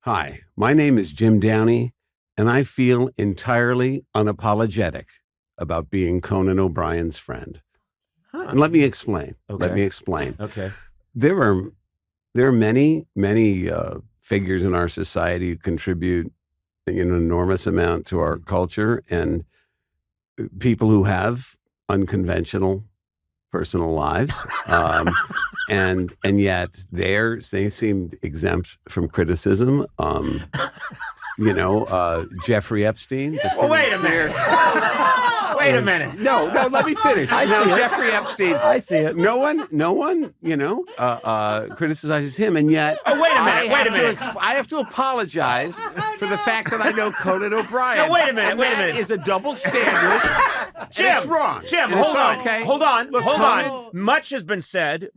Hi, my name is Jim Downey, and I feel entirely unapologetic about being Conan O'Brien's friend. And let me explain. Okay. There are many figures in our society who contribute an enormous amount to our culture, and people who have unconventional personal lives, and yet they seem exempt from criticism. Jeffrey Epstein. Well, wait a minute. Wait a minute. No, let me finish. Jeffrey Epstein. I see it. No one, criticizes him, and yet. Oh, wait a minute. I have to apologize for the fact that I know Conan O'Brien. No, wait a minute. That is a double standard. Jim, it's wrong. Jim, hold on. Okay. Hold on. Look, hold Conan, on. Much has been said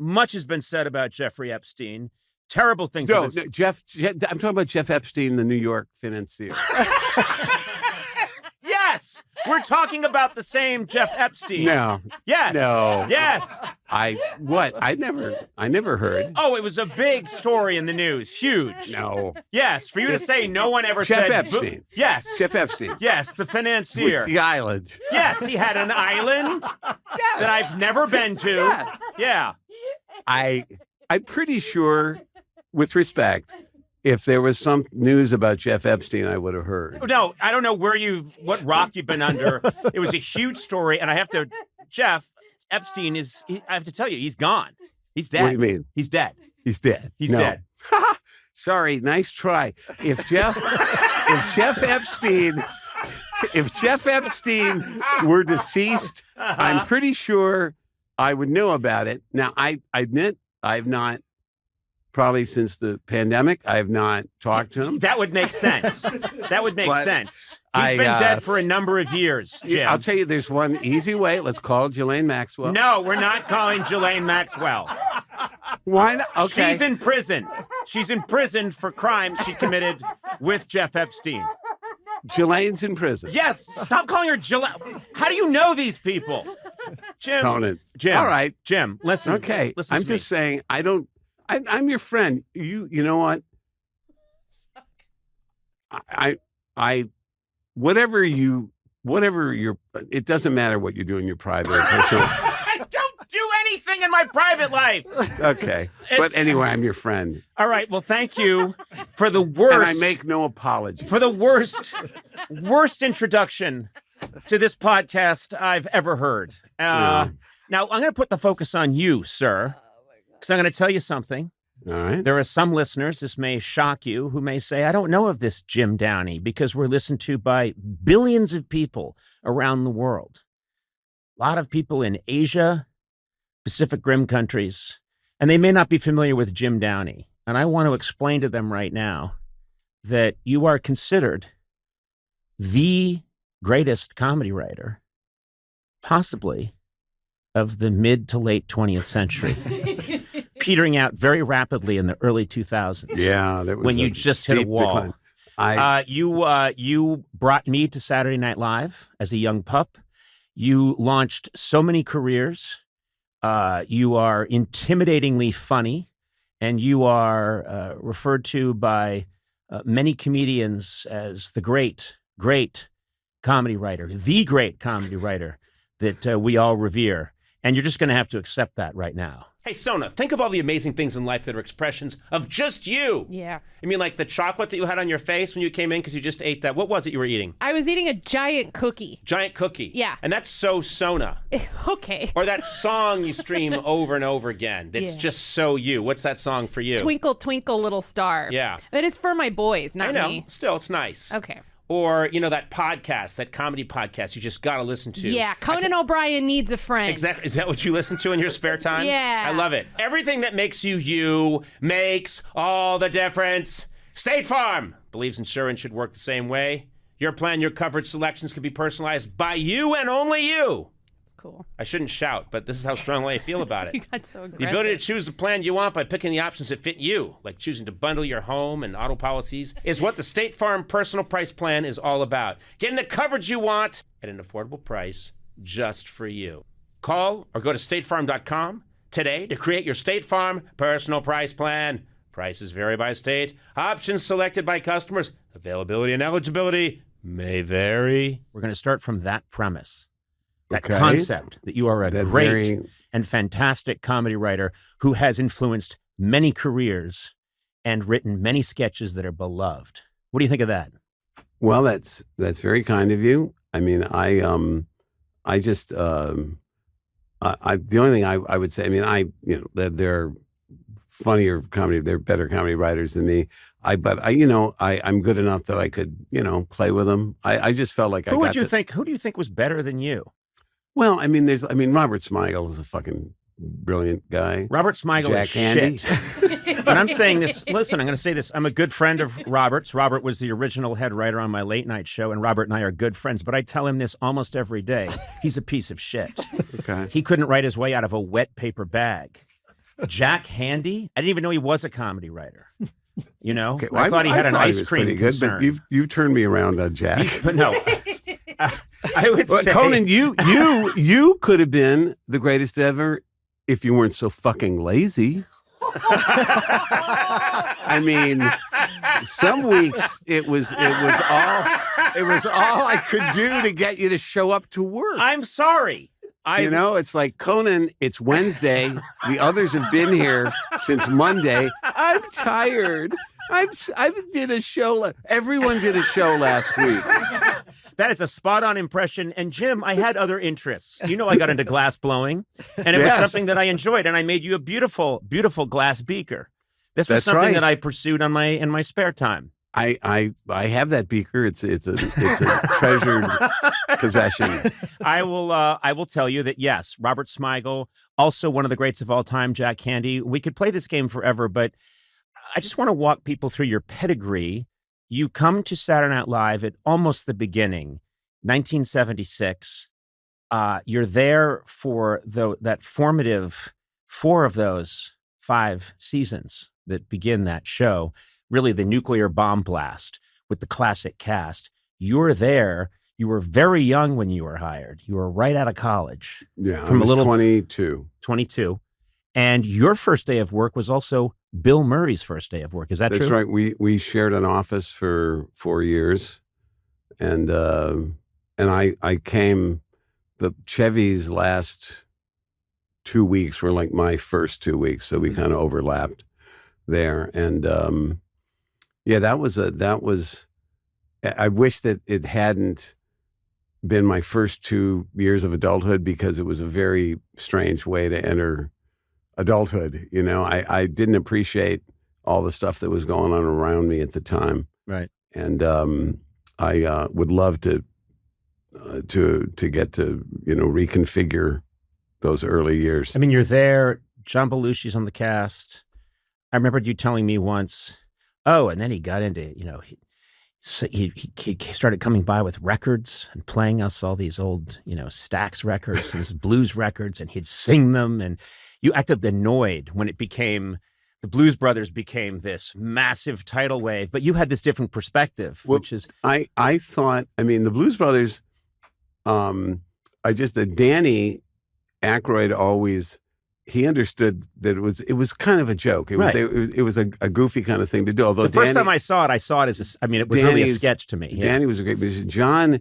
about Jeffrey Epstein. Terrible things. No, Jeff. I'm talking about Jeff Epstein, the New York financier. Yes, we're talking about the same Jeff Epstein. No. Yes. No. Yes. I never heard. Oh, it was a big story in the news. Huge. No. Yes, for you to say no one ever Jeff said. Epstein. Yes. Jeff Epstein. Yes, the financier. With the island. Yes, he had an island that I've never been to. Yeah. I'm pretty sure, with respect, if there was some news about Jeff Epstein, I would have heard. No, I don't know what rock you've been under. It was a huge story, and Jeff Epstein I have to tell you, he's gone. He's dead. What do you mean? He's dead. He's dead. He's dead. Sorry, nice try. If Jeff Epstein were deceased, I'm pretty sure I would know about it. Now, I admit I've not. Probably since the pandemic, I have not talked to him. That would make sense. Sense. He's been dead for a number of years, Jim. I'll tell you, there's one easy way. Let's call Ghislaine Maxwell. No, we're not calling Ghislaine Maxwell. Why not? Okay. She's in prison. She's in prison for crimes she committed with Jeff Epstein. Ghislaine's in prison. Yes. Stop calling her Ghislaine. How do you know these people? Jim. Conan. Jim. All right. Jim, listen. Okay. Listen I'm just saying, I'm your friend. You know what? Whatever you're, it doesn't matter what you do in your private or personal. I don't do anything in my private life. Okay. But anyway, I'm your friend. All right. Well, thank you for the worst. And I make no apology. For the worst introduction to this podcast I've ever heard. Now, I'm going to put the focus on you, sir. Because I'm going to tell you something. All right. There are some listeners, this may shock you, who may say, I don't know of this Jim Downey because we're listened to by billions of people around the world. A lot of people in Asia, Pacific Rim countries, and they may not be familiar with Jim Downey. And I want to explain to them right now that you are considered the greatest comedy writer, possibly, of the mid to late 20th century, petering out very rapidly in the early 2000s. Yeah, that was when you just hit a wall. You brought me to Saturday Night Live as a young pup. You launched so many careers. You are intimidatingly funny, and you are referred to by many comedians as the great comedy writer, the great comedy writer that we all revere. And you're just going to have to accept that right now. Hey, Sona, think of all the amazing things in life that are expressions of just you. Yeah. I mean, like the chocolate that you had on your face when you came in because you just ate that. What was it you were eating? I was eating a giant cookie. Giant cookie. Yeah. And that's so Sona. Okay. Or that song you stream over and over again. That's just so you. What's that song for you? Twinkle, Twinkle, Little Star. Yeah. But it's for my boys, not I know. me. Still, it's nice. Okay. Or, that podcast, that comedy podcast you just got to listen to. Yeah, Conan O'Brien Needs a Friend. Exactly. Is that what you listen to in your spare time? Yeah. I love it. Everything that makes you makes all the difference. State Farm believes insurance should work the same way. Your plan, your coverage selections can be personalized by you and only you. Cool. I shouldn't shout, but this is how strongly I feel about it. You got so aggressive. The ability to choose the plan you want by picking the options that fit you, like choosing to bundle your home and auto policies, is what the State Farm Personal Price Plan is all about. Getting the coverage you want at an affordable price just for you. Call or go to statefarm.com today to create your State Farm Personal Price Plan. Prices vary by state. Options selected by customers. Availability and eligibility may vary. We're going to start from that premise, that concept that you are a great and fantastic comedy writer who has influenced many careers and written many sketches that are beloved. What do you think of that? Well, that's very kind of you. I mean, I just the only thing I would say, I mean, they're funnier comedy, they're better comedy writers than me. But I'm good enough that I could, play with them. I just felt like who do you think was better than you? Well, I mean, Robert Smigel is a fucking brilliant guy. Robert Smigel is shit. And I'm saying this, listen, I'm going to say this. I'm a good friend of Robert's. Robert was the original head writer on my late night show, and Robert and I are good friends, but I tell him this almost every day. He's a piece of shit. Okay. He couldn't write his way out of a wet paper bag. Jack Handy, I didn't even know he was a comedy writer. Okay, well, I thought he had an ice cream concern. Good, but you've turned me around on Jack. But no, I would say, Conan, you could have been the greatest ever if you weren't so fucking lazy. I mean, some weeks it was all I could do to get you to show up to work. I'm sorry. It's like, Conan, it's Wednesday. The others have been here since Monday. I'm tired. I did a show. Everyone did a show last week. That is a spot-on impression. And Jim, I had other interests. I got into glass blowing, and it was something that I enjoyed. And I made you a beautiful, beautiful glass beaker. This was something that I pursued in my spare time. I have that beaker. It's a treasured possession. I will tell you that yes, Robert Smigel, also one of the greats of all time, Jack Handy. We could play this game forever, but I just want to walk people through your pedigree. You come to Saturday Night Live at almost the beginning, 1976. You're there for that formative 4 of those 5 seasons that begin that show. Really the nuclear bomb blast with the classic cast. You're there. You were very young when you were hired. You were right out of college. Yeah, I was 22. 22. And your first day of work was also Bill Murray's first day of work. Is that true? That's right. We shared an office for 4 years. And I came, the Chevy's last 2 weeks were like my first 2 weeks. So we kind of overlapped there. And yeah, that was, I wish that it hadn't been my first 2 years of adulthood, because it was a very strange way to enter adulthood. I didn't appreciate all the stuff that was going on around me at the time. Right. And I would love to get to, reconfigure those early years. I mean, you're there. John Belushi's on the cast. I remember you telling me once, and then he got into, he started coming by with records and playing us all these old, Stax records and blues records, and he'd sing them. And you acted annoyed when it became, the Blues Brothers became this massive tidal wave, but you had this different perspective, which is... I thought, the Blues Brothers, Danny Aykroyd always... He understood that it was kind of a joke. It was a goofy kind of thing to do. Although the first time I saw it as it was really a sketch to me. Yeah. Danny was a great musician. John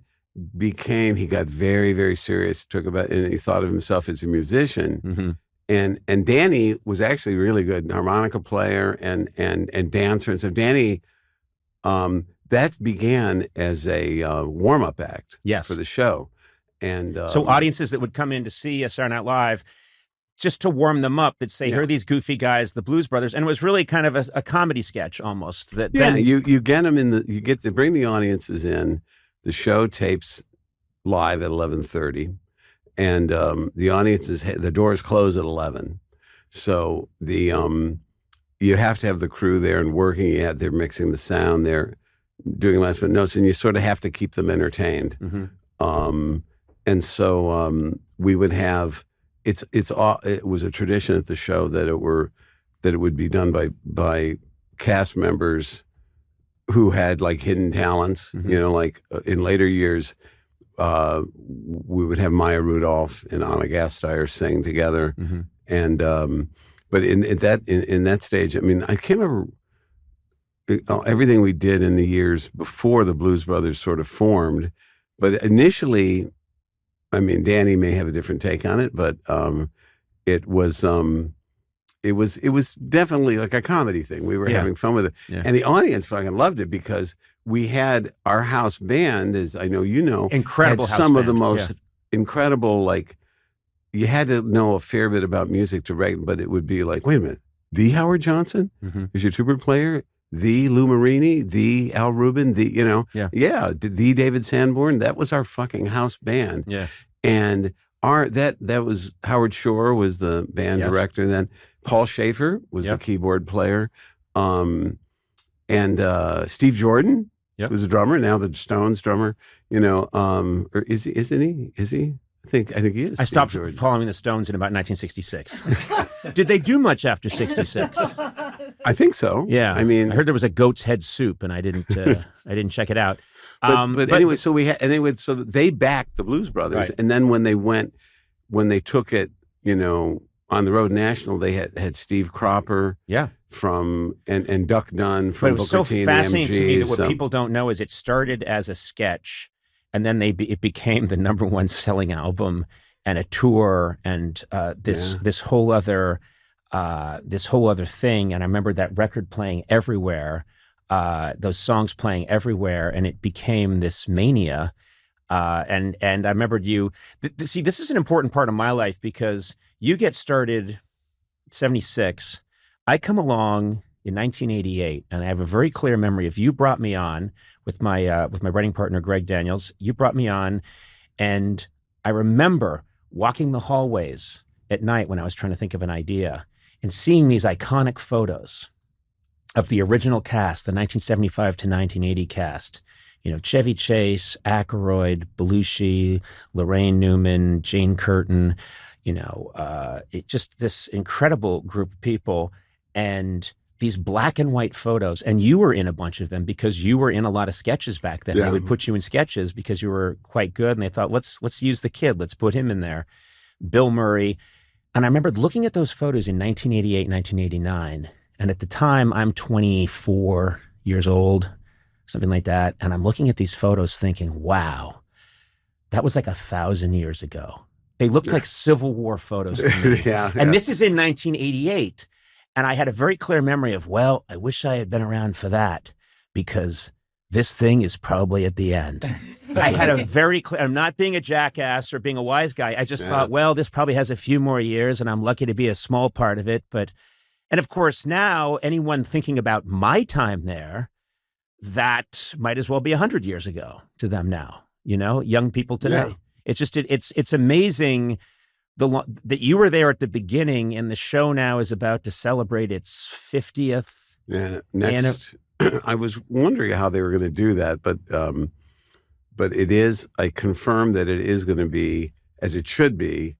he got very, very serious, and he thought of himself as a musician. Mm-hmm. And Danny was actually really good, harmonica player and dancer. And so Danny, that began as a warm-up act for the show. And so audiences that would come in to see Saturday Night Live, just to warm them up, that say, here are these goofy guys, the Blues Brothers. And it was really kind of a comedy sketch almost. You get them you get to bring the audiences in. The show tapes live at 11:30, and the audiences, the doors close at 11. So you have to have the crew there and working. They're mixing the sound, they're doing last minute notes, and you sort of have to keep them entertained. Mm-hmm. And so we would have. It was a tradition at the show that it would be done by cast members who had like hidden talents. Mm-hmm. In later years, we would have Maya Rudolph and Anna Gasteyer sing together. Mm-hmm. And but in that stage, I mean, I can't remember everything we did in the years before the Blues Brothers sort of formed. But initially, I mean, Danny may have a different take on it, but it was definitely like a comedy thing. We were having fun with it, and the audience fucking loved it because we had our house band, as I know you know, incredible had some house of the band. most incredible, like, you had to know a fair bit about music to write, but it would be like, wait a minute, the Howard Johnson is your tuba player, the Lou Marini, the Al Rubin, the the David Sanborn. That was our fucking house band. Yeah, and that was Howard Shore was the band director then. Paul Schaefer was the keyboard player, and Steve Jordan was the drummer. Now the Stones drummer. You know, or isn't he? Is he? I think he is. I stopped following the Stones in about 1966. Did they do much after 66? I think so. Yeah, I mean, I heard there was a goat's head soup, and I didn't check it out. But anyway, so so they backed the Blues Brothers, and then when they took it, you know, on the road national, they had Steve Cropper, from and Duck Dunn from. But it was so fascinating to me that what so. people don't know is it started as a sketch, and then it became the #1 selling album and a tour and this whole other thing. And I remember that record playing everywhere, those songs playing everywhere, and it became this mania. And I remembered you. See, this is an important part of my life because you get started 76. I come along in 1988, and I have a very clear memory of you brought me on with my writing partner Greg Daniels. You brought me on, and I remember walking the hallways at night when I was trying to think of an idea and seeing these iconic photos of the original cast, the 1975 to 1980 cast. You know, Chevy Chase, Aykroyd, Belushi, Lorraine Newman, Jane Curtin, you know, just this incredible group of people, and these black and white photos. And you were in a bunch of them because you were in a lot of sketches back then. They would put you in sketches because you were quite good, and they thought, let's use the kid, let's put him in there. Bill Murray. And I remember looking at those photos in 1988, 1989, and at the time I'm 24 years old, something like that. And I'm looking at these photos thinking, wow, that was like 1,000 years ago. They looked like Civil War photos to me. And this is in 1988. And I had a very clear memory of, well, I wish I had been around for that because this thing is probably at the end. I had a very clear, I'm not being a jackass or being a wise guy. I just thought, well, this probably has a few more years and I'm lucky to be a small part of it. And of course, now anyone thinking about my time there, that might as well be 100 years ago to them now, you know, young people today. It's just, it's amazing that you were there at the beginning, and the show now is about to celebrate its 50th. Yeah, next, I was wondering how they were going to do that, but it is, I confirmed that it is going to be, as it should be,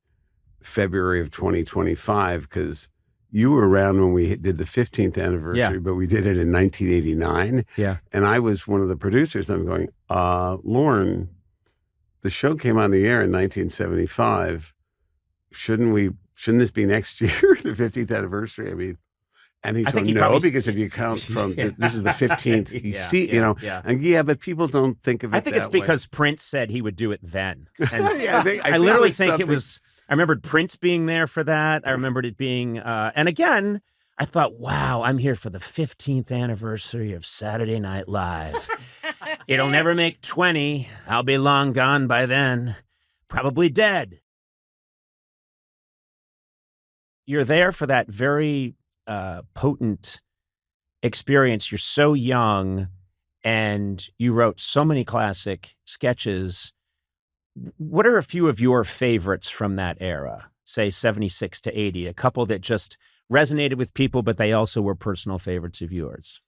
February of 2025, because you were around when we did the 15th anniversary, but we did it in 1989. Yeah. And I was one of the producers. I'm going, Lauren, the show came on the air in 1975. Shouldn't this be next year, the 15th anniversary? I mean, and he said, no, because if you count from, this is the 15th, you know, and but people don't think of it. I think it's because Prince said he would do it then. And I literally think it was, I remembered Prince being there for that. I remembered it being, and again, I thought, wow, I'm here for the 15th anniversary of Saturday Night Live. It'll never make 20. I'll be long gone by then. Probably dead. You're there for that very potent experience. You're so young, and you wrote so many classic sketches. What are a few of your favorites from that era, say 76 to 80, a couple that just resonated with people, but they also were personal favorites of yours?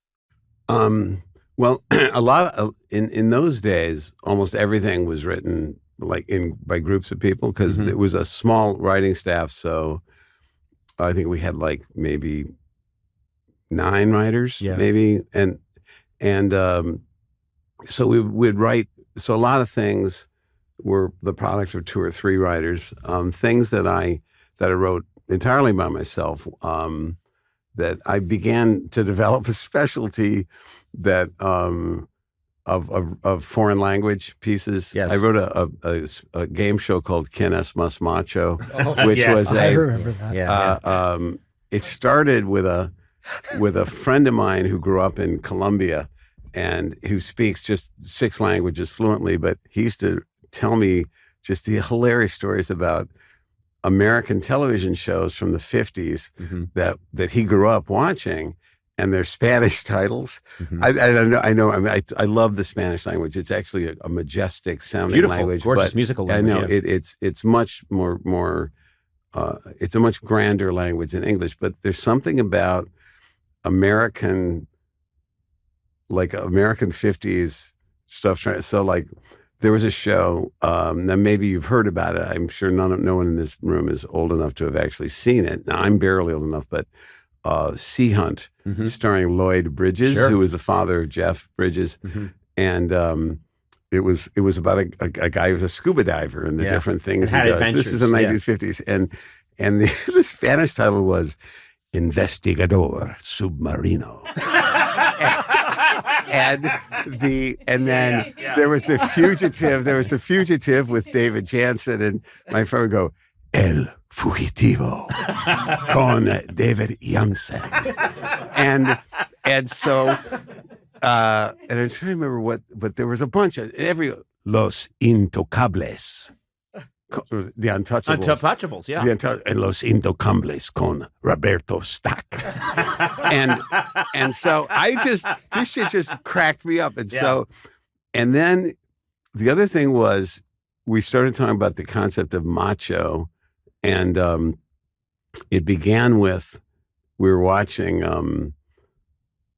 Well, a lot in those days, almost everything was written by groups of people because it was a small writing staff. So I think we had like maybe 9 writers, maybe, and so we'd write. So a lot of things were the product of 2 or 3 writers. Things that I wrote entirely by myself, that I began to develop a specialty that of foreign language pieces. Yes. I wrote a game show called Quién es más macho, Oh, which yes. was I remember that. Yeah. it started with a friend of mine who grew up in Colombia and who speaks just 6 languages fluently, but he used to tell me just the hilarious stories about American television shows from the 50s that he grew up watching, and their Spanish titles. I know. I mean, I love the Spanish language. It's actually a majestic sounding Beautiful, language, gorgeous but musical language. I know it's much more. It's a much grander language than English, but there's something about American 50s stuff. So like, there was a show, now maybe you've heard about it. I'm sure no one in this room is old enough to have actually seen it. Now, I'm barely old enough, but Sea Hunt, starring Lloyd Bridges, who was the father of Jeff Bridges. And it was about a guy who was a scuba diver and the different things he does. This is in the 1950s. And the Spanish title was Investigador Submarino. and then there was the fugitive with David Jansen, and my friend would go, El Fugitivo con David Jansen. And so and I'm trying to remember but there was a bunch of Los Intocables. The Untouchables. Untouchables, yeah. And Los Intocables con Roberto Stack. and so this shit just cracked me up. And so, and then the other thing was, we started talking about the concept of macho, and it began with, we were watching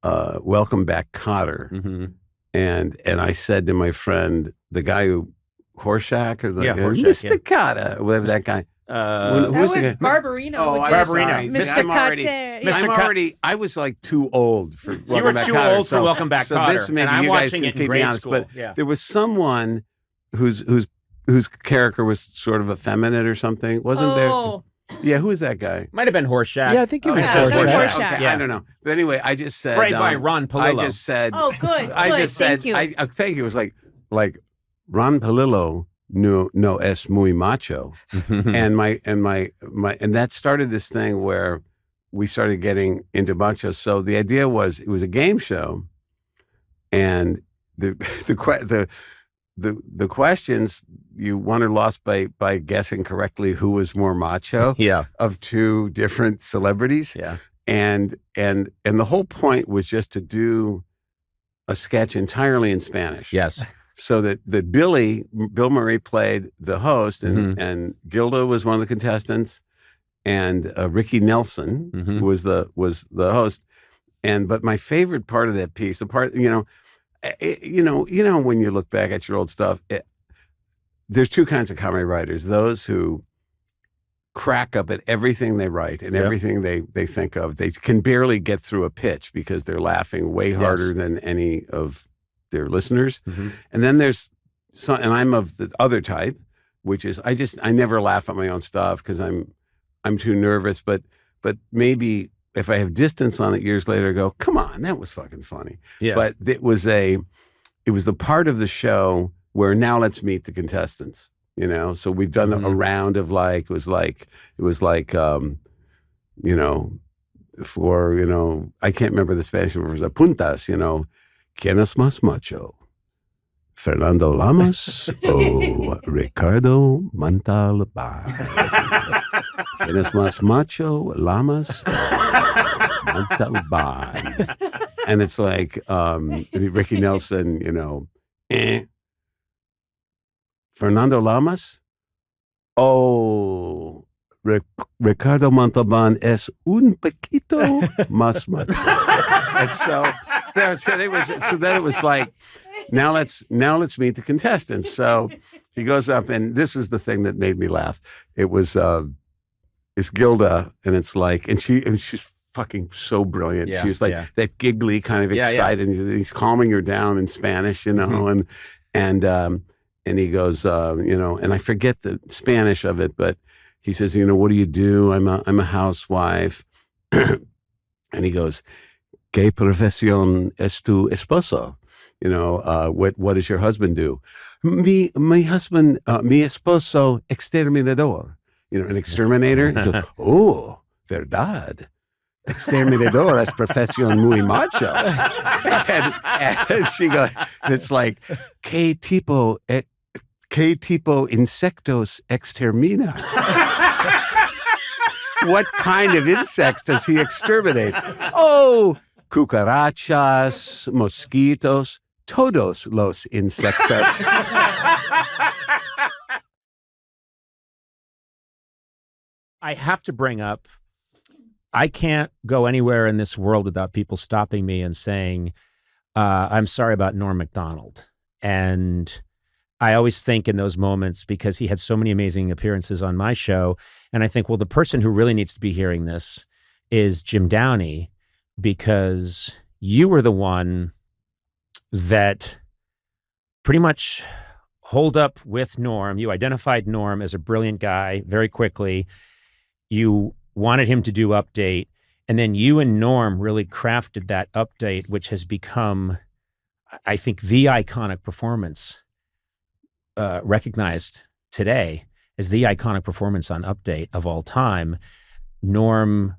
Welcome Back, Kotter. And I said to my friend, the guy who, Horshack, or Mr. Cotter, whatever that guy. That was Barbarino. Barbarino. Mr. Cotter. I was like too old for Welcome You were Back too Kotter, old for Welcome Back Kotter. This maybe and I'm you guys watching can it in keep me grade honest, school. but there was someone whose character was sort of effeminate or something. Wasn't there? Yeah, who was that guy? Might have been Horseshack. Yeah, I think it was Horseshack. Okay, Yeah. I don't know. But anyway, I just said. Played by Ron Palillo. I just said. Oh, good. I just said. Thank you. Thank you. It was like Ron Palillo no es muy macho, and that started this thing where we started getting into macho. So the idea was, it was a game show, and the questions, you won or lost by guessing correctly who was more macho of 2 different celebrities. And the whole point was just to do a sketch entirely in Spanish. Yes. So that Bill Murray played the host, and Gilda was one of the contestants, and Ricky Nelson was the host. But my favorite part of that piece, the part, when you look back at your old stuff, there's 2 kinds of comedy writers: those who crack up at everything they write and everything they think of. They can barely get through a pitch because they're laughing way harder than any of their listeners. And then there's some, and I'm of the other type, which is I never laugh at my own stuff because I'm too nervous, but maybe if I have distance on it years later, I go, come on, that was fucking funny. But it was the part of the show where now let's meet the contestants, so we've done a round of it was like for I can't remember the Spanish words, puntas, ¿Quién es más macho? Fernando Lamas o Ricardo Montalban? ¿Quién es más macho? Lamas o Montalban? And it's like Ricky Nelson, Fernando Lamas? Oh, Ricardo Montalban es un poquito más macho. And so then it was like, now let's meet the contestants. So he goes up, and this is the thing that made me laugh. It was it's Gilda, and it's like, and she's fucking so brilliant. She was like that giggly kind of excited. And he's calming her down in Spanish, and he goes, and I forget the Spanish of it, but he says, what do you do? I'm a housewife. And he goes, ¿Qué profesión es tu esposo? What does your husband do? My husband, mi esposo exterminador. An exterminator. He goes, oh, verdad. Exterminador es profesión muy macho. and she goes, it's like, ¿Qué tipo insectos extermina? What kind of insects does he exterminate? Oh, cucarachas, mosquitos, todos los insectos. I have to bring up, I can't go anywhere in this world without people stopping me and saying, I'm sorry about Norm Macdonald. And I always think in those moments, because he had so many amazing appearances on my show, and I think, well, the person who really needs to be hearing this is Jim Downey, because you were the one that pretty much holed up with Norm. You identified Norm as a brilliant guy very quickly. You wanted him to do Update, and then you and Norm really crafted that Update, which has become, I think, the iconic performance, recognized today as the iconic performance on Update of all time. Norm,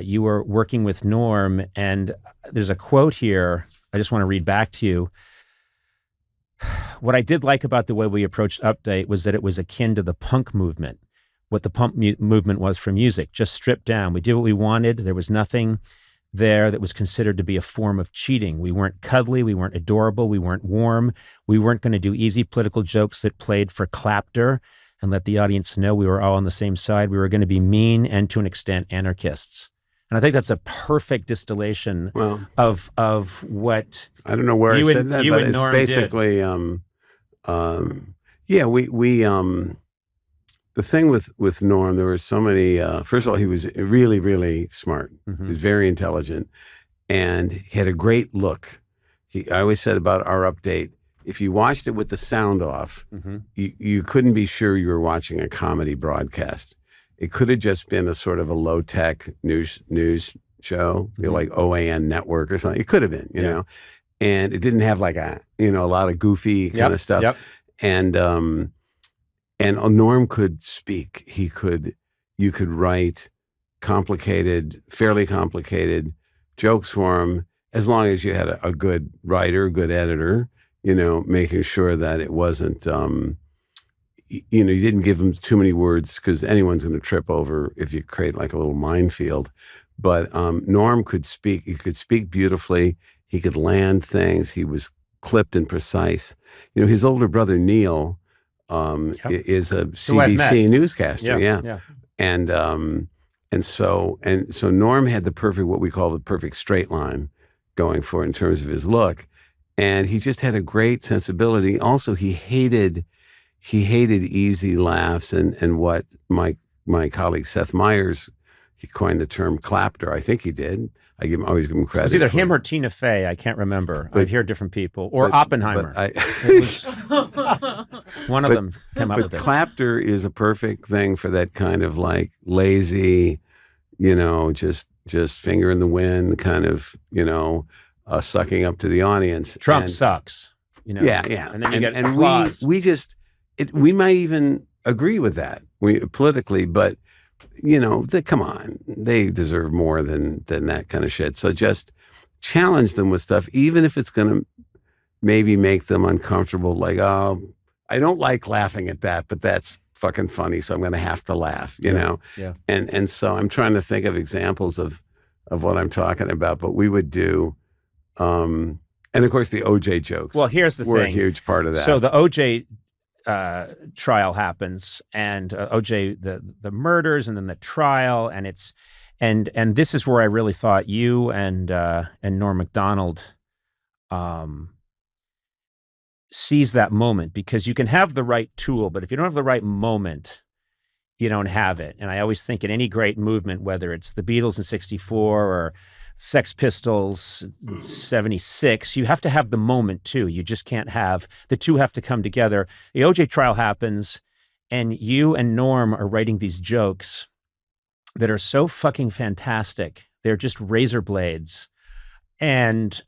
you were working with Norm, and there's a quote here I just want to read back to you. What I did like about the way we approached Update was that it was akin to the punk movement, what the punk movement was for music, just stripped down. We did what we wanted. There was nothing there that was considered to be a form of cheating. We weren't cuddly. We weren't adorable. We weren't warm. We weren't going to do easy political jokes that played for clapter and let the audience know we were all on the same side. We were going to be mean and, to an extent, anarchists. And I think that's a perfect distillation of what I don't know where I said that, but it's basically the thing with Norm, there were so many, first of all, he was really, really smart. Mm-hmm. He was very intelligent, and he had a great look. I always said about our Update, if you watched it with the sound off, mm-hmm. you couldn't be sure you were watching a comedy broadcast. It could have just been a sort of a low-tech news show, mm-hmm. Like OAN Network or something. It could have been, you know, and it didn't have like a lot of goofy kind of stuff. Yep. And Norm could speak. You could write fairly complicated jokes for him, as long as you had a good writer, good editor, making sure that it wasn't, you didn't give him too many words, because anyone's going to trip over if you create like a little minefield. But Norm could speak. He could speak beautifully. He could land things. He was clipped and precise. His older brother, Neil, is a CBC newscaster. Yeah. And so Norm had what we call the perfect straight line going for in terms of his look. And he just had a great sensibility. Also, he hated easy laughs and what my colleague Seth Meyers, he coined the term clapter. I think he did. Always give him credit. It was either him or Tina Fey. I can't remember. I'd hear different people. Or Oppenheimer. One of them came up with it. But clapter is a perfect thing for that kind of like lazy, just finger in the wind kind of, sucking up to the audience. Trump sucks. Yeah. And then you get applause. We might even agree with that politically, but come on, they deserve more than that kind of shit. So just challenge them with stuff, even if it's going to maybe make them uncomfortable. Like, oh, I don't like laughing at that, but that's fucking funny, so I'm going to have to laugh, you know? Yeah. And so I'm trying to think of examples of what I'm talking about, but we would do, and of course the OJ jokes. Well, here's the thing. Were a huge part of that. So the OJ trial happens, and OJ, the murders, and then the trial, and and this is where I really thought you and Norm Macdonald seize that moment, because you can have the right tool, but if you don't have the right moment, you don't have it. And I always think in any great movement, whether it's the Beatles in '64 or Sex Pistols, 76, you have to have the moment too. You just can't have, the two have to come together. The OJ trial happens, and you and Norm are writing these jokes that are so fucking fantastic. They're just razor blades. And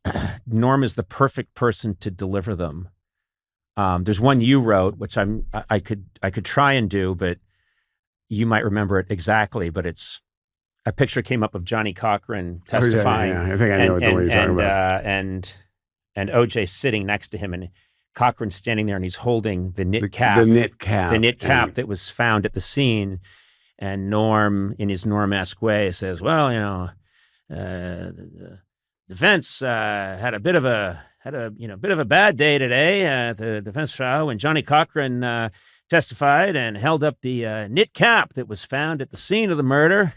Norm is the perfect person to deliver them. There's one you wrote, which I could try and do, but you might remember it exactly. But it's a picture came up of Johnny Cochran testifying. Oh, yeah. I think I know what you're talking about. And OJ sitting next to him, and Cochran standing there, and he's holding the knit cap. The knit cap. The knit cap that was found at the scene. And Norm, in his Norm-esque way, says, well, the defense had a bit of a bad day today at the defense trial when Johnny Cochran testified and held up the knit cap that was found at the scene of the murder.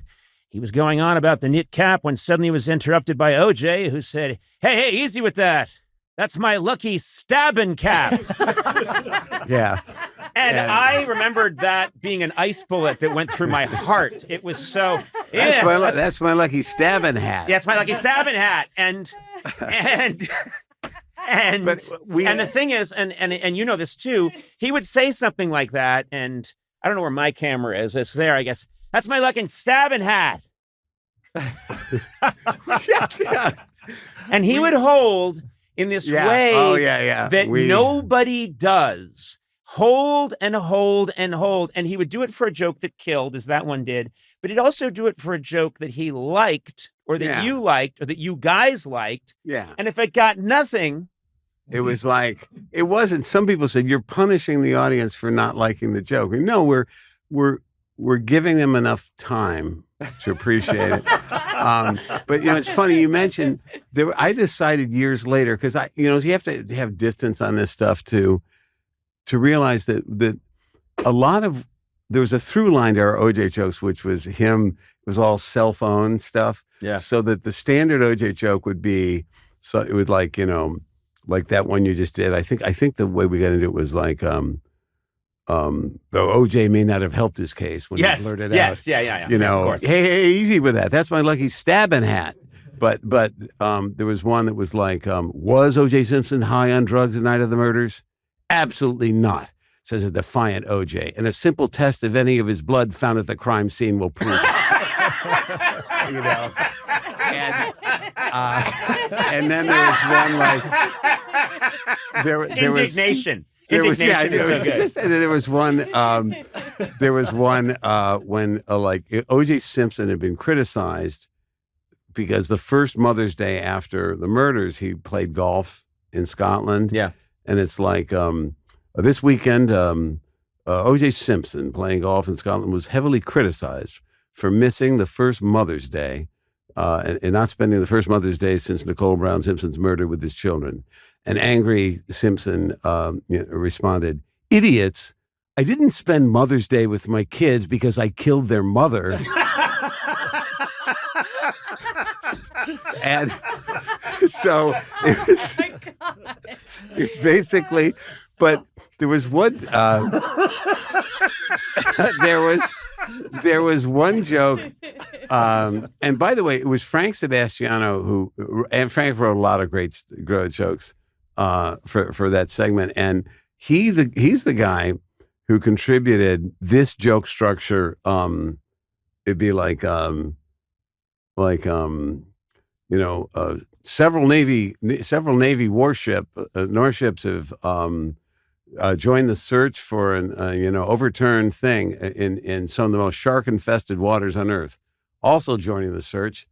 He was going on about the knit cap when suddenly he was interrupted by OJ, who said, hey, easy with that. That's my lucky stabbing cap. Yeah. And I remembered that being an ice bullet that went through my heart. It was so... That's my lucky stabbing hat. Yeah, it's my lucky stabbing hat. And the thing is, and you know this too, he would say something like that, and I don't know where my camera is. It's there, I guess. That's my lucky stabbing hat. Yeah. And he would hold in this way that nobody does. Hold and hold and hold. And he would do it for a joke that killed, as that one did. But he'd also do it for a joke that he liked, or that you liked, or that you guys liked. Yeah. And if it got nothing... It was like, it wasn't, some people said, you're punishing the audience for not liking the joke. No, we're giving them enough time to appreciate it. But, it's funny, you mentioned, I decided years later, because you have to have distance on this stuff to realize that a lot of, there was a through line to our OJ jokes, which was him, it was all cell phone stuff. Yeah. So that the standard OJ joke would be, so it would like that one you just did. I think the way we got into it was like, though OJ may not have helped his case when he blurted out. Yes, yeah. Of course. Hey, easy with that. That's my lucky stabbing hat. But there was one that was like, was OJ Simpson high on drugs the night of the murders? Absolutely not, says a defiant OJ. And a simple test of any of his blood found at the crime scene will prove it. And then there was one like indignation. Indignation is so good. There was one. When like O.J. Simpson had been criticized because the first Mother's Day after the murders, he played golf in Scotland. Yeah, and it's like this weekend, O.J. Simpson playing golf in Scotland was heavily criticized for missing the first Mother's Day. And not spending the first Mother's Day since Nicole Brown Simpson's murder with his children. And angry Simpson responded, idiots, I didn't spend Mother's Day with my kids because I killed their mother. And so it's basically, but there was one, there was one joke, and by the way, it was Frank Sebastiano and Frank wrote a lot of great jokes for that segment, and he's the guy who contributed this joke structure. It'd be like several Navy warships have joined the search for an overturned thing in some of the most shark-infested waters on Earth. Also joining the search,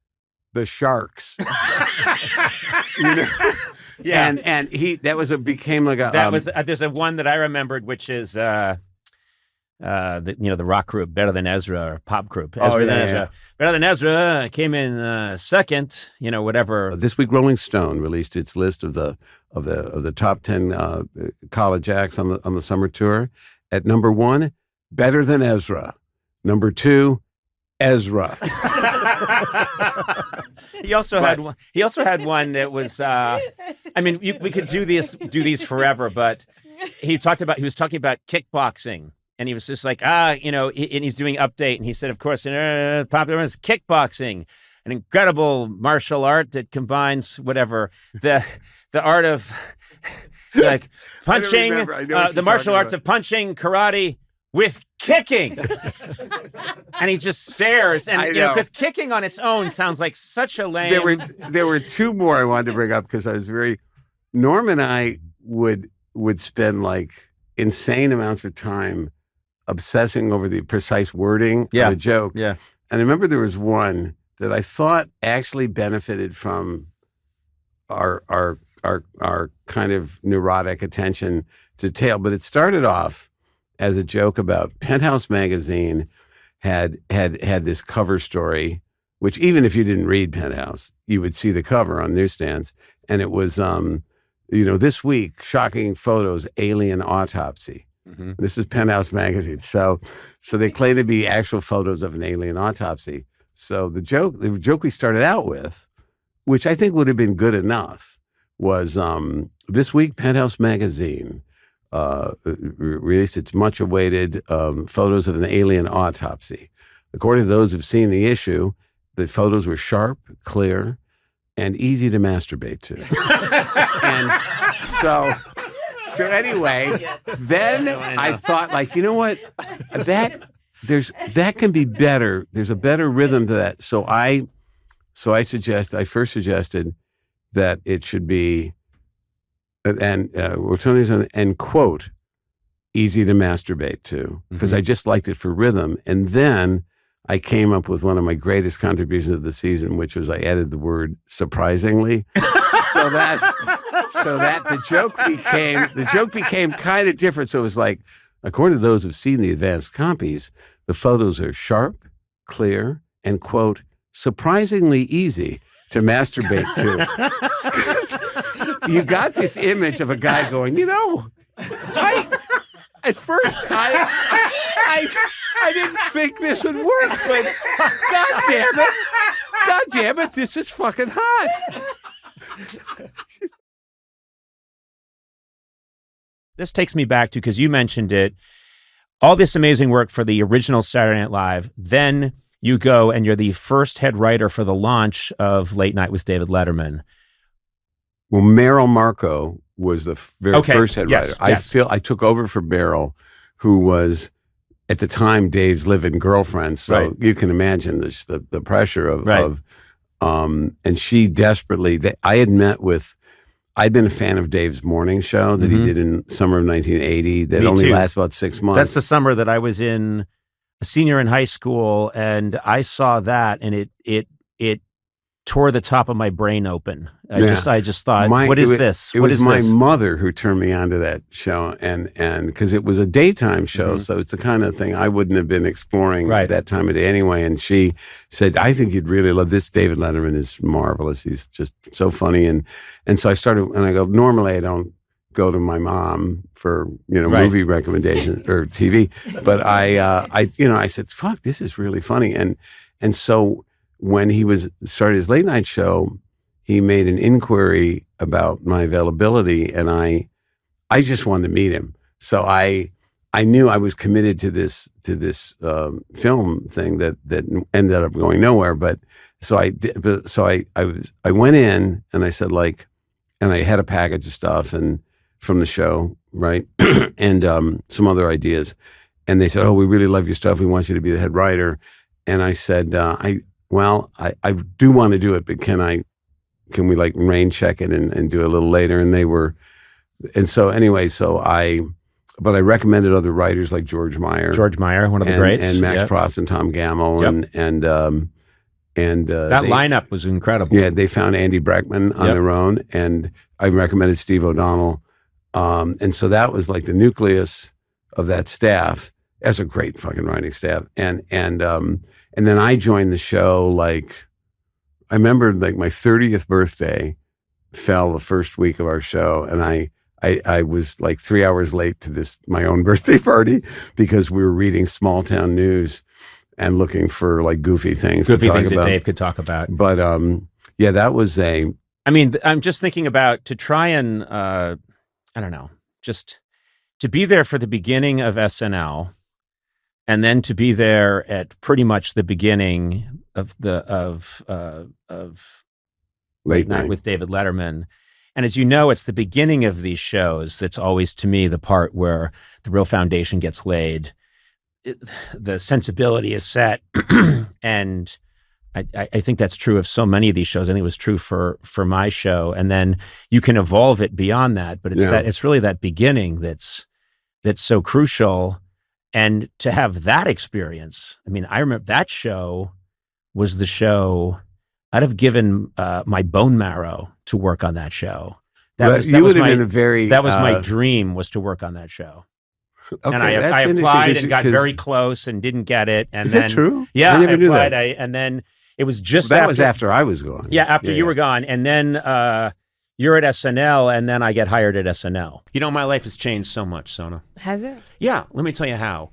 the sharks. Yeah, and became like a there's a one that I remembered, which is the rock group Better Than Ezra, or pop group Ezra. Better Than Ezra came in second, whatever. This week Rolling Stone released its list of the top 10 college acts on the summer tour. At number 1, Better Than Ezra. Number 2, Ezra. He also had one that was we could do these forever, but he was talking about kickboxing. And he was just like, and he's doing update. And he said, of course, popular is kickboxing, an incredible martial art that combines whatever the art of like punching, the martial arts of punching, karate, with kicking. And he just stares. And, because kicking on its own sounds like such a lame... There were two more I wanted to bring up because I was Norm and I would spend like insane amounts of time obsessing over the precise wording of a joke. Yeah. And I remember there was one that I thought actually benefited from our kind of neurotic attention to detail, but it started off as a joke about Penthouse magazine had this cover story, which even if you didn't read Penthouse, you would see the cover on newsstands, and it was this week, shocking photos, alien autopsy. Mm-hmm. This is Penthouse magazine, so they claim to be actual photos of an alien autopsy. So the joke we started out with, which I think would have been good enough, was this week Penthouse magazine released its much-awaited photos of an alien autopsy. According to those who've seen the issue, the photos were sharp, clear, and easy to masturbate to. And so anyway, then I thought, like, you know what? That can be better. There's a better rhythm to that. So I first suggested that it should be, and quote, easy to masturbate to, because I just liked it for rhythm. And then I came up with one of my greatest contributions of the season, which was I added the word surprisingly, so that the joke became kind of different. So it was like, according to those who've seen the advanced copies, the photos are sharp, clear, and quote, surprisingly easy to masturbate to. You got this image of a guy going, at first I didn't think this would work, but God damn it, this is fucking hot. This takes me back to, because you mentioned it, all this amazing work for the original Saturday Night Live. Then you go and you're the first head writer for the launch of Late Night with David Letterman. Well, Merrill Marco was the very first head writer. Yes. I took over for Merrill, who was at the time Dave's live-in girlfriend. So you can imagine the pressure of and she desperately. I'd been a fan of Dave's morning show that he did in summer of 1980. That only lasts about 6 months. That's the summer that I was a senior in high school, and I saw that, and it tore the top of my brain open. I just thought, what is this? It was my mother who turned me onto that show, and because it was a daytime show, so it's the kind of thing I wouldn't have been exploring at that time of day anyway. And she said, "I think you'd really love this. David Letterman is marvelous. He's just so funny." And so I started, and I go, normally I don't go to my mom for movie recommendations or TV, but I said, "Fuck, this is really funny." And so when he started his late night show, he made an inquiry about my availability, and I just wanted to meet him. So I knew I was committed to this film thing that ended up going nowhere. But so I did. So I went in and I said, and I had a package of stuff and from the show, right, and some other ideas, and they said, "Oh, we really love your stuff. We want you to be the head writer." And I said, I do want to do it, but can we rain check it and do it a little later? And so I recommended other writers like George Meyer, one of the greats, and Max Pross and Tom Gamble, and that lineup was incredible. Yeah, they found Andy Breckman on their own, and I recommended Steve O'Donnell, and so that was like the nucleus of that staff. That's a great fucking writing staff, and then I joined the show. I remember my 30th birthday fell the first week of our show, and I was 3 hours late to my own birthday party because we were reading small town news and looking for goofy things that Dave could talk about. But that was I'm just thinking about to try and I don't know, just to be there for the beginning of SNL. And then to be there at pretty much the beginning of Late Night with David Letterman. And as you know, it's the beginning of these shows that's always, to me, the part where the real foundation gets laid. the sensibility is set, and I think that's true of so many of these shows. I think it was true for my show, and then you can evolve it beyond that. But it's really that beginning that's so crucial, and to have that experience. I mean, I remember that show was the show. I'd have given my bone marrow to work on that show. That was my dream, was to work on that show. Okay, and I applied and got very close and didn't get it. And is then, that true? Yeah, I never knew applied. that. And then it was just that was after I was gone. Yeah, after you were gone. And then you're at SNL, and then I get hired at SNL. You know, my life has changed so much, Sona. Has it? Yeah, let me tell you how.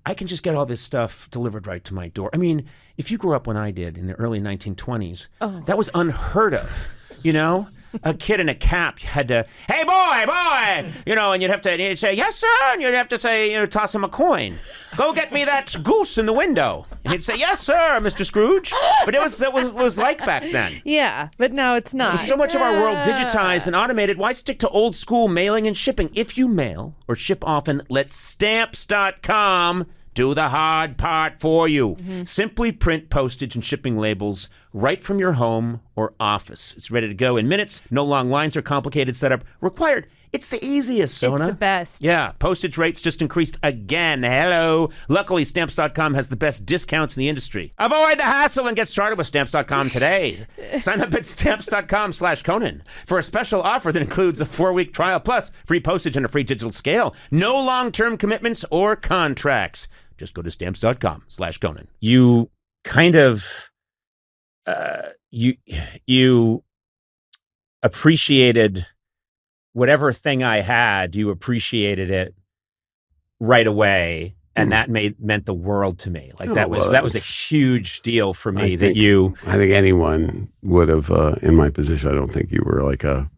I can just get all this stuff delivered right to my door. I mean, if you grew up when I did in the early 1920s, that was unheard of, you know? A kid in a cap had to, hey, boy, you know, and you'd say, yes, sir, and you'd have to say, you know, toss him a coin. Go get me that goose in the window. And he'd say, yes, sir, Mr. Scrooge. But that was like back then. Yeah, but now it's not. With so much of our world digitized and automated, why stick to old school mailing and shipping? If you mail or ship often, let Stamps.com do the hard part for you. Simply print postage and shipping labels right from your home or office. It's ready to go in minutes. No long lines or complicated setup required. It's the easiest, Sona. It's the best. Yeah, postage rates just increased again. Hello. Luckily, Stamps.com has the best discounts in the industry. Avoid the hassle and get started with Stamps.com today. Sign up at Stamps.com/Conan for a special offer that includes a 4-week trial plus free postage and a free digital scale. No long-term commitments or contracts. Just go to Stamps.com/Conan. You kind of, you appreciated whatever thing I had, you appreciated it right away, and that meant the world to me. Like that was a huge deal for me. I think anyone would have in my position. I don't think you were like a,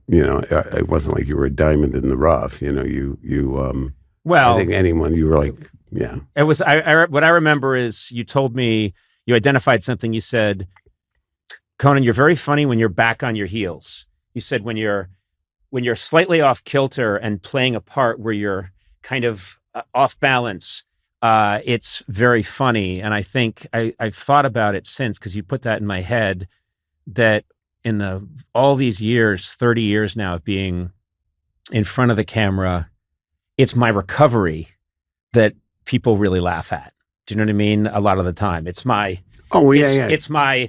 you know, it wasn't like you were a diamond in the rough. You know, well, I think anyone, you were like, yeah. It was. What I remember is you told me, you identified something. You said, Conan, you're very funny when you're back on your heels. You said when you're slightly off kilter and playing a part where you're kind of off balance, it's very funny. And I think I've thought about it since, because you put that in my head, that in all these years, 30 years now of being in front of the camera, it's my recovery that people really laugh at. Do you know what I mean? A lot of the time, it's my it's my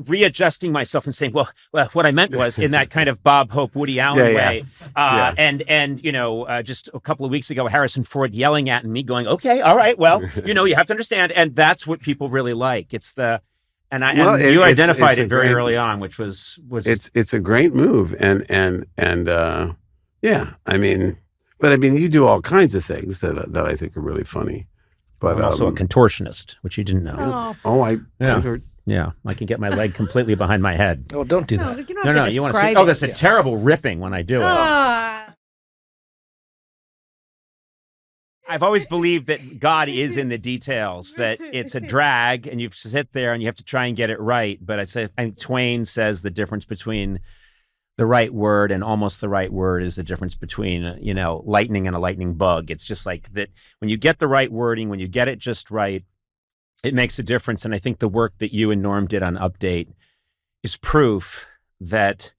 readjusting myself and saying, well, what I meant was in that kind of Bob Hope, Woody Allen way. And you know, just a couple of weeks ago, Harrison Ford yelling at me, going, okay, all right, well, you know, you have to understand, and that's what people really like. It's the you identified it very early on, which was it's a great move, and yeah, I mean. But I mean, you do all kinds of things that I think are really funny. But I'm also a contortionist, which you didn't know. Yeah, I can get my leg completely behind my head. Oh, don't do that. No, you want to see? Oh, that's a terrible ripping when I do it. I've always believed that God is in the details, that it's a drag and you sit there and you have to try and get it right. But I think Twain says the difference between the right word and almost the right word is the difference between, you know, lightning and a lightning bug. It's just like that when you get the right wording, when you get it just right, it makes a difference. And I think the work that you and Norm did on Update is proof that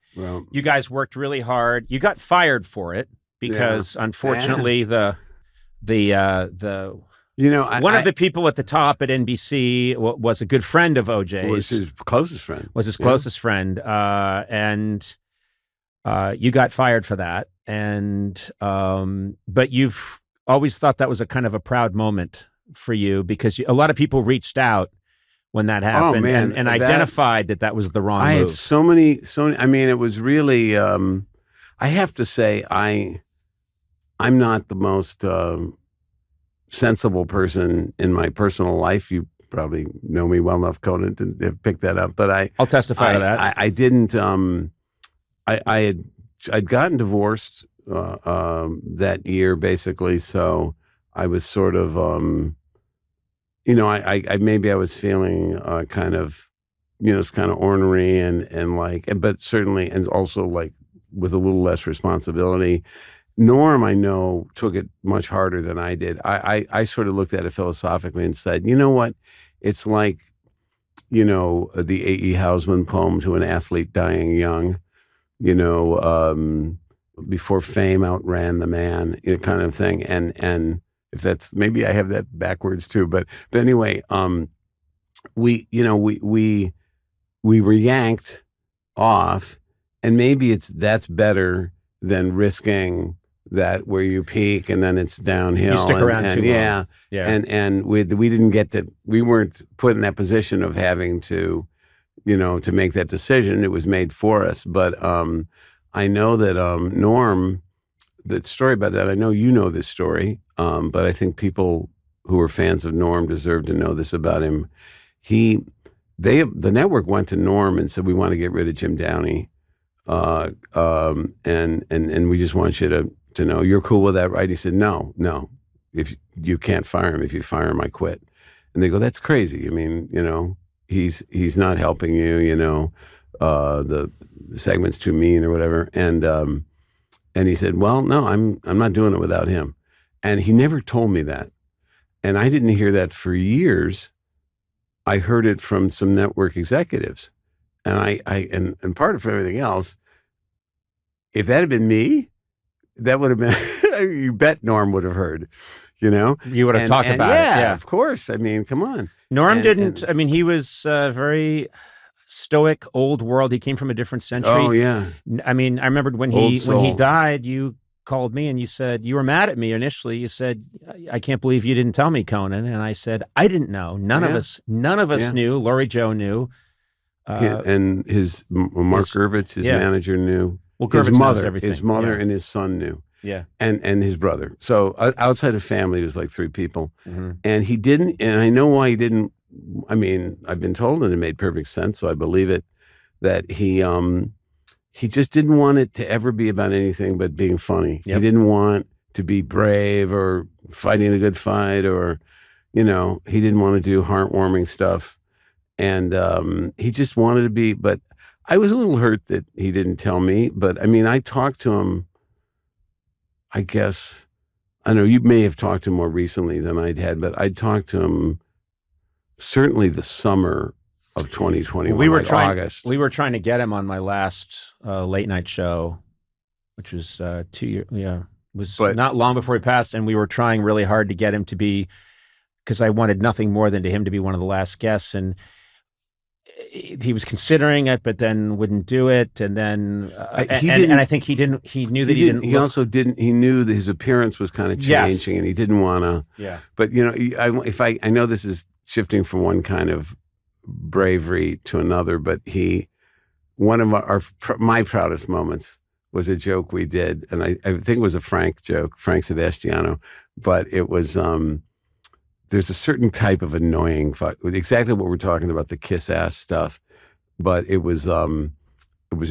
you guys worked really hard. You got fired for it because unfortunately one of the people at the top at NBC was a good friend of OJ's. Was his closest friend. Was his closest friend. And you got fired for that, but you've always thought that was a kind of a proud moment for you, because a lot of people reached out when that happened and identified that was the wrong move. I had so many. I mean, it was really. I have to say, I'm not the most sensible person in my personal life. You probably know me well enough, Conan, to have picked that up. But I'll testify to that. I didn't. I'd gotten divorced that year, basically, so I was sort of, you know, I maybe I was feeling kind of, you know, it's kind of ornery and like, but certainly, and also like with a little less responsibility, Norm, I know, took it much harder than I did. I sort of looked at it philosophically and said, you know what? It's like, the A.E. Housman poem, To an Athlete Dying Young, before fame outran the man, kind of thing. And if that's, maybe I have that backwards too, but anyway, we were yanked off, and maybe that's better than risking that where you peak and then it's downhill. You stick around too long. Yeah. And we didn't we weren't put in that position of having to, to make that decision. It was made for us. But I know that Norm, the story about that, I know you know this story, but I think people who are fans of Norm deserve to know this about him. The network went to Norm and said, we want to get rid of Jim Downey. And we just want you to know, you're cool with that, right? He said, no, if you can't fire him. If you fire him, I quit. And they go, that's crazy. I mean, he's not helping you, the segment's too mean or whatever. And he said, well, no, I'm not doing it without him. And he never told me that. And I didn't hear that for years. I heard it from some network executives. And and part of everything else, if that had been me, that would have been, you bet Norm would have heard, You would have talked about it. Yeah, of course. I mean, come on. Norm didn't, I mean, he was very stoic, old world. He came from a different century. Oh, yeah. I mean, I remembered when he died, you called me and you said, you were mad at me initially. You said, I can't believe you didn't tell me, Conan. And I said, I didn't know. None of us knew. Laurie Joe knew. And Mark Gervitz, his manager, knew. Well, Gervitz knows everything. His mother and his son knew. Yeah. And his brother. So outside of family, it was like 3 people. Mm-hmm. And he didn't, and I know why he didn't. I mean, I've been told, and it made perfect sense, so I believe it, that he just didn't want it to ever be about anything but being funny. Yep. He didn't want to be brave or fighting a good fight, or, he didn't want to do heartwarming stuff. And he just wanted to be, but I was a little hurt that he didn't tell me. But I mean, I talked to him, I guess, I know you may have talked to him more recently than I'd had, but I talked to him certainly the summer of 2021, August. We were trying to get him on my last late night show, which was 2 years, not long before he passed. And we were trying really hard to get him to be, because I wanted nothing more than him to be one of the last guests. And he was considering it, but then wouldn't do it. And then, and I think he knew that he didn't. He also didn't, he knew that his appearance was kind of changing, and he didn't want to. Yeah. But, I know this is shifting from one kind of bravery to another, but one of my proudest moments was a joke we did. And I think it was a Frank joke, Frank Sebastiano, but it was, there's a certain type of annoying exactly what we're talking about, the kiss ass stuff. But it was a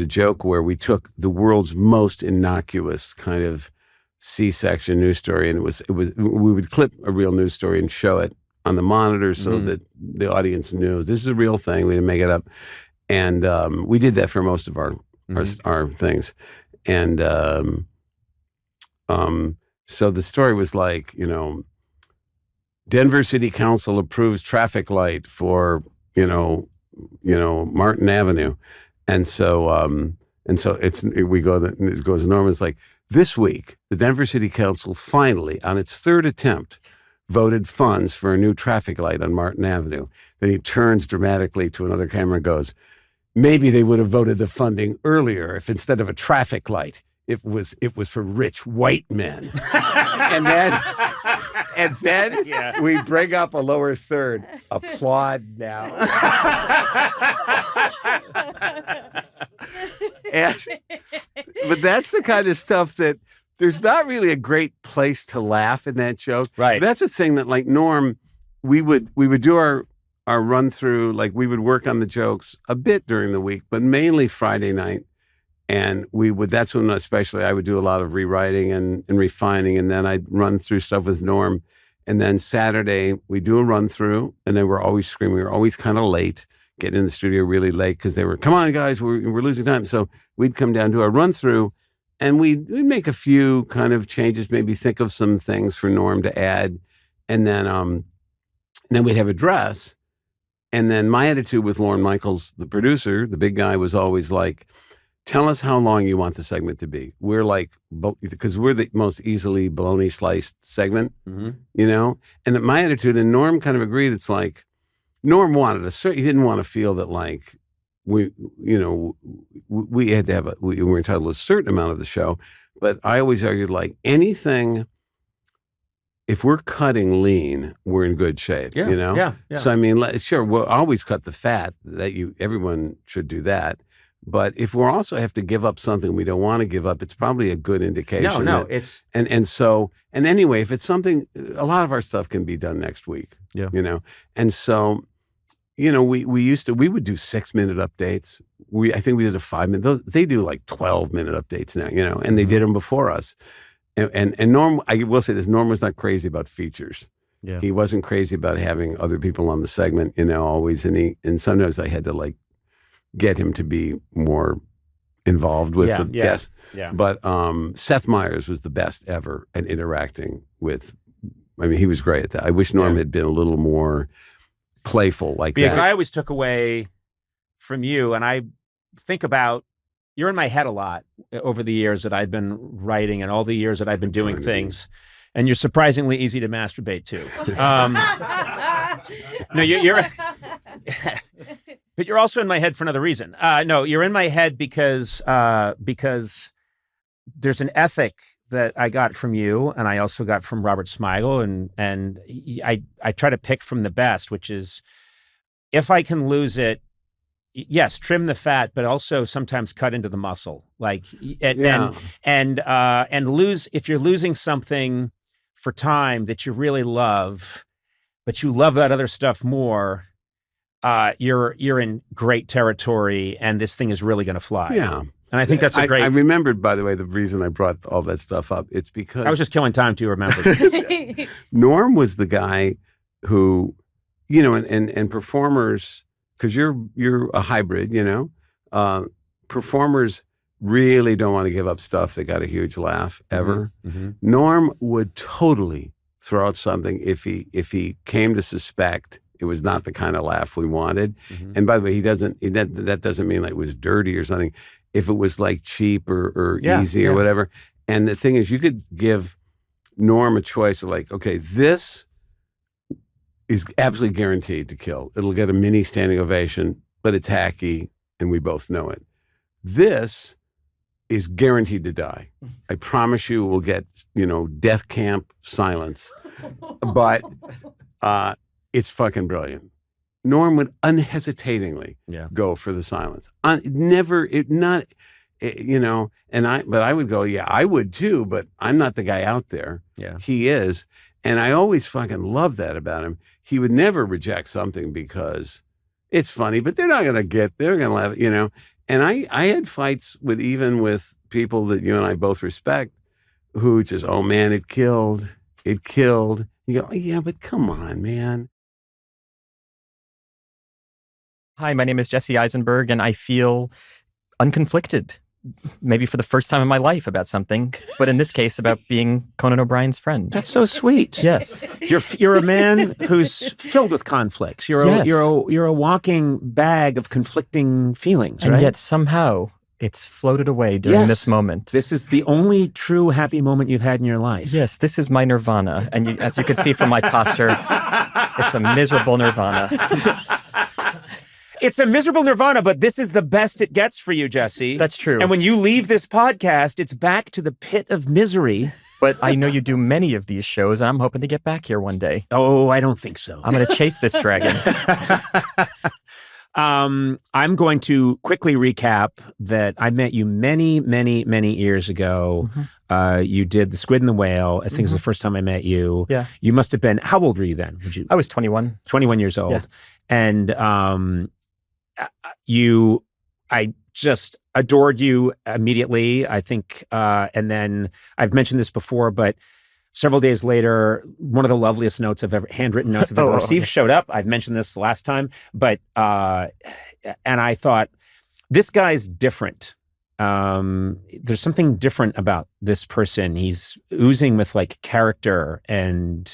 joke where we took the world's most innocuous kind of C-section news story, and we would clip a real news story and show it on the monitor so that the audience knew this is a real thing. We didn't make it up. And we did that for most of our things. And so the story was like, Denver City Council approves traffic light for, Martin Avenue. And so it goes to Norman. It's like, this week, the Denver City Council finally, on its 3rd attempt, voted funds for a new traffic light on Martin Avenue. Then he turns dramatically to another camera and goes, maybe they would have voted the funding earlier if instead of a traffic light, it was for rich white men. and then we bring up a lower third. Applaud now. But that's the kind of stuff that there's not really a great place to laugh in that joke. Right. But that's a thing that, like Norm, we would do our run through, like we would work on the jokes a bit during the week, but mainly Friday night. And that's when especially I would do a lot of rewriting and refining, and then I'd run through stuff with Norm. And then Saturday we do a run through, and then we're always screaming. We were always kind of late, getting in the studio really late because they were, come on guys, we're losing time. So we'd come down, do our run through, and we'd make a few kind of changes, maybe think of some things for Norm to add, and then we'd have a dress. And then my attitude with Lorne Michaels, the producer, the big guy, was always like, tell us how long you want the segment to be. We're like, because we're the most easily bologna sliced segment, you know? And my attitude, and Norm kind of agreed, it's like, Norm wanted he didn't want to feel that like, we had to have we were entitled to a certain amount of the show. But I always argued like anything, if we're cutting lean, we're in good shape, you know? Yeah. So, I mean, sure, we'll always cut the fat. Everyone should do that. But if we also have to give up something we don't want to give up, it's probably a good indication. It's... And anyway, if it's something, a lot of our stuff can be done next week, you know? And so, you know, we would do 6-minute updates. I think we did a 5-minute, they do like 12-minute updates now, you know, and they did them before us. And Norm, I will say this, Norm was not crazy about features. Yeah. He wasn't crazy about having other people on the segment, you know, always. And sometimes I had to like get him to be more involved with the guests. Yeah. But Seth Meyers was the best ever at interacting with, I mean, he was great at that. I wish Norm had been a little more playful like that. I always took away from you, and I think about, you're in my head a lot over the years that I've been writing and all the years that I've been doing things. And you're surprisingly easy to masturbate to. No, you're but you're also in my head for another reason. No, you're in my head because there's an ethic that I got from you, and I also got from Robert Smigel, and I try to pick from the best, which is, if I can lose it, yes, trim the fat, but also sometimes cut into the muscle. Like, and lose, if you're losing something for time that you really love, but you love that other stuff more, you're in great territory, and this thing is really going to fly. Yeah. And I think that's a great... I remembered, by the way, the reason I brought all that stuff up. It's because... I was just killing time to remember. Norm was the guy who, you know, and performers... Because you're a hybrid, you know. Performers really don't want to give up stuff that got a huge laugh ever. Norm would totally throw out something if he came to suspect it was not the kind of laugh we wanted. And by the way, that doesn't mean like it was dirty or something. If it was like cheap or easy or whatever. And the thing is, you could give Norm a choice of like, okay, this is absolutely guaranteed to kill. It'll get a mini standing ovation, but it's hacky, and we both know it. This is guaranteed to die. I promise you we'll get, you know, death camp silence. But it's fucking brilliant. Norm would unhesitatingly go for the silence. You know, but I would go, yeah, I would too, but I'm not the guy out there. Yeah. He is. And I always fucking love that about him. He would never reject something because it's funny, but they're going to laugh, you know. And I had fights with people that you and I both respect who just, oh man, it killed. You go, yeah, but come on, man. Hi, my name is Jesse Eisenberg, and I feel unconflicted, maybe for the first time in my life, about something, but in this case about being Conan O'Brien's friend. That's so sweet. Yes. You're a man who's filled with conflicts. You're a walking bag of conflicting feelings, right? And yet somehow it's floated away during this moment. This is the only true happy moment you've had in your life. Yes, this is my nirvana. And as you can see from my posture, it's a miserable nirvana. It's a miserable nirvana, but this is the best it gets for you, Jesse. That's true. And when you leave this podcast, it's back to the pit of misery. But I know you do many of these shows, and I'm hoping to get back here one day. Oh, I don't think so. I'm going to chase this dragon. I'm going to quickly recap that I met you many, many, many years ago. You did The Squid and the Whale. I think it was the first time I met you. Yeah. You must have been, how old were you then? I was 21. 21 years old. Yeah. And I just adored you immediately, I think. And then I've mentioned this before, but several days later, one of the loveliest handwritten notes I've ever received showed up. I've mentioned this last time, but, and I thought, this guy's different. there's something different about this person. He's oozing with like character and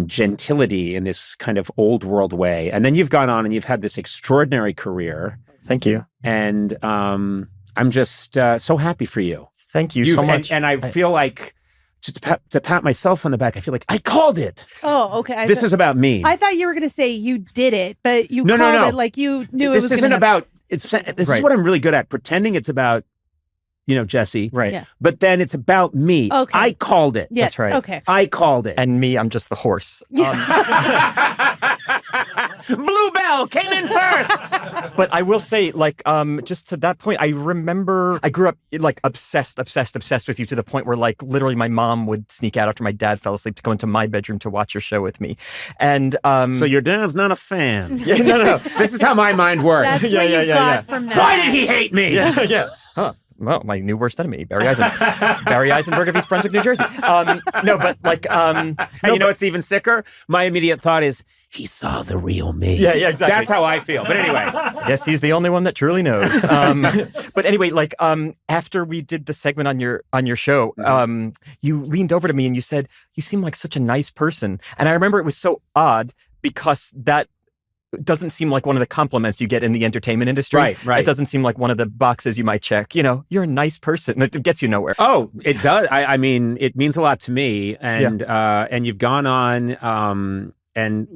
gentility in this kind of old world way. And then you've gone on and you've had this extraordinary career. Thank you. And I'm just so happy for you. Thank you so much. And I feel like, just to pat myself on the back, I feel like I called it. Oh, okay. This is about me. I thought you were going to say you did it, but you called it like you knew it was This isn't about, this is what I'm really good at, pretending it's about, Jesse. Right. Yeah. But then it's about me. Okay. I called it. Yes, that's right. Okay. I called it. And me, I'm just the horse. Bluebell came in first. But I will say, like, just to that point, I remember I grew up like obsessed with you, to the point where like literally my mom would sneak out after my dad fell asleep to go into my bedroom to watch your show with me. And so your dad's not a fan. Yeah, no. This is how my mind works. That's what you got from that. Why did he hate me? Yeah. Huh. Well, my new worst enemy, Barry Eisenberg of East Brunswick, New Jersey. No, but like, what's even sicker? My immediate thought is, he saw the real me. Yeah, exactly. That's how I feel. But anyway. Yes, he's the only one that truly knows. But anyway, like, after we did the segment on your show, you leaned over to me and you said, "You seem like such a nice person." And I remember it was so odd because that doesn't seem like one of the compliments you get in the entertainment industry. Right. It doesn't seem like one of the boxes you might check. You're a nice person. It gets you nowhere. Oh, it does. I mean, it means a lot to me. And and you've gone on, and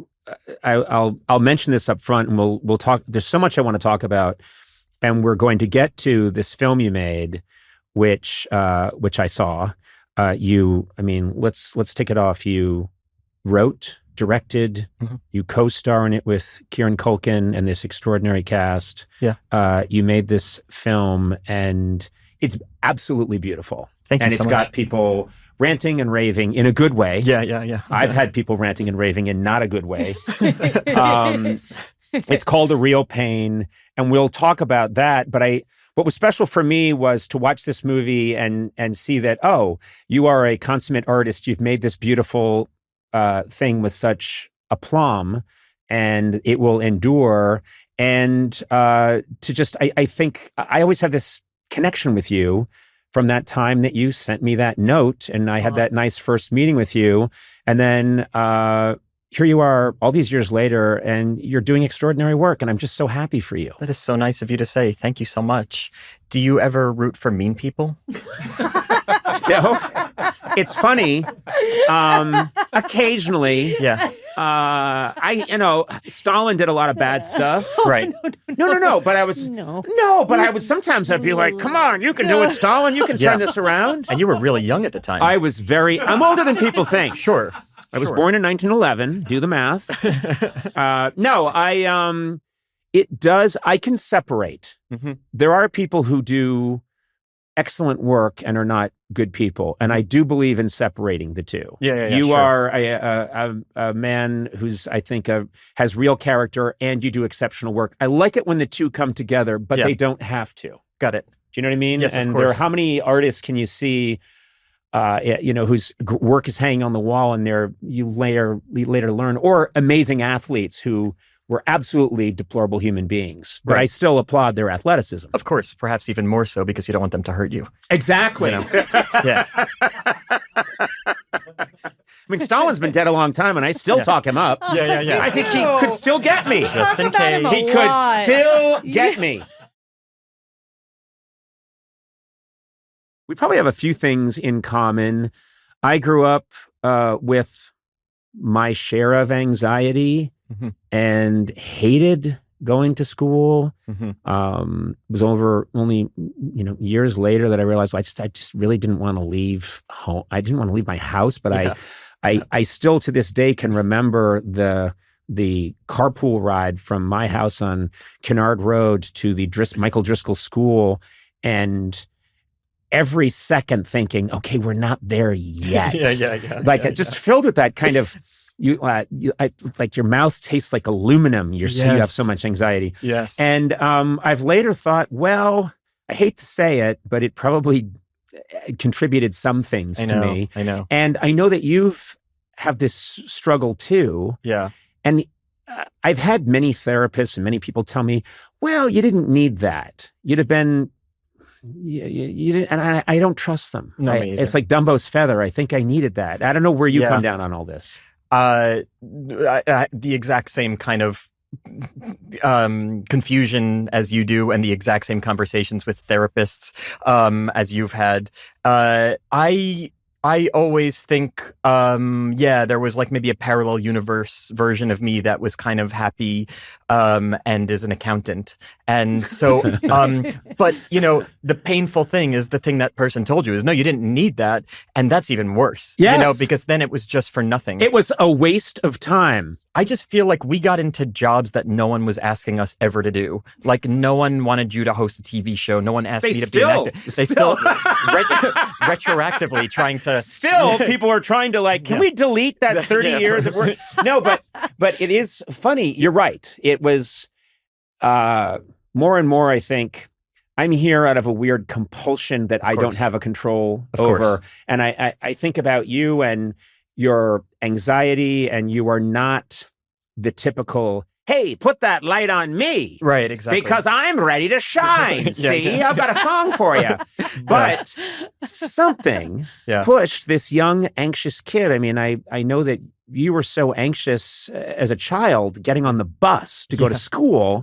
I'll mention this up front, and we'll talk. There's so much I want to talk about, and we're going to get to this film you made, which I saw. Let's take it off. You wrote, directed, you co-star in it with Kieran Culkin and this extraordinary cast. Yeah. You made this film, and it's absolutely beautiful. Thank you and so it's much. got people ranting and raving in a good way. Yeah. I've had people ranting and raving in not a good way. It's called A Real Pain, and we'll talk about that. But what was special for me was to watch this movie and see that, you are a consummate artist. You've made this beautiful thing with such aplomb, and it will endure. And I think I always have this connection with you from that time that you sent me that note, and I had that nice first meeting with you. And then here you are all these years later, and you're doing extraordinary work, and I'm just so happy for you. That is so nice of you to say. Thank you so much. Do you ever root for mean people? So, it's funny. Occasionally. Yeah. Stalin did a lot of bad stuff. Right. No. But I was sometimes I'd be like, come on, you can do it, Stalin. You can turn this around. And you were really young at the time. I'm older than people think. Sure. I was born in 1911. Do the math. I can separate. Mm-hmm. There are people who do excellent work and are not good people, and I do believe in separating the two. You are a man who's, I think, has real character, and you do exceptional work. I like it when the two come together, but they don't have to. Got it. Do you know what I mean? Yes, and of course. how many artists can you see, whose work is hanging on the wall, and you later learn, or amazing athletes who were absolutely deplorable human beings, but I still applaud their athleticism. Of course, perhaps even more so because you don't want them to hurt you. Exactly. Yeah. I mean, Stalin's been dead a long time, and I still talk him up. Yeah. I think he could still get me. Just in case. He could still get me. We probably have a few things in common. I grew up with my share of anxiety and hated going to school. It was over only years later that I realized I just really didn't want to leave home. I didn't want to leave my house, but I still to this day can remember the carpool ride from my house on Kennard Road to the Michael Driscoll School, and every second thinking, okay, we're not there yet. Just filled with that kind of, like your mouth tastes like aluminum. You have so much anxiety. Yes. And I've later thought, well, I hate to say it, but it probably contributed some things to me. I know. And I know that have this struggle too. Yeah. And I've had many therapists and many people tell me, well, you didn't need that. You'd have been, you didn't, and I don't trust them. No, it's like Dumbo's feather. I think I needed that. I don't know where you come down on all this. The exact same kind of confusion as you do, and the exact same conversations with therapists as you've had. I always think, there was like maybe a parallel universe version of me that was kind of happy and is an accountant. And so, but, the painful thing is the thing that person told you is, no, you didn't need that. And that's even worse, because then it was just for nothing. It was a waste of time. I just feel like we got into jobs that no one was asking us ever to do. Like no one wanted you to host a TV show. No one asked me to be an actor. They still retroactively trying to. Still, people are trying to can we delete that 30 years of work? No, but it is funny. You're right. It was more and more, I think, I'm here out of a weird compulsion that I don't have a control over. And I think about you and your anxiety, and you are not the typical, hey, put that light on me. Right, exactly. Because I'm ready to shine. See, I've got a song for you. But something pushed this young, anxious kid. I mean, I know that you were so anxious as a child getting on the bus to go to school.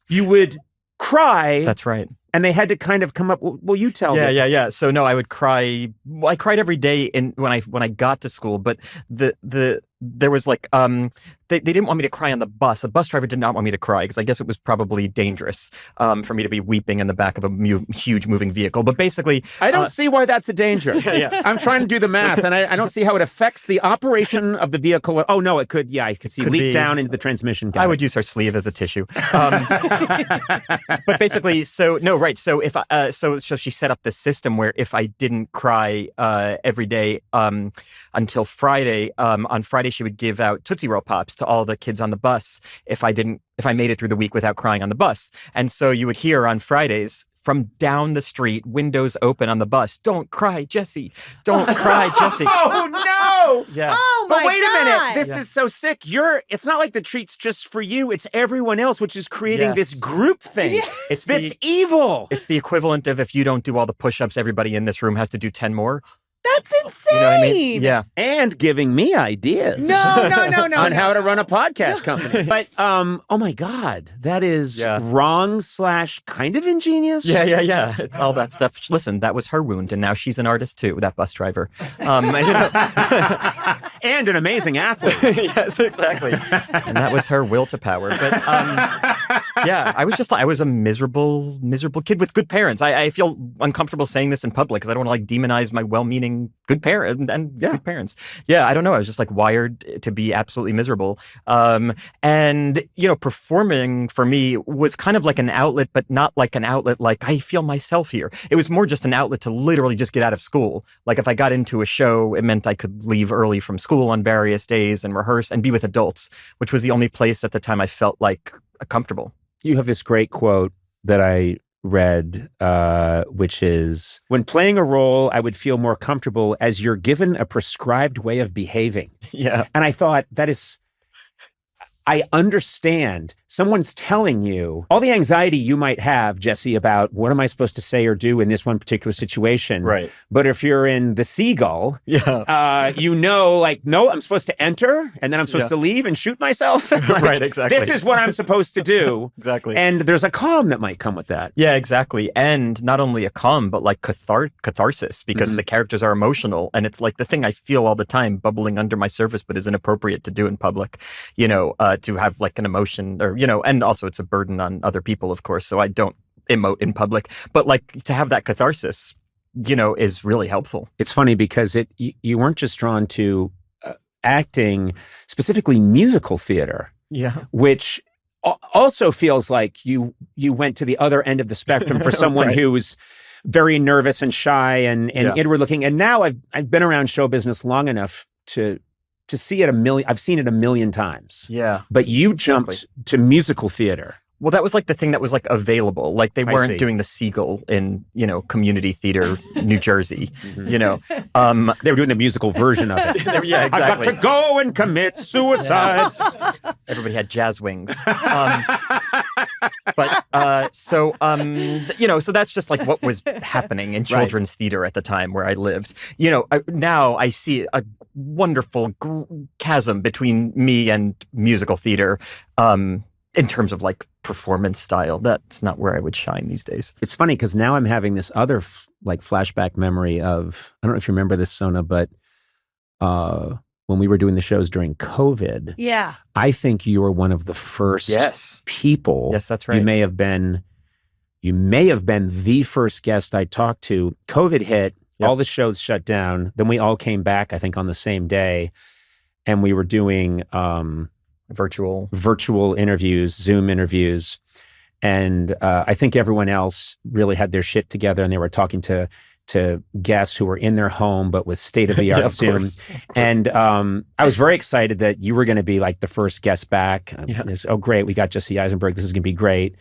You would cry. That's right. And they had to kind of come up. Well, you tell me. Yeah. So no, I would cry. Well, I cried every day when I got to school. But there was they didn't want me to cry on the bus. The bus driver did not want me to cry because I guess it was probably dangerous for me to be weeping in the back of a huge moving vehicle. But basically, I don't see why that's a danger. I'm trying to do the math, and I don't see how it affects the operation of the vehicle. Oh no, it could. Yeah, I could see leak down into the transmission. I would use her sleeve as a tissue. But basically, so no. Right. So if so she set up this system where if I didn't cry every day until Friday, on Friday she would give out Tootsie Roll Pops to all the kids on the bus if I made it through the week without crying on the bus. And so you would hear on Fridays from down the street, windows open on the bus, "Don't cry, Jesse. Don't cry, Jesse." Oh no! Yeah. Oh my But wait a minute, God. this is so sick. It's not like the treat's just for you, it's everyone else, which is creating this group thing. Yes. That's evil. It's the equivalent of if you don't do all the push-ups, everybody in this room has to do 10 more. That's insane. You know what I mean? Yeah. And giving me ideas. No. on how to run a podcast company. But, oh my God, that is wrong / kind of ingenious. Yeah. It's all that stuff. Listen, that was her wound, and now she's an artist too, that bus driver. And an amazing athlete. Yes, exactly. And that was her will to power. But I was a miserable kid with good parents. I feel uncomfortable saying this in public because I don't want to demonize my well-meaning good parent and good parents. Yeah, I don't know. I was just wired to be absolutely miserable. And performing for me was kind of like an outlet, but not like an outlet like I feel myself here. It was more just an outlet to literally just get out of school. Like if I got into a show, it meant I could leave early from school on various days and rehearse and be with adults, which was the only place at the time I felt comfortable. You have this great quote that I read, which is, when playing a role, I would feel more comfortable as you're given a prescribed way of behaving. Yeah. And I thought I understand someone's telling you all the anxiety you might have, Jesse, about what am I supposed to say or do in this one particular situation. Right. But if you're in The Seagull, no, I'm supposed to enter and then I'm supposed to leave and shoot myself. Right, exactly. This is what I'm supposed to do. Exactly. And there's a calm that might come with that. Yeah, exactly. And not only a calm, but catharsis, because the characters are emotional. And it's the thing I feel all the time bubbling under my surface, but is inappropriate to do in public, to have an emotion or, and also it's a burden on other people, of course. So I don't emote in public, but to have that catharsis, is really helpful. It's funny because you weren't just drawn to acting, specifically musical theater, which also feels like you went to the other end of the spectrum for someone who's very nervous and shy and inward looking. And now I've been around show business long enough to see it I've seen it a million times. Yeah. But you jumped to musical theater. Well, that was like the thing that was like available. Like they I weren't see. doing the Siegel in, community theater, New Jersey, They were doing the musical version of it. Yeah, exactly. I've got to go and commit suicide. Everybody had jazz wings. So that's just like what was happening in children's theater at the time where I lived. Now I see a wonderful chasm between me and musical theater. In terms of like performance style, that's not where I would shine these days. It's funny because now I'm having this other flashback memory of, I don't know if you remember this, Sona, but when we were doing the shows during COVID, I think you were one of the first people. Yes, that's right. You may have been the first guest I talked to. COVID hit, all the shows shut down. Then we all came back, I think, on the same day, and we were doing virtual interviews, Zoom interviews. And I think everyone else really had their shit together, and they were talking to guests who were in their home, but with state-of-the-art Zoom. Course. And I was very excited that you were going to be like the first guest back. Oh, great. We got Jesse Eisenberg. This is going to be great.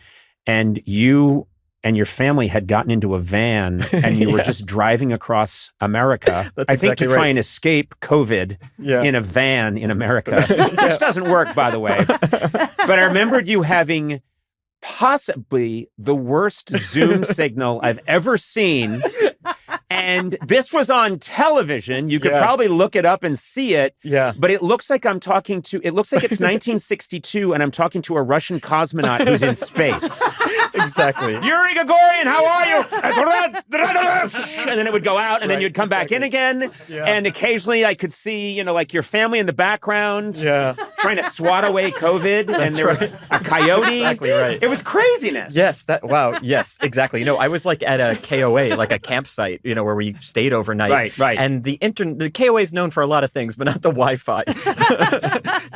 And you and your family had gotten into a van and you were just driving across America, I think to try and escape COVID in a van in America, which doesn't work, by the way. But I remembered you having possibly the worst Zoom signal I've ever seen. And this was on television. You could probably look it up and see it. Yeah. But it looks like it's 1962 and I'm talking to a Russian cosmonaut who's in space. Exactly. Yuri Gagarin, how are you? And then it would go out and then you'd come back in again. Yeah. And occasionally I could see, like your family in the background trying to swat away COVID. And there was a coyote. Exactly right. It was craziness. Yes. Yes, exactly. I was like at a KOA, like a campsite, where we stayed overnight. Right. And the KOA is known for a lot of things, but not the Wi-Fi.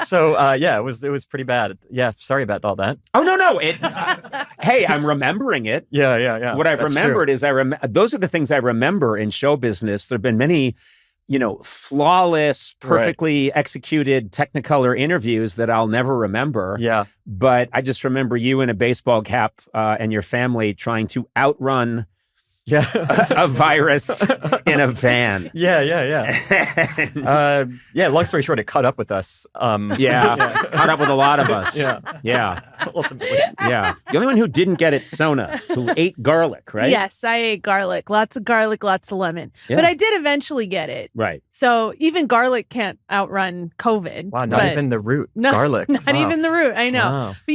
So it was pretty bad. Yeah, sorry about all that. Oh no. Hey, I'm remembering it. Yeah. What I've remembered is those are the things I remember in show business. There have been many, flawless, perfectly executed Technicolor interviews that I'll never remember. Yeah. But I just remember you in a baseball cap and your family trying to outrun a virus in a van. Yeah. Long story short, it caught up with us. Caught up with a lot of us. Yeah. Ultimately. Yeah. The only one who didn't get it, Sona, who ate garlic, right? Yes, I ate garlic. Lots of garlic, lots of lemon. Yeah. But I did eventually get it. Right. So even garlic can't outrun COVID. Wow, not even the root. Garlic. Not even the root. I know. Wow. But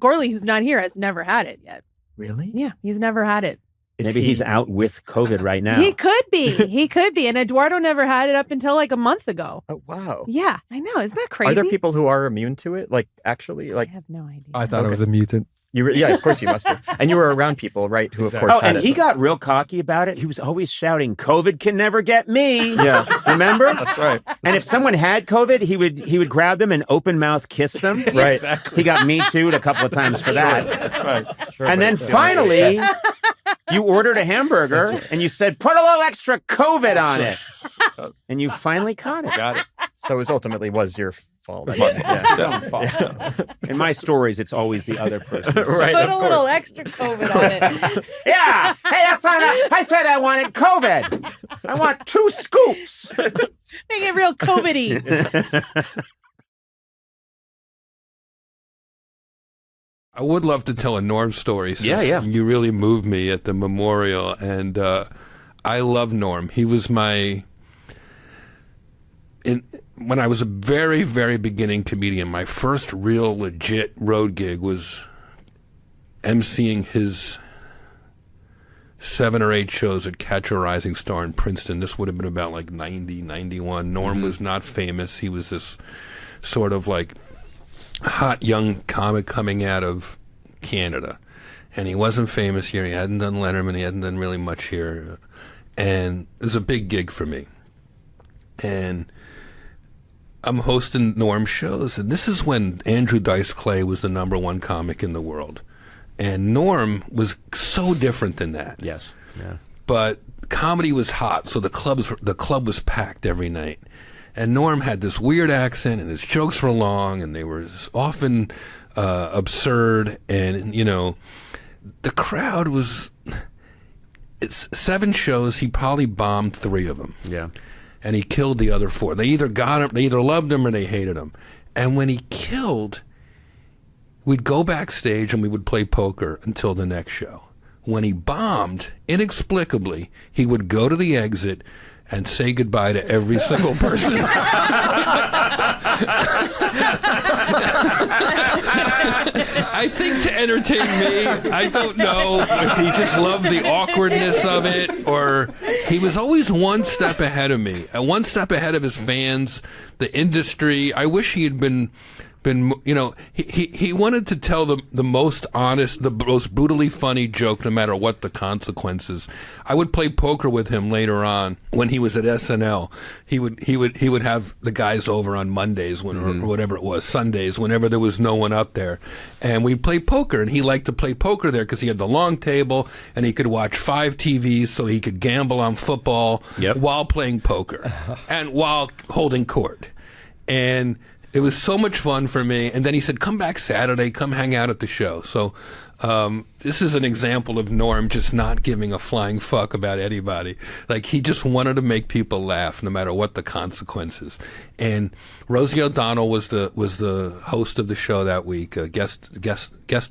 Gourley, who's not here, has never had it yet. Really? Yeah, he's never had it. Maybe he's out with COVID right now. He could be. And Eduardo never had it up until like a month ago. Oh, wow. Yeah, I know. Isn't that crazy? Are there people who are immune to it? Like, actually? I have no idea. I thought it was a mutant. Of course you must have. And you were around people, right, who of course had it. He got real cocky about it. He was always shouting, "COVID can never get me." Yeah. Remember? That's right. And if someone had COVID, he would grab them and open mouth kiss them. Right. Exactly. He got me too'd a couple of times for that. That's right. Sure, and then finally, you ordered a hamburger and you said, "Put a little extra COVID on it." And you finally caught it. Got it. So it ultimately was your fault. His own fault. Yeah. In my stories, it's always the other person. Right, put a little extra COVID on it. Yeah. Hey, that's not enough. I said I wanted COVID. I want 2 scoops. Make it real COVID-y. I would love to tell a Norm story. Yeah. You really moved me at the memorial, and I love Norm. He was when I was a very, very beginning comedian, my first real legit road gig was emceeing his 7 or 8 shows at Catch a Rising Star in Princeton. This would have been about like 90, 91. Norm was not famous. He was this sort of like hot young comic coming out of Canada. And he wasn't famous here. He hadn't done Letterman. He hadn't done really much here. And it was a big gig for me. And I'm hosting Norm shows, and this is when Andrew Dice Clay was the #1 comic in the world. And Norm was so different than that. Yes. Yeah. But comedy was hot, so the club was packed every night. And Norm had this weird accent, and his jokes were long, and they were often absurd, and the crowd was. It's 7 shows. He probably bombed 3 of them. Yeah. And he killed the other 4. They either got him, they either loved him or they hated him. And when he killed, we'd go backstage and we would play poker until the next show. When he bombed, inexplicably, he would go to the exit and say goodbye to every single person. I think to entertain me. I don't know if he just loved the awkwardness of it, or he was always one step ahead of me, one step ahead of his fans, the industry. I wish he had been he wanted to tell the most honest, the most brutally funny joke, no matter what the consequences. I would play poker with him later on when he was at SNL. He would have the guys over on Mondays or whatever it was, Sundays, whenever there was no one up there, and we'd play poker. And he liked to play poker there because he had the long table and he could watch 5 TVs, so he could gamble on football while playing poker and while holding court. And it was so much fun for me. And then he said, come back Saturday, come hang out at the show. So this is an example of Norm just not giving a flying fuck about anybody. Like, he just wanted to make people laugh no matter what the consequences. And Rosie O'Donnell was the host of the show that week, guest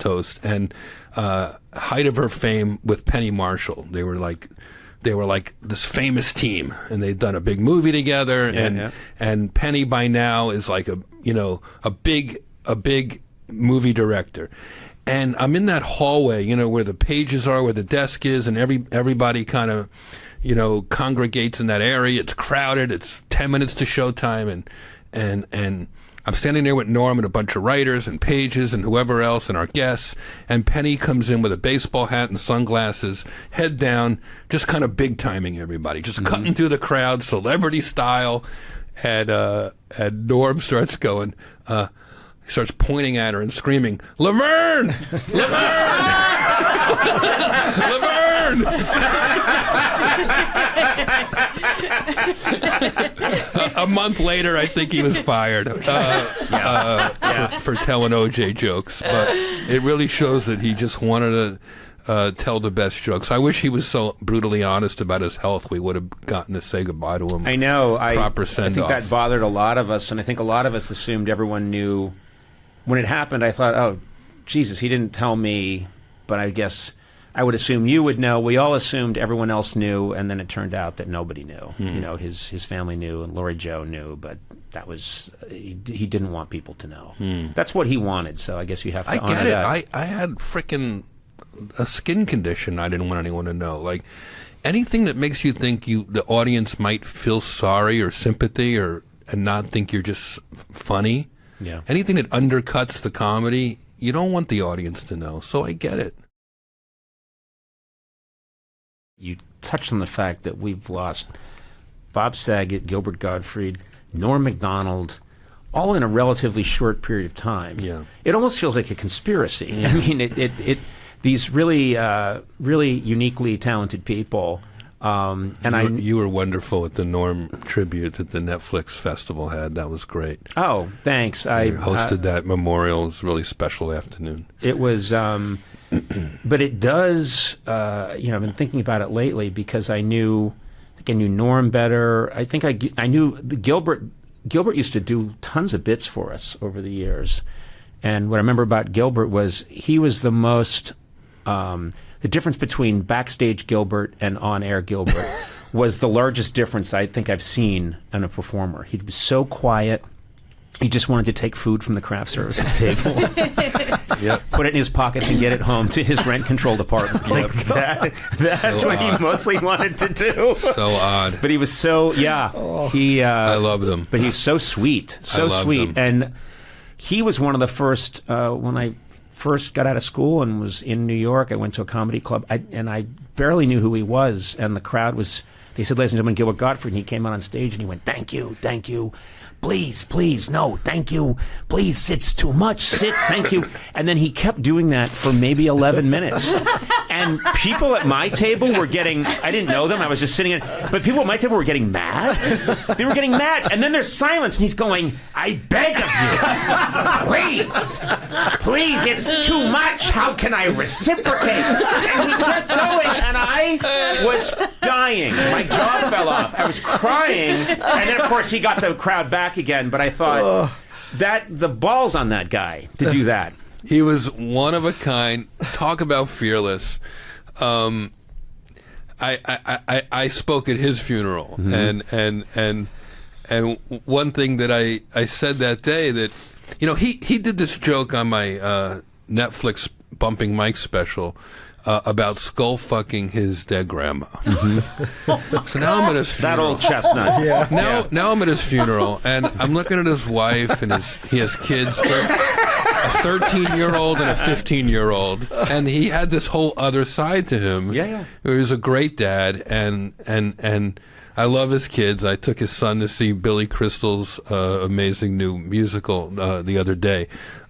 host, and height of her fame with Penny Marshall. They were like this famous team, and they'd done a big movie together. And Penny by now is like a big movie director. And I'm in that hallway, where the pages are, where the desk is, and everybody kind of, congregates in that area. It's crowded. It's 10 minutes to showtime, and I'm standing there with Norm and a bunch of writers and pages and whoever else and our guests, and Penny comes in with a baseball hat and sunglasses, head down, just kind of big timing everybody, just cutting through the crowd, celebrity style, and Norm starts going, he starts pointing at her and screaming, Laverne! Laverne! A month later, I think he was fired for telling OJ jokes. But it really shows that he just wanted to tell the best jokes. I wish he was so brutally honest about his health. We would have gotten to say goodbye to him. I know. Proper I send-off. think that bothered a lot of us, and I think a lot of us assumed everyone knew. When it happened, I thought, oh, Jesus, he didn't tell me, but I guess I would assume you would know. We all assumed everyone else knew, and then it turned out that nobody knew. His family knew, and Lori Jo knew, but that was he didn't want people to know. That's what he wanted, so I guess you have to honor that. I get it. I had frickin' a skin condition I didn't want anyone to know. Like, anything that makes you think the audience might feel sorry or sympathy and not think you're just funny. Yeah. Anything that undercuts the comedy, you don't want the audience to know. So I get it. You touched on the fact that we've lost Bob Saget, Gilbert Gottfried, Norm Macdonald, all in a relatively short period of time. Yeah. It almost feels like a conspiracy. Yeah. I mean, these really uniquely talented people. You were wonderful at the Norm tribute that the Netflix festival had. That was great. Oh, thanks. I hosted that memorial. It was a really special afternoon. It was, but it does. I've been thinking about it lately because I knew Norm better. I think I knew Gilbert. Gilbert used to do tons of bits for us over the years, and what I remember about Gilbert was he was the most. The difference between backstage Gilbert and on-air Gilbert was the largest difference I think I've seen in a performer. He was so quiet. He just wanted to take food from the craft services table, put it in his pockets and get it home to his rent-controlled apartment. That's so what he mostly wanted to do. So odd. But he was so, I loved him. But he's so sweet, so sweet. Him. And he was one of the first, when I first got out of school and was in New York, I went to a comedy club, and I barely knew who he was, and the crowd was, they said, ladies and gentlemen, Gilbert Gottfried, and he came out on stage and he went, thank you, please, no, thank you, please, it's too much, sit, thank you. And then he kept doing that for maybe 11 minutes. And people at my table were getting, I didn't know them, I was just sitting in, but people at my table were getting mad. They were getting mad. And then there's silence, and he's going, I beg of you, please, it's too much. How can I reciprocate? And he kept going, and I was dying. My jaw fell off. I was crying. And then, of course, he got the crowd back again, but I thought, the balls on that guy to do that. He was one of a kind. Talk about fearless. I spoke at his funeral, and one thing that I said that day that, he did this joke on my Netflix Bumping Mike special about skull fucking his dead grandma. So now I'm at his funeral. That old chestnut. Now I'm at his funeral, and I'm looking at his wife, and he has kids. A 13-year-old and a 15-year-old, and he had this whole other side to him. Yeah. He was a great dad, and I love his kids. I took his son to see Billy Crystal's amazing new musical the other day,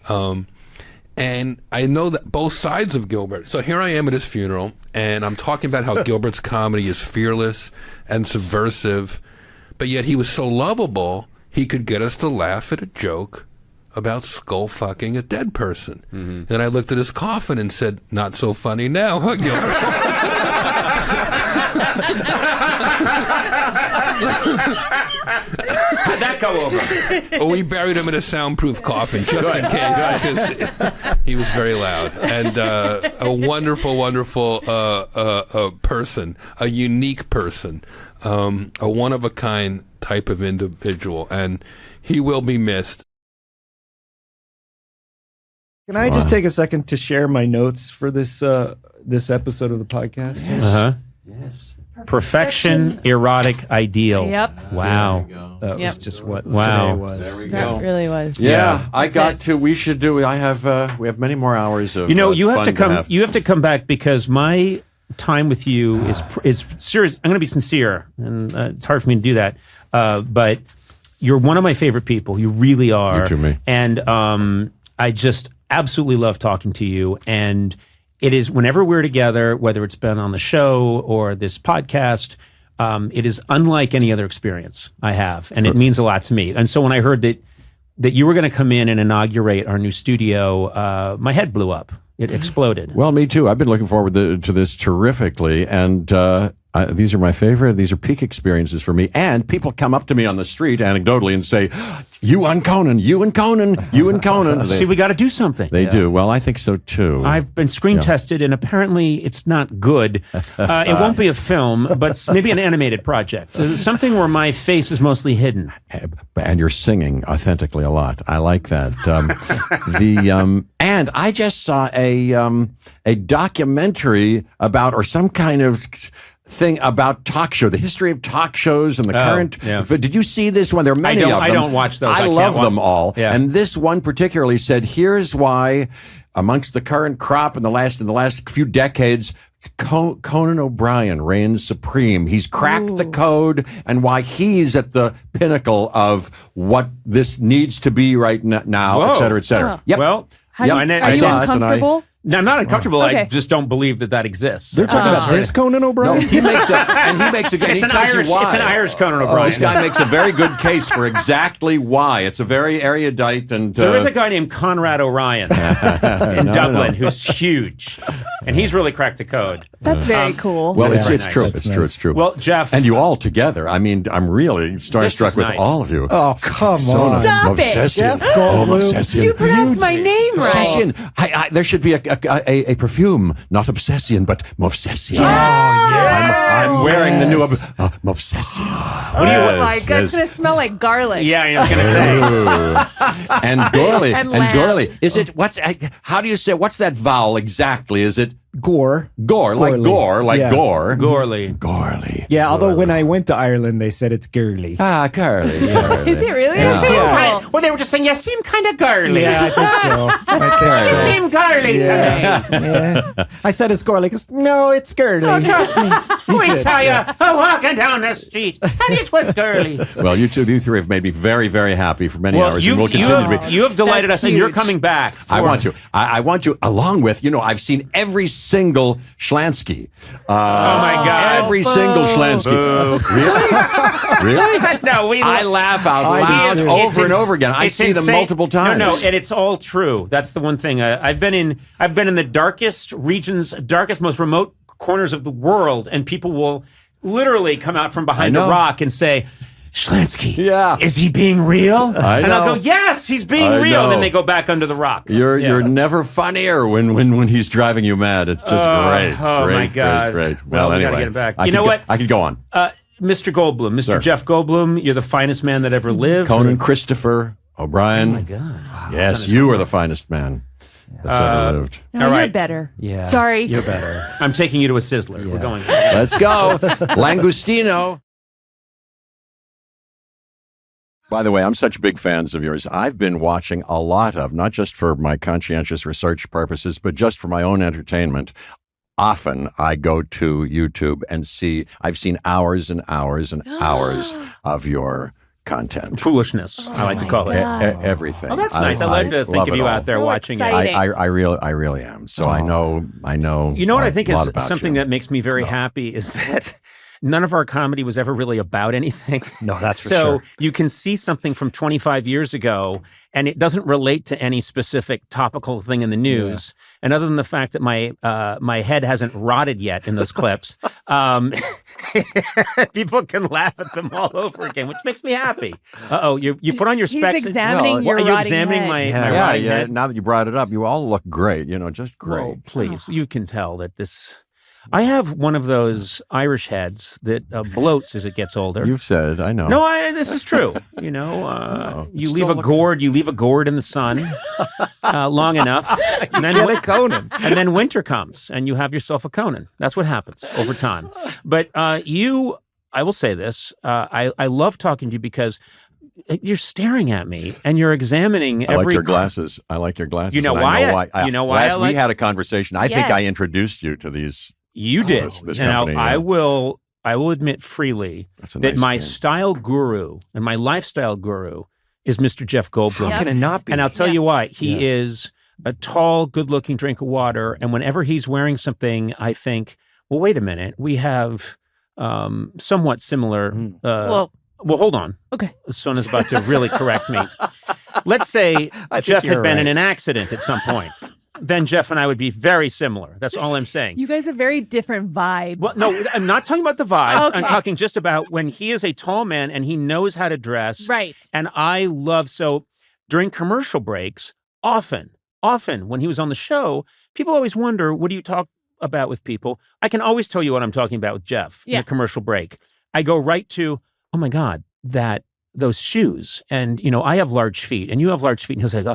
and I know that both sides of Gilbert. So here I am at his funeral, and I'm talking about how Gilbert's comedy is fearless and subversive, but yet he was so lovable, he could get us to laugh at a joke about skull fucking a dead person. Then I looked at his coffin and said, not so funny now, huh, Gilbert? How'd that go over? Well, we buried him in a soundproof coffin just in case, because he was very loud. And a wonderful, wonderful person, a unique person, a one-of-a-kind type of individual, and he will be missed. Can I just take a second to share my notes for this this episode of the podcast? Yes. Perfection, erotic, ideal. Yep. Wow. That was just what Wow. today was. There we That go. really was. Yeah, I got it. to. We should do. We have many more hours of. You have fun to come. have. You have to come back because my time with you is serious. I'm going to be sincere, and it's hard for me to do that. But you're one of my favorite people. You really are. You too, me. And I just absolutely love talking to you. And it is whenever we're together, whether it's been on the show or this podcast, it is unlike any other experience I have, and it means a lot to me. And so when I heard that you were going to come in and inaugurate our new studio, my head blew up. It exploded. Well, me too. I've been looking forward to this terrifically, and these are my favorite. These are peak experiences for me. And people come up to me on the street anecdotally and say, "You and Conan, you and Conan, you and Conan." See, we got to do something. They do. Well, I think so too. I've been screen tested, and apparently it's not good. It won't be a film, but maybe an animated project. Something where my face is mostly hidden. And you're singing authentically a lot. I like that. And I just saw a documentary about, or some kind of thing about talk show, the history of talk shows and the current. Yeah. Did you see this one? There are many of them. I don't watch those. I love them all. Yeah. And this one particularly said, here's why amongst the current crop in the last few decades, Conan O'Brien reigns supreme. He's cracked the code, and why he's at the pinnacle of what this needs to be right now, Whoa. et cetera, et cetera. Huh. Yep. Well, Are you I saw it, and uncomfortable? no, I'm not uncomfortable. I Okay. just don't believe that exists. They're talking about this Conan No, O'Brien? he makes a, and he makes a good. It's He an tells you Irish. why. It's an Irish Conan O'Brien. This guy makes a very good case for exactly why. It's a very erudite and. There is a guy named Conrad Orion in Dublin who's huge, and he's really cracked the code. That's very cool. Well, That's it's very true. nice. It's true. It's true. Well, Jeff, and you all together. I mean, I'm really starstruck with nice. all of you. Oh, come on. Stop it. Movsesian. Jeff Goldblum. Movsesian. You pronounced my name right. Movsesian. There should be a perfume, not obsession, but Movsesian. I'm wearing the new Movsesian. Oh my God, it's going to smell like garlic. yeah, I was going to say. Ooh. And gourley. And And lamb. gourley. Is it, how do you say, what's that vowel exactly? Is it Gore. gore, like Gourley. gore, like Yeah. gore? Gourley. Gourley. Yeah, although when I went to Ireland, they said it's girly. Ah, curly. Is it really? Yeah. Yeah. Well, they were just saying, you seem kind of girly. Yeah, I think so. You seem girly to me. Yeah. I said it's girly. He goes, no, it's girly. Oh, trust me. We did, saw you walking down the street, and it was girly. Well, you three have made me very, very happy for many hours, and we'll continue to be. You have delighted That's us, and you're huge. coming back. I want you. I want you, along with, I've seen every single Schlansky. Oh my God! Every single Schlansky. Really? No, I laugh out loud over and over again. I see them multiple times. No, and it's all true. That's the one thing. I've been in the darkest regions, darkest, most remote corners of the world, and people will literally come out from behind a rock and say, Schlansky, is he being real? And I'll go, yes, he's being real. And then they go back under the rock. You're never funnier when he's driving you mad. It's just great. Oh, great, my God. Great. Well, we anyway, got to get it back. You know what? I could go on. Mr. Goldblum, Mr. Jeff Goldblum, you're the finest man that ever lived. Conan Christopher O'Brien. Oh, my God. Wow. Yes, you are the finest man that's ever lived. No, you're better. Yeah. Sorry. You're better. I'm taking you to a Sizzler. Yeah. We're going. Let's go. Langustino. By the way, I'm such big fans of yours. I've been watching a lot of, not just for my conscientious research purposes, but just for my own entertainment. Often I go to YouTube and I've seen hours and hours and hours of your content. Foolishness, I like to call it. Everything. Oh, that's nice. I like to think of you out there So watching exciting. it. I really am. So I know. You know what I think a lot is about something you. that makes me very happy is that none of our comedy was ever really about anything. No, that's for so sure. you can see something from 25 years ago and it doesn't relate to any specific topical thing in the news. Yeah. And other than the fact that my head hasn't rotted yet in those clips, people can laugh at them all over again, which makes me happy. You put on your specs. He's examining your are you rotting examining head. my rotting head? Now that you brought it up, you all look great. Just great. Well, please, you can tell that this. I have one of those Irish heads that bloats as it gets older. You've said, I know. No, this is true. You leave a gourd. You leave a gourd in the sun long enough, and then Get a Conan. and then winter comes, and you have yourself a Conan. That's what happens over time. But I will say this: I love talking to you because you're staring at me and you're examining every. I like your glasses. You know why? You know why? We had a conversation. I think Yes. I introduced you to these. You did. This Now, company, I will admit freely That's a that nice my thing. style guru and my lifestyle guru is Mr. Jeff Goldblum. How can it not be? And I'll tell you why. He is a tall, good-looking drink of water. And whenever he's wearing something, I think, well, wait a minute. We have somewhat similar. Well, hold on. Okay. Sona's about to really correct me. Let's say Jeff had you're been in right. an accident at some point. Then Jeff and I would be very similar. That's all I'm saying. You guys have very different vibes. Well, no, I'm not talking about the vibes. Okay. I'm talking just about when he is a tall man and he knows how to dress. Right. And I love, so during commercial breaks, often when he was on the show, people always wonder, what do you talk about with people? I can always tell you what I'm talking about with Jeff in a commercial break. I go right to, oh my God, those shoes, and I have large feet, and you have large feet, and he'll say,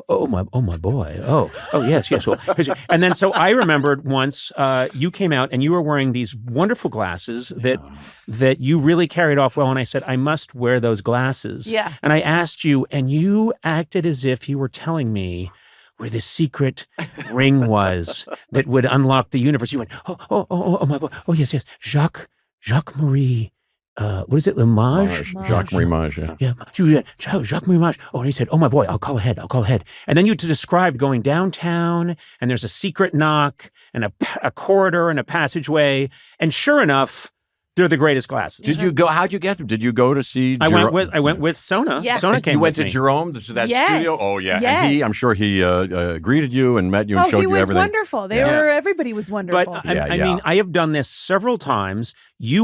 oh my boy, oh yes, well, and then so I remembered once you came out and you were wearing these wonderful glasses that you really carried off well, and I said I must wear those glasses, and I asked you, and you acted as if you were telling me where the secret ring was that would unlock the universe. You went, oh my boy, oh yes, Jacques Marie. What is it? Limage? Jacques-Marie Mage, yeah. Jacques-Marie Mage. Oh, and he said, oh, my boy, I'll call ahead. And then you described going downtown, and there's a secret knock, and a corridor, and a passageway. And sure enough, they're the greatest glasses. Did you go? How'd you get them? Did you go to see? I went with Sona. Yeah. Sona came. You went with to me. Jerome to that Yes. studio. Oh yeah, Yes. and I'm sure he greeted you and met you and showed he you was everything. wonderful. Everybody was wonderful. But I mean, I have done this several times. We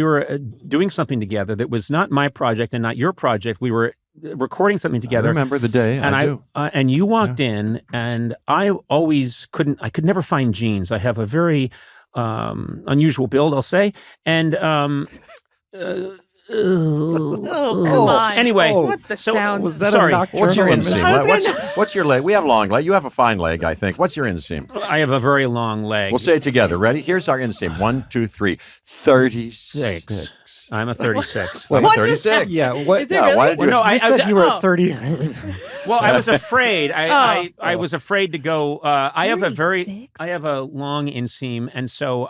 were doing something together that was not my project and not your project. We were recording something together. I remember the day. And I do. And you walked in, and I could never find jeans. I have a very unusual build, I'll say. And come on. anyway, what the sound? Was that sorry. a nocturnal? What's your emission? inseam? What's your leg? We have a long leg. You have a fine leg, I think. What's your inseam? I have a very long leg. We'll say it together. Ready? Here's our inseam. 1, 2, 3. 36. I'm a 36. I'm a What just 36. Yeah, what? Is it really? Why did you? No, You I said you were oh. 30. Well, I was afraid. I Oh. was afraid to go. I have a 36? long inseam, and so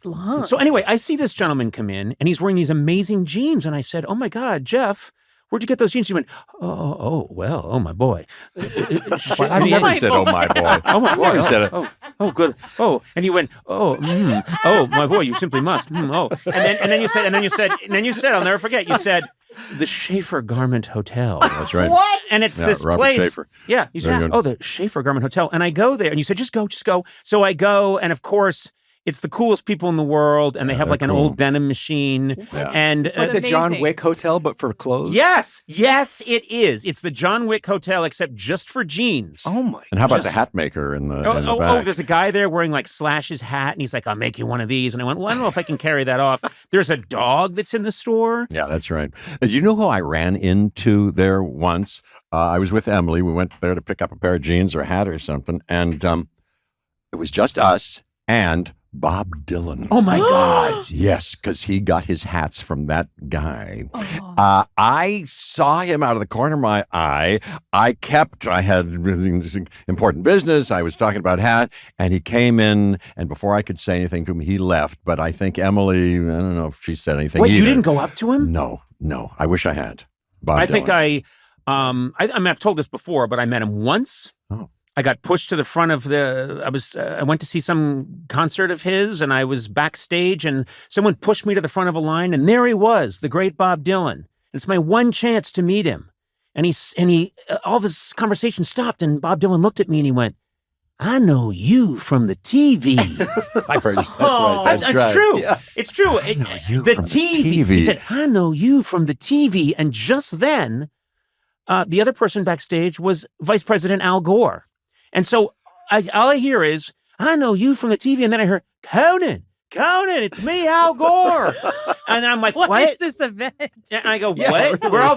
Long. So anyway, I see this gentleman come in, and he's wearing these amazing jeans, and I said, "Oh my God, Jeff, where'd you get those jeans? He went, oh, my boy. I never said, oh, my boy. Oh, my boy. Never said it. Oh, good. Oh, and he went, oh, my boy, you simply must. Oh, and then you said, I'll never forget, you said, the Schaefer Garment Hotel. That's right. What? And it's this Robert place. Schaefer. Yeah. You said, the Schaefer Garment Hotel. And I go there, and you said, just go. So I go, and of course, it's the coolest people in the world, and they have like an old denim machine. Yeah. And It's like the John Wick Hotel, but for clothes. yes, it is. It's the John Wick Hotel, except just for jeans. Oh my! And how about the hat maker in the back? There's a guy there wearing like Slash's hat, and he's like, I'll make you one of these. And I went, well, I don't know if I can carry that off. There's a dog that's in the store. Yeah, that's right. Do you know who I ran into there once? I was with Emily. We went there to pick up a pair of jeans or a hat or something, and it was just us and Bob Dylan. Oh my God. Yes, because he got his hats from that guy. Oh. I saw him out of the corner of my eye. I had really important business. I was talking about hat, and he came in, and before I could say anything to him, he left. But I think Emily, I don't know if she said anything. Wait, either. you didn't go up to him? No. I wish I had. Bob I Dylan. think I mean, I've told this before, but I met him once. Oh. I got pushed to the front of I went to see some concert of his, and I was backstage, and someone pushed me to the front of a line, and there he was, the great Bob Dylan. It's my one chance to meet him. And he all this conversation stopped, and Bob Dylan looked at me and he went, I know you from the TV. I've heard that's right. That's right. True. Yeah. It's true. The TV. He said, I know you from the TV. And just then, the other person backstage was Vice President Al Gore. And so all I hear is, I know you from the TV. And then I heard, Conan, it's me, Al Gore. And then I'm like, what is this event? And I go, what? Really? We're all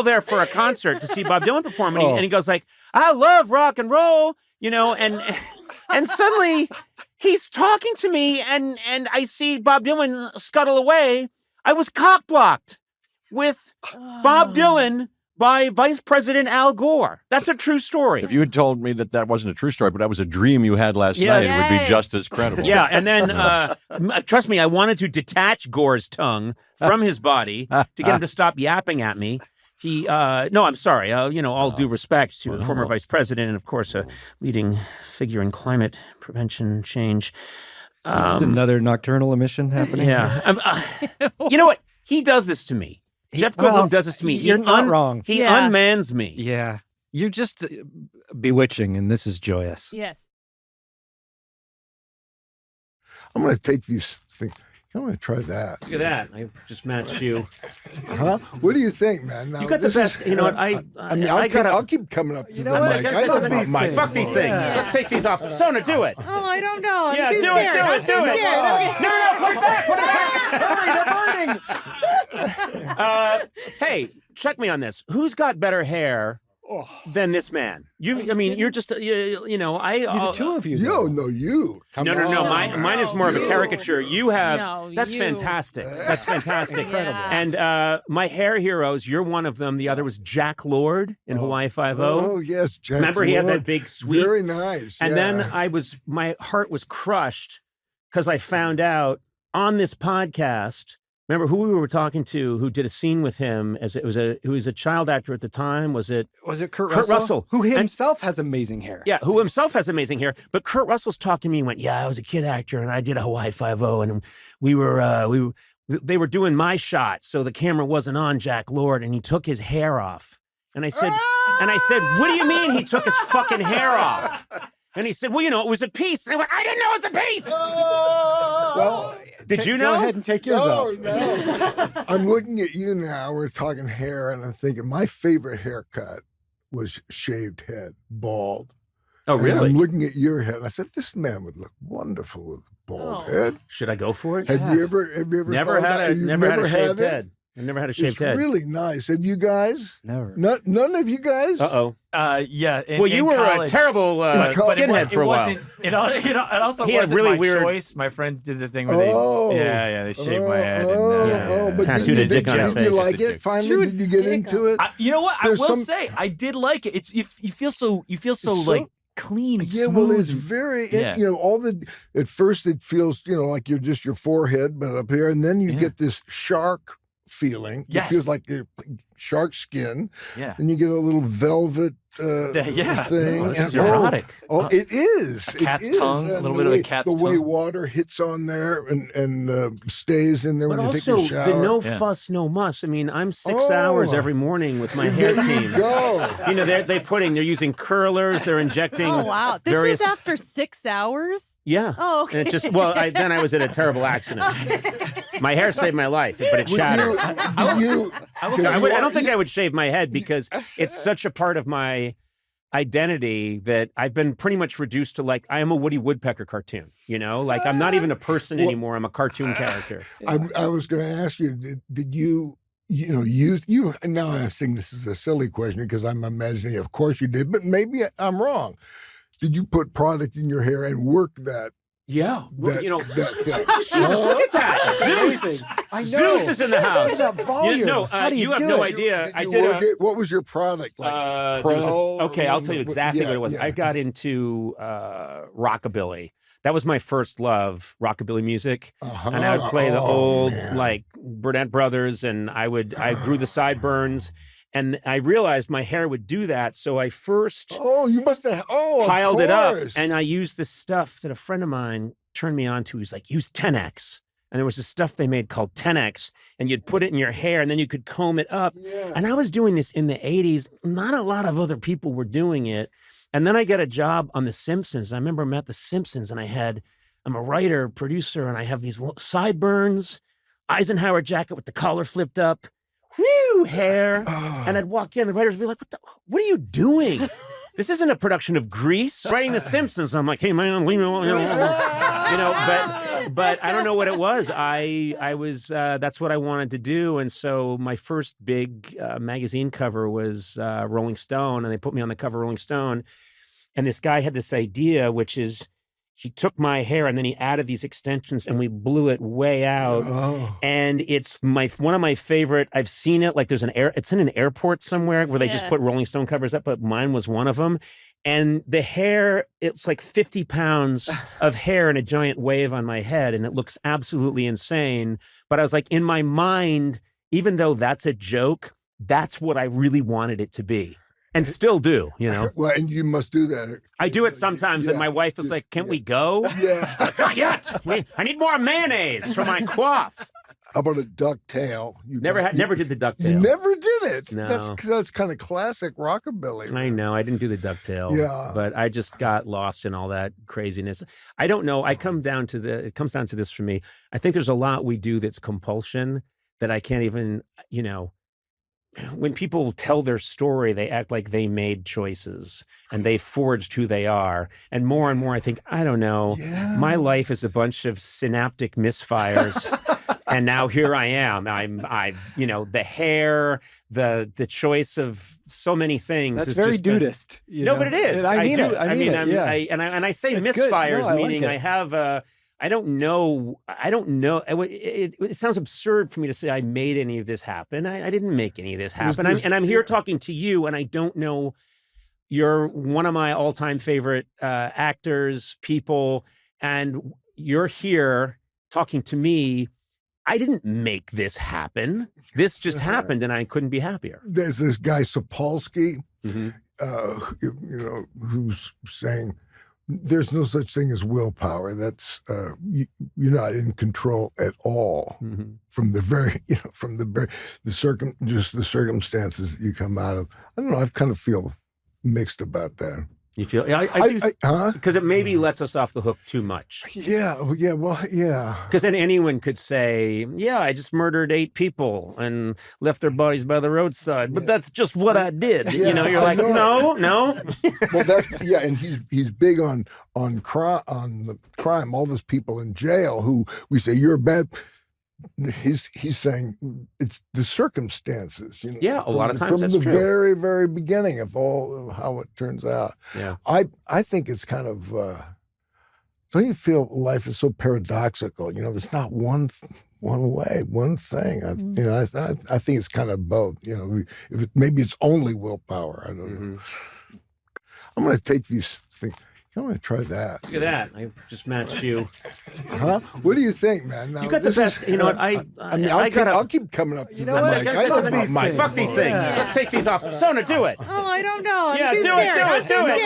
there for a concert to see Bob Dylan perform. And he goes like, I love rock and roll, and suddenly he's talking to me, and I see Bob Dylan scuttle away. I was cock-blocked with Bob Dylan by Vice President Al Gore. That's a true story. If you had told me that wasn't a true story, but that was a dream you had last night, it would be just as credible. Yeah, and then, trust me, I wanted to detach Gore's tongue from his body to get him to stop yapping at me. No, I'm sorry. All due respect to the former vice president and, of course, a leading figure in climate prevention change. Just another nocturnal emission happening. Yeah. You know what? He does this to me. Jeff Goldblum does this to me. You're not wrong. He unmans me. Yeah. You're just bewitching, and this is joyous. Yes. I'm going to take these things. I'm going to try that. Look at that. I just matched you. Huh? What do you think, man? Now, You got the best. You know what? I'll keep coming up to the mic. I love these things. Fuck these things. Let's take these off. Sona, do it. Oh, I don't know. I'm Yeah, too do scared. it. Do it. No, put it back. Hurry, they're burning. Hey, check me on this. Who's got better hair than this man? You're just, The two of you. No, you. Come No. on. Mine is more of a caricature. You have. No, That's you. fantastic. That's fantastic. Incredible. And my hair heroes, you're one of them. The other was Jack Lord in Hawaii Five-0. Oh, yes, Jack. Remember, he had Lord. that big sweep. Very nice. And yeah. then my heart was crushed because I found out on this podcast. Remember who we were talking to, who did a scene with him? Who was a child actor at the time? Was it Kurt Russell? Who himself has amazing hair. Yeah, who himself has amazing hair. But Kurt Russell's talking to me and went, yeah, I was a kid actor and I did a Hawaii Five-0 and they were doing my shot, so the camera wasn't on Jack Lord, and he took his hair off. And I said, what do you mean he took his fucking hair off? And he said, well, it was a piece. And I went, I didn't know it was a piece. Well, did you know? Go ahead and take yours off. No. I'm looking at you now. We're talking hair, and I'm thinking my favorite haircut was shaved head, bald. Oh, And really? I'm looking at your head, and I said, this man would look wonderful with a bald head. Should I go for it? Have you ever Never had a shaved it? head. I've never had a shaved It's head. really nice. Have you guys? Never. None of you guys? Uh-oh. Yeah. Well, you were college, a terrible skinhead for a while. It also He had wasn't really my weird- choice. My friends did the thing where Oh. they shaved my head. And, but Tattooed did a dick on his you face. like it? Finally, did you get into it? you know what? There's I will some- say I did like it. It's you feel so like clean, Yeah, smooth. well, it's very, at first it feels, like you're just your forehead, but up here, and then you get this shark feeling. Yes. It feels like shark skin. Yeah. And you get a little velvet Yeah. thing. Oh, this is And- erotic. it is. A cat's It is. tongue, a And little the bit of a way- cat's The way tongue. water hits on there and stays in there But when you also take a shower. the no Yeah. fuss, no muss. I mean, I'm 6 hours every morning with my hair There team. you go. You know, they're using curlers, they're injecting. Oh wow! This various, is after 6 hours. Yeah. Oh, okay. And it just then I was in a terrible accident. My hair saved my life, but it shattered. I I don't think I would shave my head because it's such a part of my identity that I've been pretty much reduced to, like, I am a Woody Woodpecker cartoon, you know, like I'm not even a person anymore. I'm a cartoon character. I was going to ask you, did you use now I'm saying this is a silly question because I'm imagining, of course you did, but maybe I'm wrong. Did you put product in your hair and work that? Yeah. That, You know, that thing. Jesus, look at that. Zeus. I know. Zeus is in the house. Look at that volume. How do you have do no it? idea. Did you work it? What was your product? Like there was Prel? okay, I'll tell you exactly what it was. Yeah. I got into rockabilly. That was my first love, rockabilly music. Uh-huh. And I would play the Oh, old, man. like, Burnett Brothers, and I grew the sideburns. And I realized my hair would do that. So I first Oh, you must have. Oh, piled of it up. course. And I used this stuff that a friend of mine turned me on to. He was like, use 10X. And there was this stuff they made called 10X. And you'd put it in your hair and then you could comb it up. Yeah. And I was doing this in the 80s. Not a lot of other people were doing it. And then I got a job on The Simpsons. I remember I'm at The Simpsons and I'm a writer, producer, and I have these sideburns, Eisenhower jacket with the collar flipped up, hair. Oh. And I'd walk in, the writers would be like, what are you doing? This isn't a production of Grease. Writing The Simpsons. I'm like, hey, man, leave me alone. You know, but I don't know what it was. I was, that's what I wanted to do. And so my first big magazine cover was Rolling Stone, and they put me on the cover of Rolling Stone. And this guy had this idea, which is, he took my hair and then he added these extensions and we blew it way out. Oh. And it's one of my favorite. I've seen it, like it's in an airport somewhere where they just put Rolling Stone covers up, but mine was one of them. And the hair, it's like 50 pounds of hair in a giant wave on my head. And it looks absolutely insane. But I was like, in my mind, even though that's a joke, that's what I really wanted it to be. And still do, you know. Well, and you must do that. I do it sometimes, and my wife is like, "Can't we go?" Yeah. Not yet. I need more mayonnaise for my quaff. How about a duck tail? Never did the You ducktail. never did it. No. That's kind of classic rockabilly. I know. I didn't do the ducktail. Yeah. But I just got lost in all that craziness. I don't know. It comes down to this for me. I think there's a lot we do that's compulsion that I can't even, you know. When people tell their story, they act like they made choices and they forged who they are. And more, I think, I don't know. Yeah. My life is a bunch of synaptic misfires. And now here I am. I'm, you know, the hair, the choice of so many things. That's has very just been- dudist. You No, know? but it is. I mean do. it. I mean it. Yeah. And I say It's good. misfires, No, I like meaning it. I have a. I don't know. It sounds absurd for me to say I made any of this happen. I didn't make any of this happen. I'm here talking to you, and I don't know. You're one of my all-time favorite actors, people, and you're here talking to me. I didn't make this happen. This just happened, and I couldn't be happier. There's this guy Sapolsky, Mm-hmm. you know, who's saying there's no such thing as willpower. That's you're not in control at all Mm-hmm. from the very, you know, from the circumstances that you come out of. I don't know. I kind of feel mixed about that. You feel? Yeah, I do. Huh? Because it maybe lets us off the hook too much. Yeah. Well, yeah. Because then anyone could say, yeah, I just murdered 8 people and left their bodies by the roadside, but that's just what I did. Yeah, you know, you're I like, know. no. Well, and he's big on the crime. All those people in jail who we say you're bad. He's saying it's the circumstances. You know, Yeah, a lot of times from that's the true. very, very beginning of all how it turns out. Yeah. I think it's kind of. Don't you feel life is so paradoxical? You know, there's not one way, one thing. I think it's kind of both. You know, maybe it's only willpower. I don't know. I'm going to take these things. I'm going to try that. Look at that. I just matched you. Huh? What do you think, man? Now, You got the best. You know what? I'll keep coming up to the mic. I love my mic. Fuck these things. Let's take these off. Sona, do it. Oh, I don't know. I'm Yeah, too do scared. it. Do it.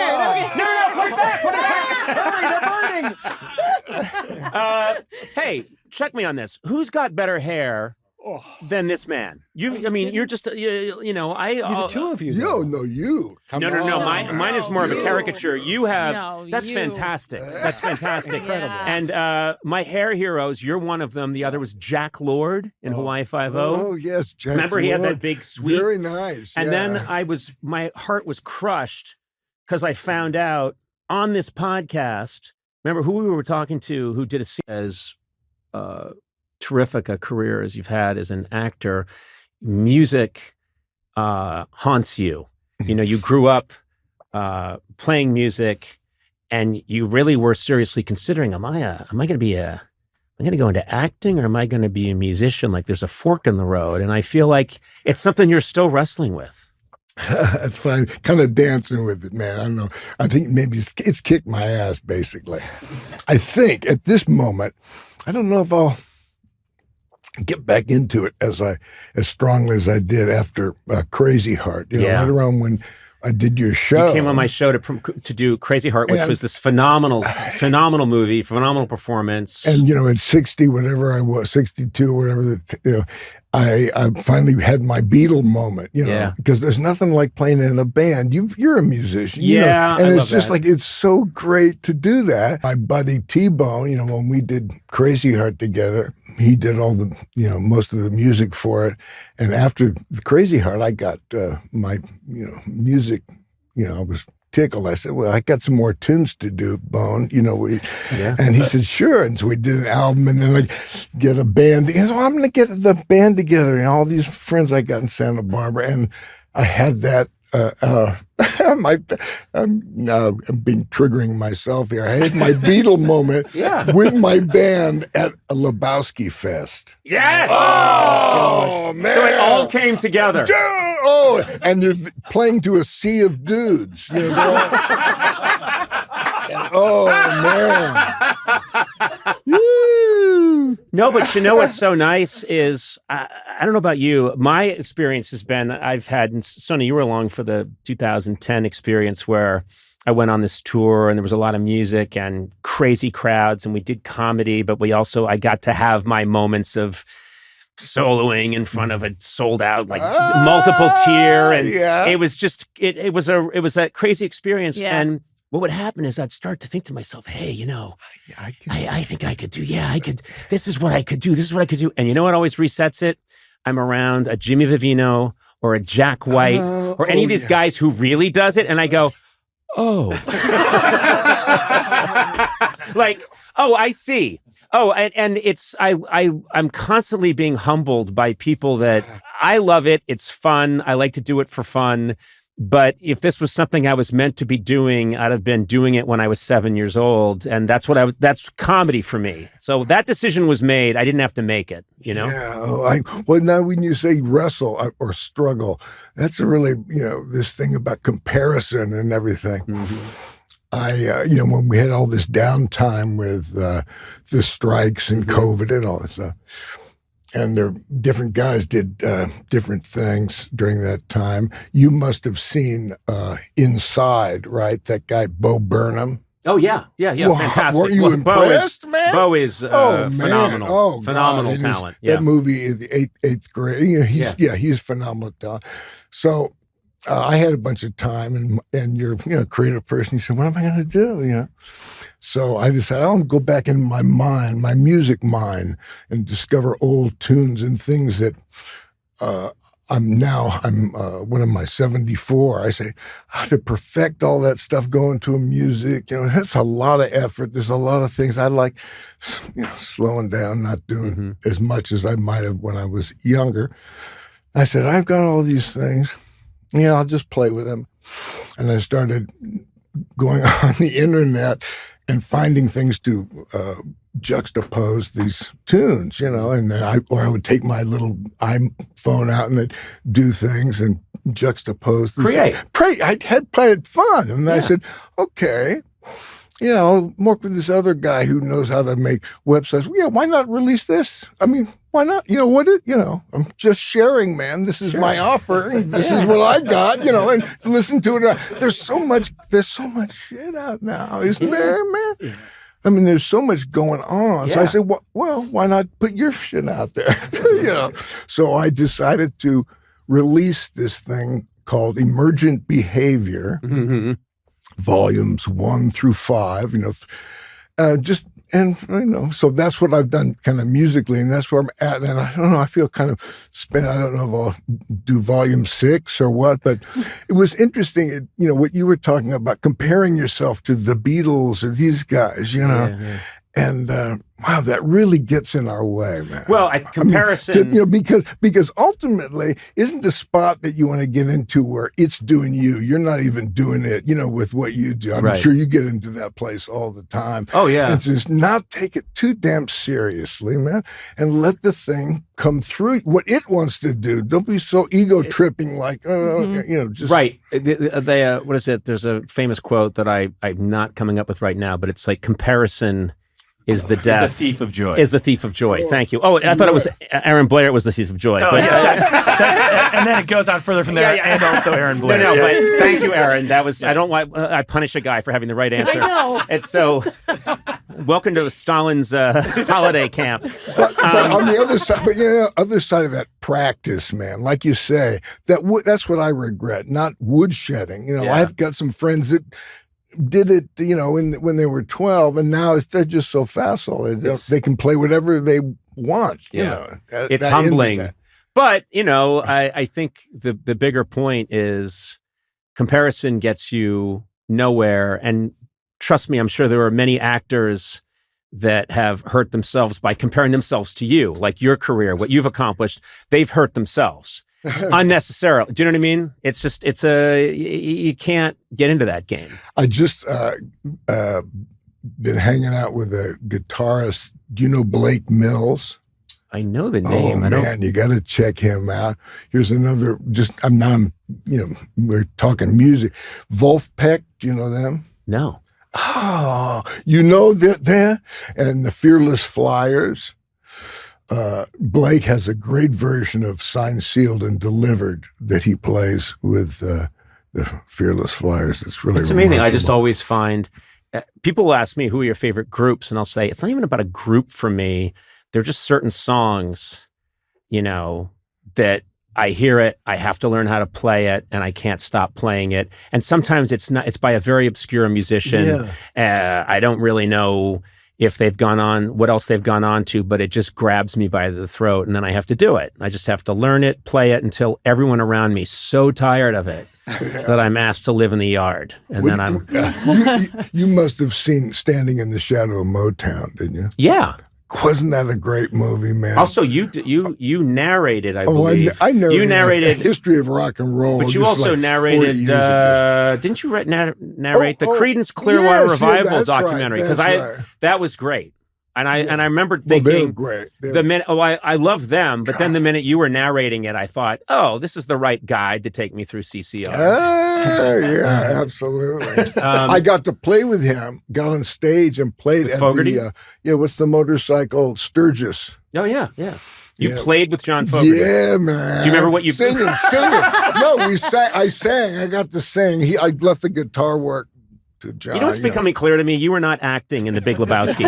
No, put it back. Put it back. Hurry, they're burning. Hey, check me on this. Who's got better hair than this man? You're just, you know, The two of you. No, you. No. Mine is more of a caricature. You have. That's fantastic. That's fantastic. Incredible. And my hair heroes, you're one of them. The other was Jack Lord in Hawaii Five-0. Oh, yes, Jack. Remember, he had Lord. that big sweep. Very nice. And yeah. then my heart was crushed because I found out on this podcast. Remember who we were talking to, who did a scene as terrific a career as you've had as an actor. Music haunts you. You know, you grew up playing music, and you really were seriously considering: am I going to go into acting, or am I going to be a musician? Like, there's a fork in the road, and I feel like it's something you're still wrestling with. That's fine. Kind of dancing with it, man. I don't know. I think maybe it's kicked my ass, basically. I think at this moment, I don't know if I'll get back into it as strongly as I did after Crazy Heart. You know, right around when I did your show. You came on my show to do Crazy Heart, which was this phenomenal movie, phenomenal performance. And, you know, at 60, whatever I was, 62, whatever, I finally had my Beatle moment, you know, because there's nothing like playing in a band. You're a musician, you know, and it's just like, it's so great to do that. My buddy T-Bone, you know, when we did Crazy Heart together, he did all the, you know, most of the music for it. And after Crazy Heart, I got my, you know, music, you know, I was tickled. I said, well, I got some more tunes to do, Bone, you know. And he said, sure. And so we did an album, and then I get a band. He said, well, I'm going to get the band together, and all these friends I got in Santa Barbara. And I had that, I'm being triggering myself here. I had my Beatle moment with my band at a Lebowski Fest. Yes! Oh, man. So it all came together. Oh, and you're playing to a sea of dudes. You know, oh, man. Woo. No, but you know what's so nice is, I don't know about you, my experience has been, I've had, and Sona, you were along for the 2010 experience where I went on this tour and there was a lot of music and crazy crowds, and we did comedy, but I got to have my moments of soloing in front of a sold out, like multiple tier. And it was just, it was a crazy experience. Yeah. And what would happen is I'd start to think to myself, hey, you know, I think I could do, this is what I could do. This is what I could do. And you know what always resets it? I'm around a Jimmy Vivino or a Jack White or any of these guys who really does it. And I go, oh, like, oh, I see. Oh, and it's, I'm constantly being humbled by people that I love it. It's fun. I like to do it for fun. But if this was something I was meant to be doing, I'd have been doing it when I was 7 years old. And that's comedy for me. So that decision was made. I didn't have to make it, you know? Yeah. Well, now when you say wrestle or struggle, that's a really, you know, this thing about comparison and everything. Mm-hmm. You know, when we had all this downtime with the strikes and COVID and all that stuff, and different guys did different things during that time. You must have seen Inside, right? That guy, Bo Burnham. Oh, yeah. Well, fantastic. Weren't you impressed, man? Bo is phenomenal. Oh, phenomenal talent. Yeah. That movie, the eighth grade, you know, he's phenomenal talent. So I had a bunch of time, and you're, you know, a creative person. You said, what am I going to do, you know? So I decided I'll go back in my mind, my music mind, and discover old tunes and things that I'm what am I, 74? I say, how to perfect all that stuff going to a music, you know, that's a lot of effort. There's a lot of things I like, you know, slowing down, not doing as much as I might have when I was younger. I said, I've got all these things, you know, I'll just play with them. And I started going on the internet and finding things to juxtapose these tunes, you know, and then I would take my little iPhone out and I'd do things and juxtapose this. Create. I had played fun. And I said, okay. work with this other guy who knows how to make websites. Yeah, why not release this? I mean, why not? I'm just sharing, man. This is my offer. This is what I got, and listen to it. There's so much shit out now, isn't there, man? Yeah. I mean, there's so much going on. Yeah. So I said, well, why not put your shit out there? So I decided to release this thing called Emergent Behavior, volumes 1 through 5, so that's what I've done kind of musically, and that's where I'm at. And I don't know, I feel kind of spent. I don't know if I'll do volume 6 or what, but it was interesting, what you were talking about, comparing yourself to the Beatles or these guys, And wow, that really gets in our way, man. Well, comparison, because ultimately, isn't the spot that you want to get into where it's doing you? You're not even doing it, with what you do. I'm sure you get into that place all the time. Oh yeah, and just not take it too damn seriously, man, and let the thing come through what it wants to do. Don't be so ego tripping, like just right. They what is it? There's a famous quote that I'm not coming up with right now, but it's like comparison is the death. Is the thief of joy. Is the thief of joy. Thank you. Oh, I thought it was Aaron Blair was the thief of joy. Oh, but and then it goes on further from there, and also Aaron Blair. No, but thank you, Aaron. That was, I don't want, I punish a guy for having the right answer. I know. It's so, welcome to Stalin's holiday camp. But on the other side of that, practice, man. Like you say, that's what I regret, not woodshedding. I've got some friends that did it, when they were 12, and now they're just so facile. They can play whatever they want. It's humbling. But, I think the bigger point is comparison gets you nowhere. And trust me, I'm sure there are many actors that have hurt themselves by comparing themselves to you, like your career, what you've accomplished. They've hurt themselves. Unnecessarily. Do you know what I mean? It's just, you can't get into that game. I just been hanging out with a guitarist. Do you know Blake Mills? I know the name. Oh, man, you got to check him out. Here's another, we're talking music. Wolfpack, do you know them? No. Oh, you know that there? And the Fearless Flyers. Blake has a great version of Signed, Sealed, and Delivered that he plays with the Fearless Flyers. It's really amazing. Remarkable. I just always find people will ask me who are your favorite groups, and I'll say it's not even about a group for me. They're just certain songs, that I hear it, I have to learn how to play it, and I can't stop playing it. And sometimes it's by a very obscure musician. Yeah. I don't really know if they've gone on, what else they've gone on to, but it just grabs me by the throat, and then I have to do it. I just have to learn it, play it, until everyone around me is so tired of it that I'm asked to live in the yard. And then I'm... You must have seen Standing in the Shadow of Motown, didn't you? Yeah. Wasn't that a great movie, man? Also, you narrated, I believe. I narrated. You narrated the history of rock and roll. But you also narrated. Didn't you narrate the Creedence Clearwater Revival documentary? Because that was great. And I remember thinking, great. The minute I love them, but then the minute you were narrating it, I thought, oh, this is the right guide to take me through CCR. Yeah, absolutely. I got to play with him. Got on stage and played at Fogerty? What's the motorcycle? Sturgis. Oh yeah. You played with John Fogerty. Yeah, man. Do you remember what you singing? No, we sang. I sang. I got to sing. I left the guitar work to John. You know what's becoming clear to me? You were not acting in The Big Lebowski.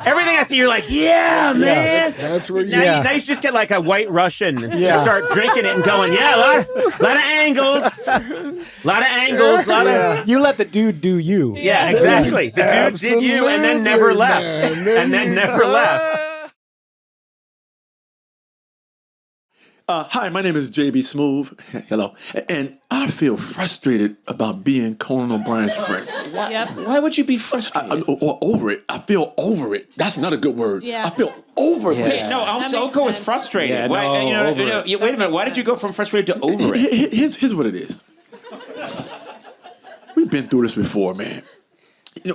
Everything I see, you're like, yeah, man. That's where now you just get like a White Russian and just start drinking it and going, a lot of angles. You let the dude do you. Yeah, exactly. The dude did you and then never left. And then never left. Hi, my name is JB Smooth. Hello. And I feel frustrated about being Conan O'Brien's friend. Why would you be frustrated? Or over it. I feel over it. That's not a good word. Yeah. I feel over this. No, I'll go with frustrated. Yeah, wait a minute. Why did you go from frustrated to over it? Here's what it is. We've been through this before, man.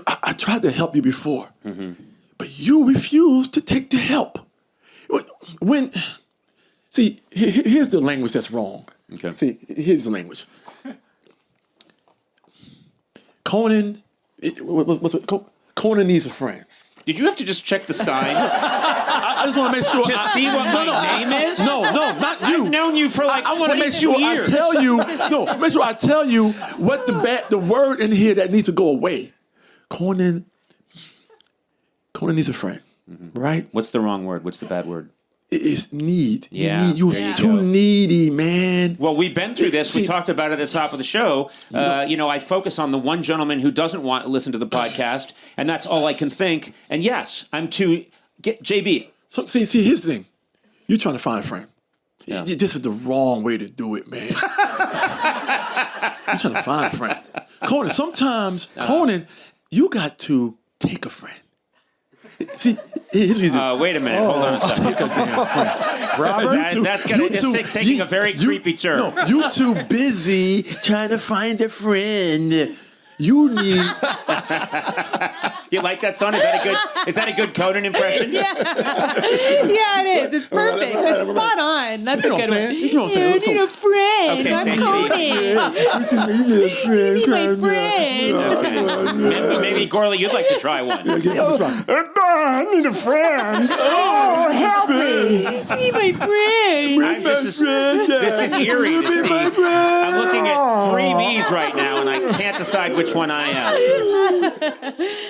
I tried to help you before, but you refused to take the help. See, here's the language that's wrong. Okay. See, here's the language. Conan What's it? Conan needs a friend. Did you have to just check the sign I just want to make sure. to see what my name is? No, not you. I've known you for like I want to make sure years. I tell you. No, make sure I tell you what the word in here that needs to go away. Conan needs a friend, right? What's the wrong word? What's the bad word? It's need. Yeah, You're there you too go. needy, man. Well, we've been through this. We See- talked about it at the top of the show. I focus on the one gentleman who doesn't want to listen to the podcast, and that's all I can think. And yes, I'm too... JB. So, see, here's the thing. You're trying to find a friend. Yeah. This is the wrong way to do it, man. You're trying to find a friend. Conan, sometimes, you got to take a friend. See, here's what you do. Wait a minute. Hold on a second. Take a damn friend. Robert, That's taking a very creepy turn. No, you too busy trying to find a friend. You need. You like that, son? Is that a good Conan impression? Yeah, it is. It's perfect. It's spot on. That's a good one. You know what I'm saying? You need a friend. Okay, I'm take it Conan. You need a friend. Be my friend. Maybe Gourley, you'd like to try one. I need a friend. Oh, help me. Be my friend. This is eerie to see. I'm looking at 3 B's right now, and I can't decide which one I am.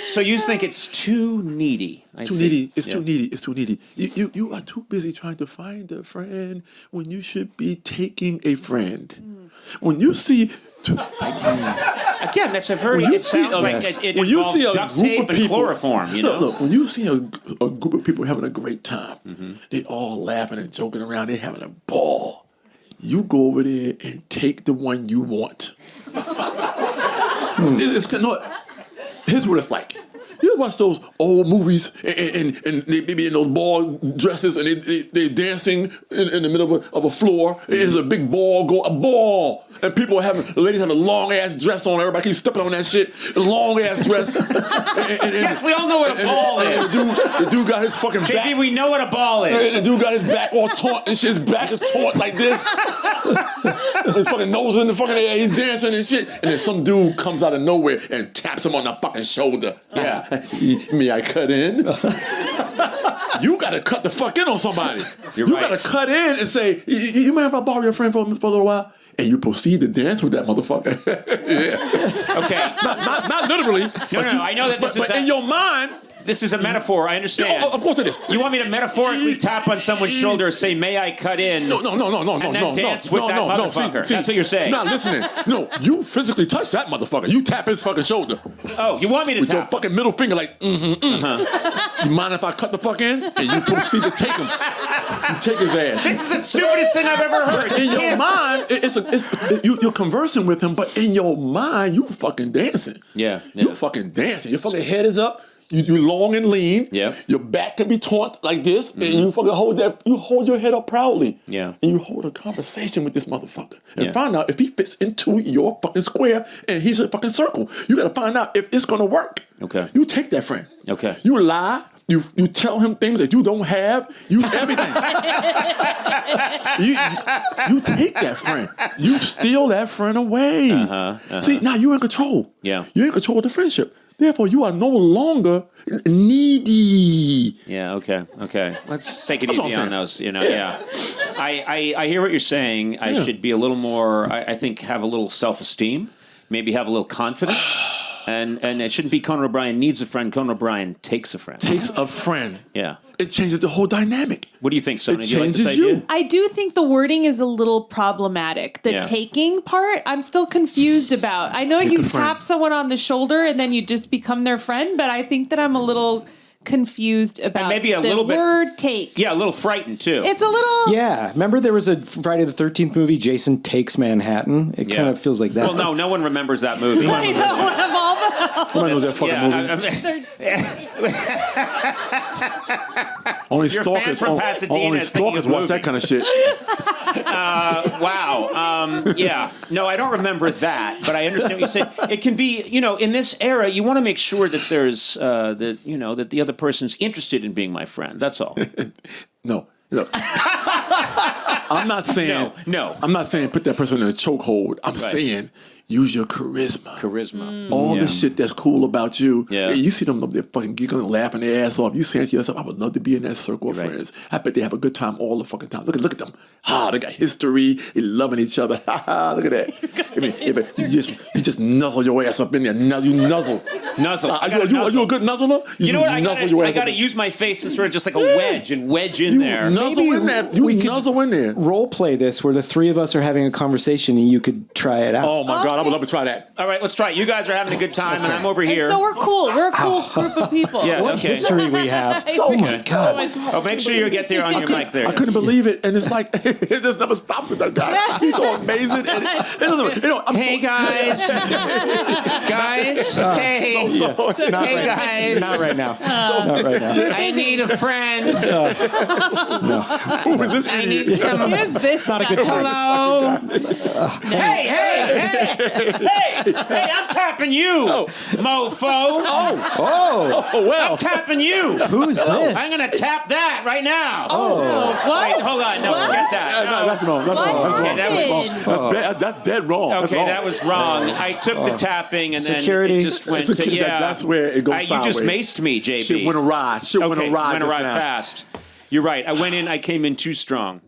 So you think it's too needy? Too needy. It's too needy. It's too needy. You are too busy trying to find a friend when you should be taking a friend. When you see. Again, that's a very. It sounds like it involves duct tape and chloroform. You know. Look, when you see a group of people having a great time, they all laughing and joking around, they having a ball. You go over there and take the one you want. Here's what it's like. You watch those old movies and they be in those ball dresses and they're dancing in the middle of a floor. There's a big ball, and people the ladies have a long ass dress on. Everybody keeps stepping on that shit. A long ass dress. Yes, we all know what a ball is. The dude got his fucking JB, back. we know what a ball is. The dude got his back all taut and shit. His back is taut like this. His fucking nose in the fucking air. He's dancing and shit. And then some dude comes out of nowhere and taps him on the fucking shoulder. Yeah. May I cut in? You gotta cut the fuck in on somebody. You right. gotta cut in and say, you mind if I borrow your friend for a little while? And you proceed to dance with that motherfucker. Yeah. Okay. Not literally. No, I know that this is but in your mind. This is a metaphor. I understand. Of course it is. You want me to metaphorically tap on someone's shoulder and say, "May I cut in"? No. And then dance with that motherfucker. See, that's what you're saying. Not listening. No, you physically touch that motherfucker. You tap his fucking shoulder. Oh, you want me to with tap? your fucking middle finger, like, You mind if I cut the fuck in? And you proceed to take him. You take his ass. This is the stupidest thing I've ever heard. In your mind, you're conversing with him, but in your mind, you fucking dancing. Yeah. You fucking dancing. Your fucking head is up. You're long and lean. Yeah. Your back can be taut like this, and you fucking hold your head up proudly. Yeah. And you hold a conversation with this motherfucker and find out if he fits into your fucking square and he's a fucking circle. You got to find out if it's gonna work. Okay. You take that friend. Okay. You lie. You tell him things that you don't have. You everything. you take that friend. You steal that friend away. See, now you're in control. Yeah. You're in control of the friendship. Therefore, you are no longer needy. Yeah, okay. Let's take it That's easy all I'm on those, yeah. I hear what you're saying. I should be a little more, I think, have a little self-esteem, maybe have a little confidence. And it shouldn't be Conan O'Brien needs a friend. Conan O'Brien takes a friend. Takes a friend. Yeah. It changes the whole dynamic. What do you think, Sona? It Do you like this changes idea? you. I do think the wording is a little problematic. The taking part, I'm still confused about. I know you tap someone on the shoulder and then you just become their friend, but I think that I'm a little confused about And maybe a the little bit word take. Yeah, a little frightened too. It's a little. Yeah. Remember there was a Friday the 13th movie, Jason Takes Manhattan? It kind of feels like that. Well, no one remembers that movie. I know, one of all the. Nobody knows that fucking movie. Only You're fans from Pasadena only is thinking stalkers of watch that movie. kind of shit. Wow. Yeah. No, I don't remember that, but I understand what you say. It can be, in this era, you want to make sure that there's, that the other person's interested in being my friend. That's all. No. I'm not saying No. I'm not saying put that person in a chokehold. I'm saying use your charisma. All the shit that's cool about you. Yeah. You see them up there fucking giggling and laughing their ass off. You saying to yourself, I would love to be in that circle of friends. I bet they have a good time all the fucking time. Look at them. They got history. They loving each other. Look at that. I mean, if you just nuzzle your ass up in there. You nuzzle. Are you a good nuzzler? You know what? I gotta use my face and sort of just like a wedge and wedge in there. Nuzzle in there. You nuzzle in there. Role play this where the three of us are having a conversation and you could try it out. Oh my God, I would love to try that. All right, let's try it. You guys are having a good time, and I'm over here. And so we're cool. We're a cool group of people. Yeah, What okay. history we have. Oh my God. Oh, make sure you get there on your mic there. I couldn't believe it, and it's like it just never stops with that guy. He's so amazing. Hey guys, hey, guys. Not right now. Not right now. I need a friend. Who is this I idiot? need some. It's not a good time. Hello. Hey, I'm tapping you, mofo. Well. I'm tapping you. Who's this? I'm going to tap that right now. What? Wait, hold on. No, forget that. No, that's wrong. That's wrong. That's dead wrong. Okay, that was wrong. I took the tapping and Security. then it just went to, That's where it goes You just sideways. maced me, JB. Shit went awry. Went awry fast. You're right. I came in too strong.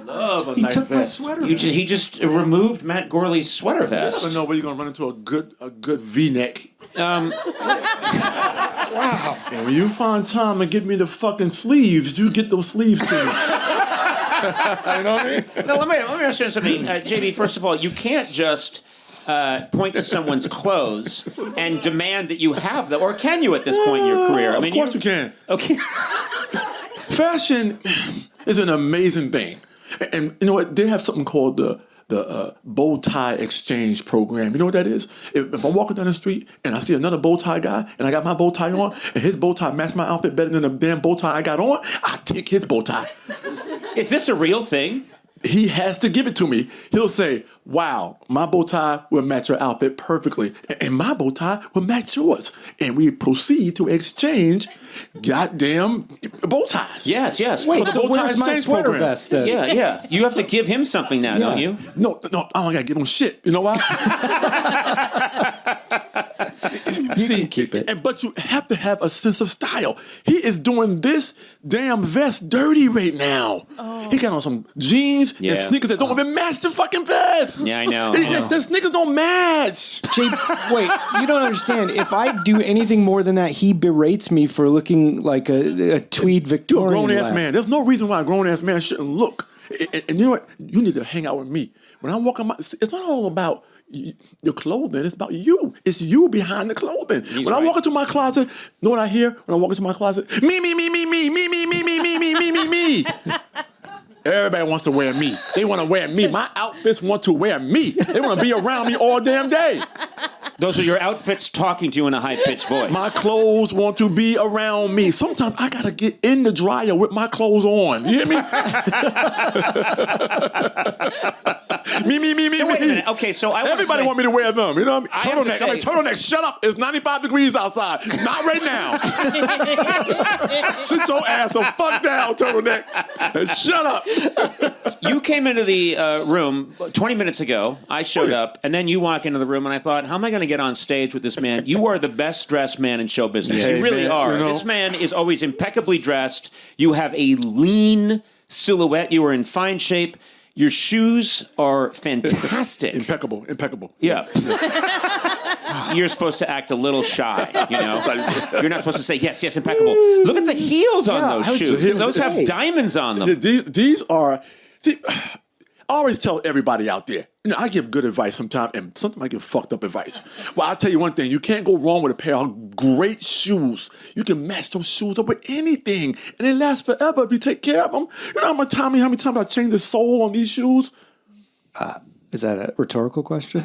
Love a nice vest. He just removed Matt Gourley's sweater vest. I don't know where you're gonna run into a good V-neck. Wow. And when you find time to get me the fucking sleeves, you get those sleeves to me. You know what I mean? No, let me understand something, JB. First of all, you can't just point to someone's clothes and demand that you have them, or can you at this point in your career? Of course you can. Okay. Fashion is an amazing thing, and you know what? They have something called the bow tie exchange program. You know what that is? If I'm walking down the street and I see another bow tie guy and I got my bow tie on and his bow tie matched my outfit better than the damn bow tie I got on, I take his bow tie. Is this a real thing? He has to give it to me. He'll say, wow, my bow tie will match your outfit perfectly. And my bow tie will match yours. And we proceed to exchange goddamn bow ties. Yes. Wait, so where's my sweater vest then? Yeah. You have to give him something now, don't you? No, I don't gotta give him shit. You know why? See, keep it. But you have to have a sense of style. He is doing this damn vest dirty right now. He got on some jeans and sneakers that don't even match the fucking vest. Yeah, I know. The sneakers don't match. Wait, you don't understand. If I do anything more than that, he berates me for looking like a tweed Victorian. You're a grown-ass lad. man. There's no reason why a grown-ass man shouldn't look. And you know what? You need to hang out with me. When I'm walking, it's not all about your clothing. It's about you. It's you behind the clothing. When I walk into my closet, you know what I hear when I walk into my closet? Me. Everybody wants to wear me. They want to wear me. My outfits want to wear me. They want to be around me all damn day. Those are your outfits talking to you in a high-pitched voice. My clothes want to be around me. Sometimes I got to get in the dryer with my clothes on. You hear me? me. Wait a minute. Okay, so Everybody want me to wear them. You know what I mean? I have to say- Turtleneck, shut up. It's 95 degrees outside. Not right now. Sit your ass the fuck down, turtleneck. And shut up. You came into the room 20 minutes ago. I showed up, and then you walk into the room, and I thought, how am I going to get on stage with this man? You are the best dressed man in show business. Hey, you really man, are. you know. This man is always impeccably dressed. You have a lean silhouette. You are in fine shape. Your shoes are fantastic. Impeccable. Yeah. You're supposed to act a little shy, you know? You're not supposed to say, yes, impeccable. Look at the heels on those shoes. Those have diamonds on them. These are... See, I always tell everybody out there, you know, I give good advice sometimes, and sometimes I give fucked up advice. Well, I'll tell you one thing. You can't go wrong with a pair of great shoes. You can match those shoes up with anything, and they last forever if you take care of them. You know how many times I changed the sole on these shoes? Is that a rhetorical question?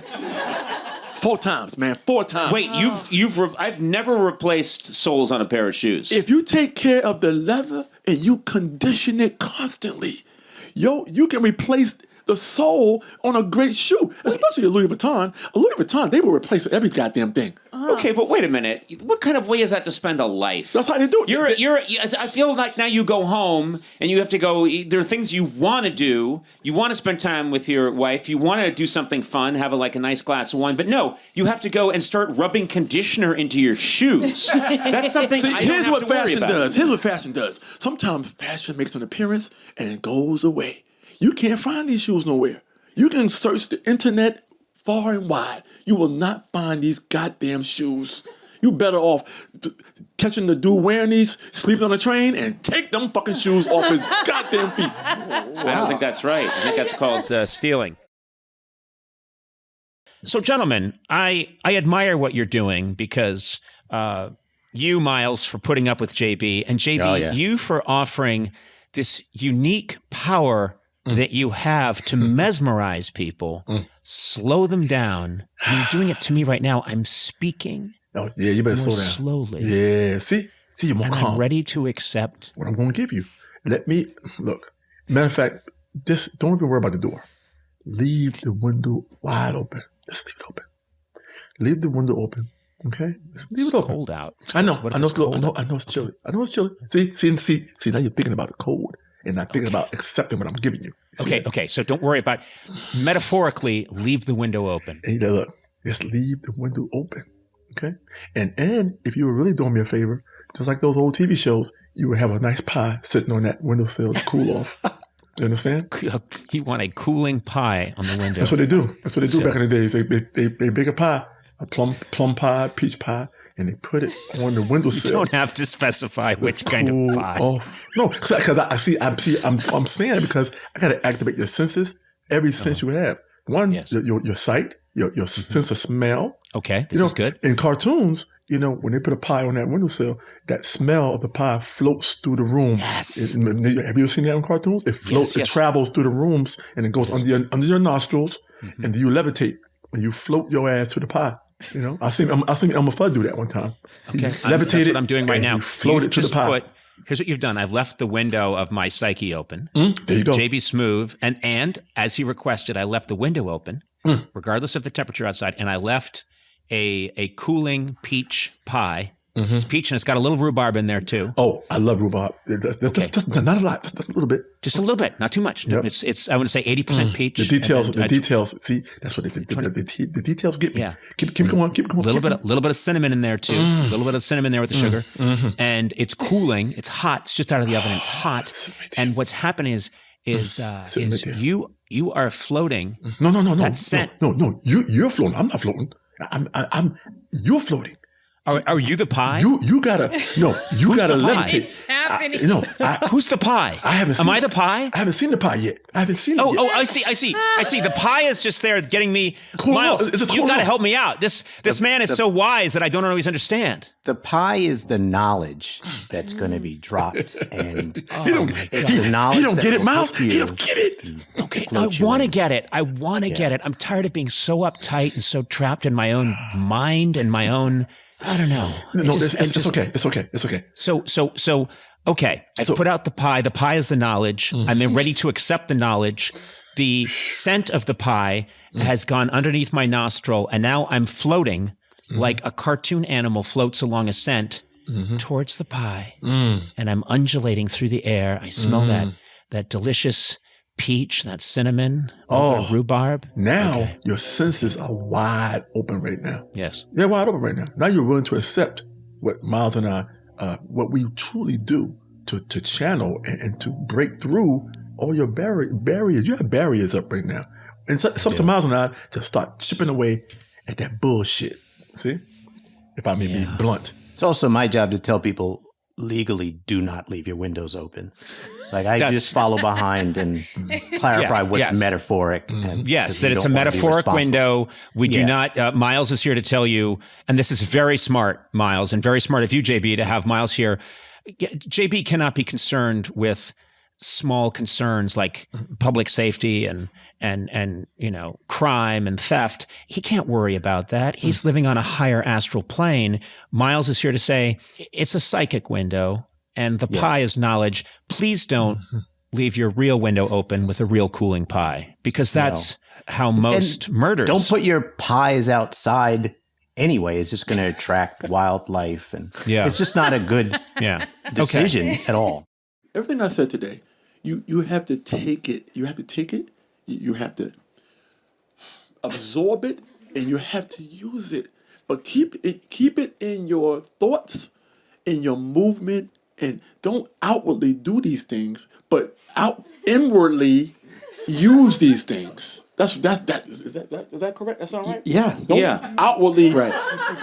4 times, man. 4 times. Wait, I've never replaced soles on a pair of shoes. If you take care of the leather and you condition it constantly, you can replace the sole on a great shoe, especially a Louis Vuitton. A Louis Vuitton, they will replace every goddamn thing. Okay, but wait a minute. What kind of way is that to spend a life? That's how they do it. I feel like now you go home and you have to go. There are things you want to do. You want to spend time with your wife. You want to do something fun, have a nice glass of wine. But no, you have to go and start rubbing conditioner into your shoes. That's something I don't have to worry about. Here's what fashion does. Sometimes fashion makes an appearance and goes away. You can't find these shoes nowhere. You can search the internet far and wide. You will not find these goddamn shoes. You better off catching the dude wearing these, sleeping on a train, and take them fucking shoes off his goddamn feet. I don't think that's right. I think that's called stealing. So, gentlemen, I admire what you're doing because you, Miles, for putting up with JB, and JB, you for offering this unique power that you have to mesmerize people, slow them down. And you're doing it to me right now. I'm speaking. Oh, yeah, you better more slow down. slowly. Yeah, see, you're more calm. I'm ready to accept what I'm going to give you. Let me look. Matter of fact, just don't even worry about the door. Leave the window wide open. Just leave it open. Leave the window open. Okay, just leave it open. Cold out. I know it's chilly. I know it's chilly. See. Now you're thinking about the cold and not thinking about accepting what I'm giving you. Okay. So don't worry about metaphorically. Leave the window open. Hey, look, just leave the window open. Okay, and if you were really doing me a favor, just like those old TV shows, you would have a nice pie sitting on that windowsill to cool off. You understand? You want a cooling pie on the window. That's what they do. Back in the days. They bake a pie, a plum pie, peach pie, and they put it on the windowsill. You don't have to specify which kind of pie. Off. No, because I'm saying it because I got to activate your senses, every sense you have. One, your sight, your sense of smell. Okay, this is good. In cartoons, when they put a pie on that windowsill, that smell of the pie floats through the room. Yes. Have you ever seen that in cartoons? It floats, it travels through the rooms, and it goes under your nostrils, and you levitate, and you float your ass to the pie. I seen Elmer Fudd do that one time. Okay, levitated. That's what I'm doing right now. You floated to the pie. Here's what you've done. I've left the window of my psyche open. There you go. JB Smooth, and as he requested, I left the window open, regardless of the temperature outside, and I left a cooling peach pie. It's peach, and it's got a little rhubarb in there too. Oh, I love rhubarb. That's not a lot. That's a little bit. Just a little bit, not too much. Yep. It's I want to say 80% peach. The details. See, that's what the details get me. Yeah. Keep going. A little bit of cinnamon in there too. A little bit of cinnamon there with the sugar, and it's cooling. It's hot. It's just out of the oven. It's hot, and what's happening is you are floating. No. That scent. No. You're floating. I'm not floating. You're floating. Are you the pie? You gotta levitate. It's happening. Who's the pie? I haven't seen. Am I the pie? I haven't seen the pie yet. I haven't seen it yet. Oh, I see. The pie is just there getting me. Cool Miles, you got to off. help me out. This man is so wise that I don't always understand. The pie is the knowledge that's going to be dropped, and He don't get it, Miles. He don't get it. Okay, I want to get it. I want to get it. I'm tired of being so uptight and so trapped in my own mind and my own. I don't know. No, it's okay. It's okay. So, okay. I've put out the pie. The pie is the knowledge. I'm ready to accept the knowledge. The scent of the pie has gone underneath my nostril, and now I'm floating like a cartoon animal floats along a scent towards the pie. And I'm undulating through the air. I smell that delicious peach, that cinnamon, rhubarb. Now your senses are wide open right now. Yes. They're wide open right now. Now you're willing to accept what Miles and I, what we truly do to channel and to break through all your barriers. You have barriers up right now. And it's up to Miles and I to start chipping away at that bullshit. See? If I may be blunt. It's also my job to tell people legally do not leave your windows open. Like I just follow behind and clarify what's metaphoric. And that it's a metaphoric window. We do not, Miles is here to tell you, and this is very smart, Miles, and very smart of you, JB, to have Miles here. JB cannot be concerned with small concerns like public safety and crime and theft. He can't worry about that. He's living on a higher astral plane. Miles is here to say it's a psychic window and the pie is knowledge. Please don't leave your real window open with a real cooling pie, because that's how most murders. Don't put your pies outside anyway. It's just going to attract wildlife, and it's just not a good decision at all. Everything I said today, you have to take it. You have to take it. You have to absorb it, and you have to use it. But keep it in your thoughts, in your movement, and don't outwardly do these things, but inwardly use these things. Is that correct? That's all right? Yeah. Don't outwardly. Right.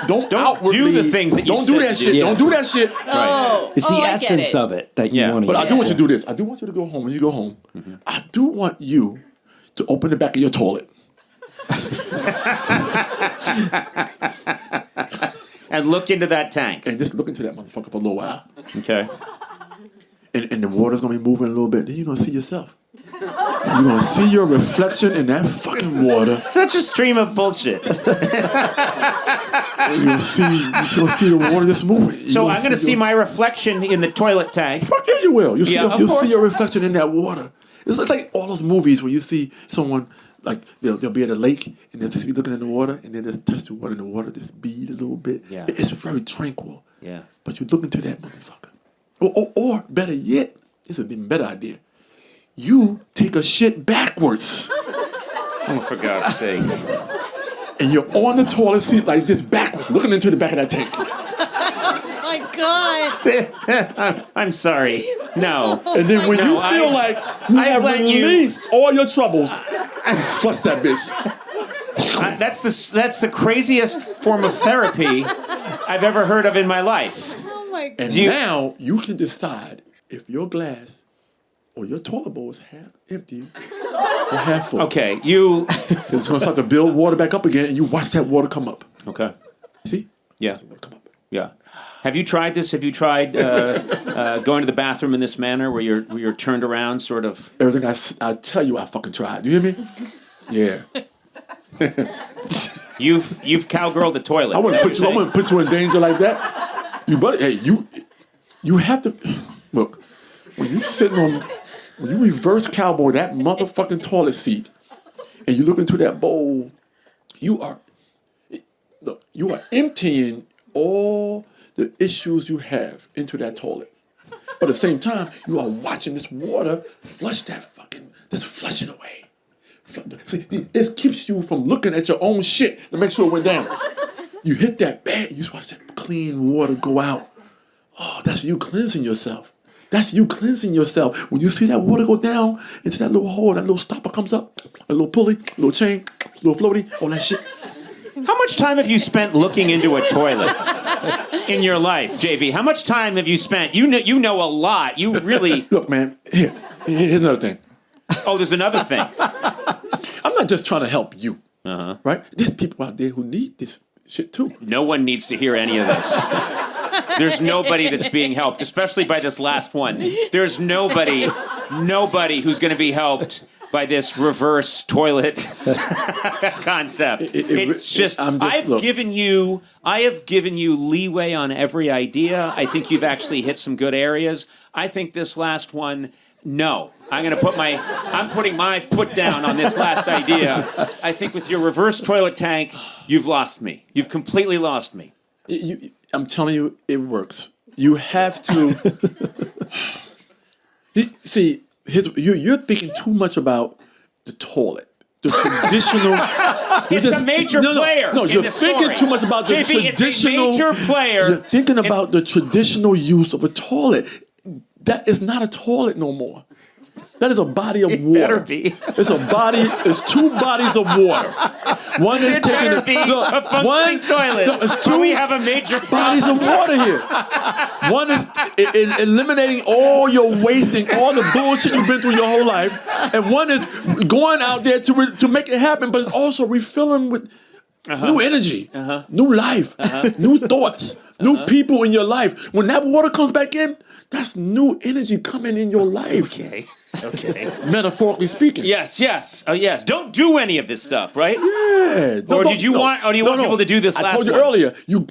Don't outwardly do the things that you don't do that shit. Yeah. Don't do that shit. Oh, It's the I get essence it. of it that you want to But I use. do want you to do this. I do want you to go home. When you go home, I do want you to open the back of your toilet. And look into that tank. And just look into that motherfucker for a little while. Okay. And the water's going to be moving a little bit. Then you're going to see yourself. You're going to see your reflection in that fucking water. Such a stream of bullshit. You're going to see the water just moving. So I'm going to see my reflection in the toilet tank. Fuck yeah, you will. You'll course. see your reflection in that water. It's like all those movies where you see someone, like, they'll be at a lake, and they'll just be looking in the water, and they'll just touch the water, and the water just bead a little bit. Yeah. It's very tranquil. Yeah. But you look into that motherfucker. Or better yet, it's an even better idea. You take a shit backwards. Oh, for God's sake. And you're on the toilet seat like this backwards, looking into the back of that tank. Oh my God. I'm sorry. No. And then when you feel like you have released all your troubles, flush that bitch. That's the craziest form of therapy I've ever heard of in my life. Oh my God. And now you can decide if your glass or your toilet bowl is half empty or half full. Okay, It's going to start to build water back up again, and you watch that water come up. Okay. See? Yeah. Come up. Yeah. Have you tried this? Have you tried going to the bathroom in this manner, where you're turned around, sort of? Everything I tell you, I fucking tried. Do you hear me? Yeah. You've cowgirled the toilet. I wouldn't put you in danger like that. You have to look when you reverse cowboy that motherfucking toilet seat, and you look into that bowl, you are emptying all the issues you have into that toilet. But at the same time, you are watching this water flush it away. See, it keeps you from looking at your own shit to make sure it went down. You hit that bag, you watch that clean water go out. Oh, that's you cleansing yourself. That's you cleansing yourself. When you see that water go down into that little hole, that little stopper comes up, a little pulley, a little chain, a little floaty, all that shit. How much time have you spent looking into a toilet in your life, JB? How much time have you spent? You know a lot. You really... Look, man, here's another thing. Oh, there's another thing. I'm not just trying to help you, right? There's people out there who need this shit too. No one needs to hear any of this. There's nobody that's being helped, especially by this last one. There's nobody who's going to be helped by this reverse toilet concept. I have given you leeway on every idea. I think you've actually hit some good areas. I think this last one, no. I'm putting my foot down on this last idea. I think with your reverse toilet tank, you've lost me. You've completely lost me. I'm telling you, it works. You have to see. You're thinking too much about the toilet, the traditional. It's a major player. No, you're thinking too much about the JB, traditional. It's a major player. You're thinking about the traditional use of a toilet. That is not a toilet no more. That is a body of water. Better be. It's two bodies of water. One is taking a functioning toilet. Two we have a major bodies of water here. One is eliminating all your wasting, all the bullshit you've been through your whole life, and one is going out there to make it happen, but it's also refilling with new energy, new life, new thoughts, new people in your life. When that water comes back in, that's new energy coming in your life. Okay. Metaphorically speaking. Yes. Oh, yes. Don't do any of this stuff, right? Yeah. Do you want people to do this last one? I told you earlier, you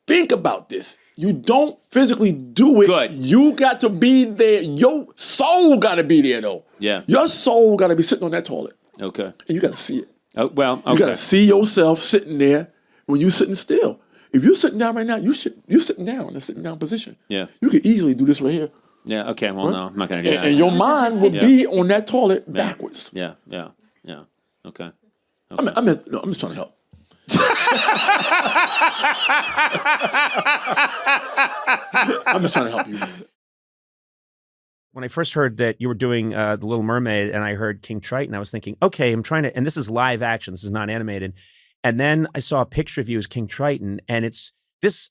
think about this. You don't physically do it. Good. You got to be there. Your soul got to be there, though. Yeah. Your soul got to be sitting on that toilet. Okay. And you got to see it. Oh, well, okay. You got to see yourself sitting there when you're sitting still. If you're sitting down right now, you're sitting down in a sitting down position. Yeah. You could easily do this right here. Yeah. Okay. Well, no, I'm not going to do that. And your mind would be on that toilet backwards. Yeah. Yeah. Yeah. Okay. I'm just trying to help. I'm just trying to help you. When I first heard that you were doing The Little Mermaid and I heard King Triton, I was thinking, okay, I'm trying to, and this is live action, this is not animated. And then I saw a picture of you as King Triton, and it's this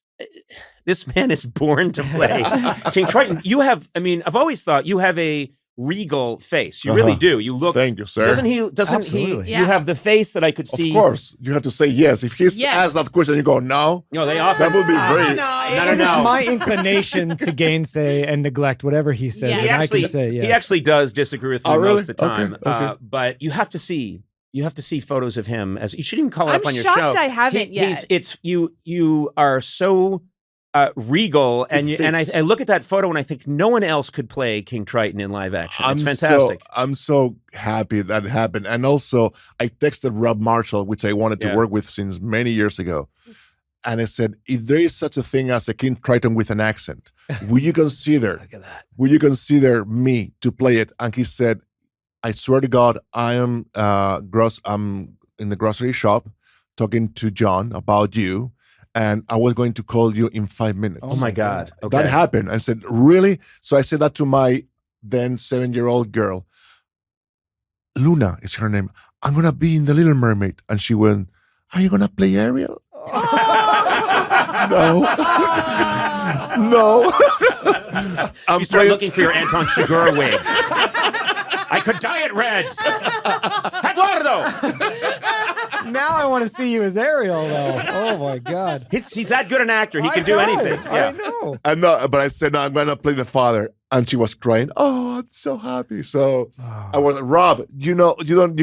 man is born to play King Triton. You have, I mean, I've always thought you have a regal face. You really do. You look. Thank you, sir. Doesn't he? Absolutely. You have the face that I could see. Of course, you have to say yes. If he's asked that question, you go no. No, they often. That would be very. No. My inclination to gainsay and neglect whatever he says. He and actually, I can say, he actually does disagree with me Oh, really? most of the time. Okay. But you have to see. You have to see photos of him as you should even call it I'm up on your shocked show. I haven't yet. You are so regal, and I look at that photo and I think no one else could play King Triton in live action. It's fantastic. I'm so happy that happened. And also, I texted Rob Marshall, which I wanted to work with since many years ago. And I said, if there is such a thing as a King Triton with an accent, will you consider Look at that. will you consider me to play it? And he said, I swear to God, I'm in the grocery shop talking to John about you, and I was going to call you in 5 minutes. Oh my God. Okay. That happened. I said, really? So I said that to my then 7-year-old girl. Luna is her name. I'm going to be in The Little Mermaid. And she went, are you going to play Ariel? No. No. You start looking for your Anton Chigurh wig. I could dye it red. Eduardo! Now I want to see you as Ariel, though. Oh my God. He's that good an actor. He can do anything. I know. I know, but I said, no, I'm going to play the father. And she was crying. Oh, I'm so happy. So I was like, Rob, you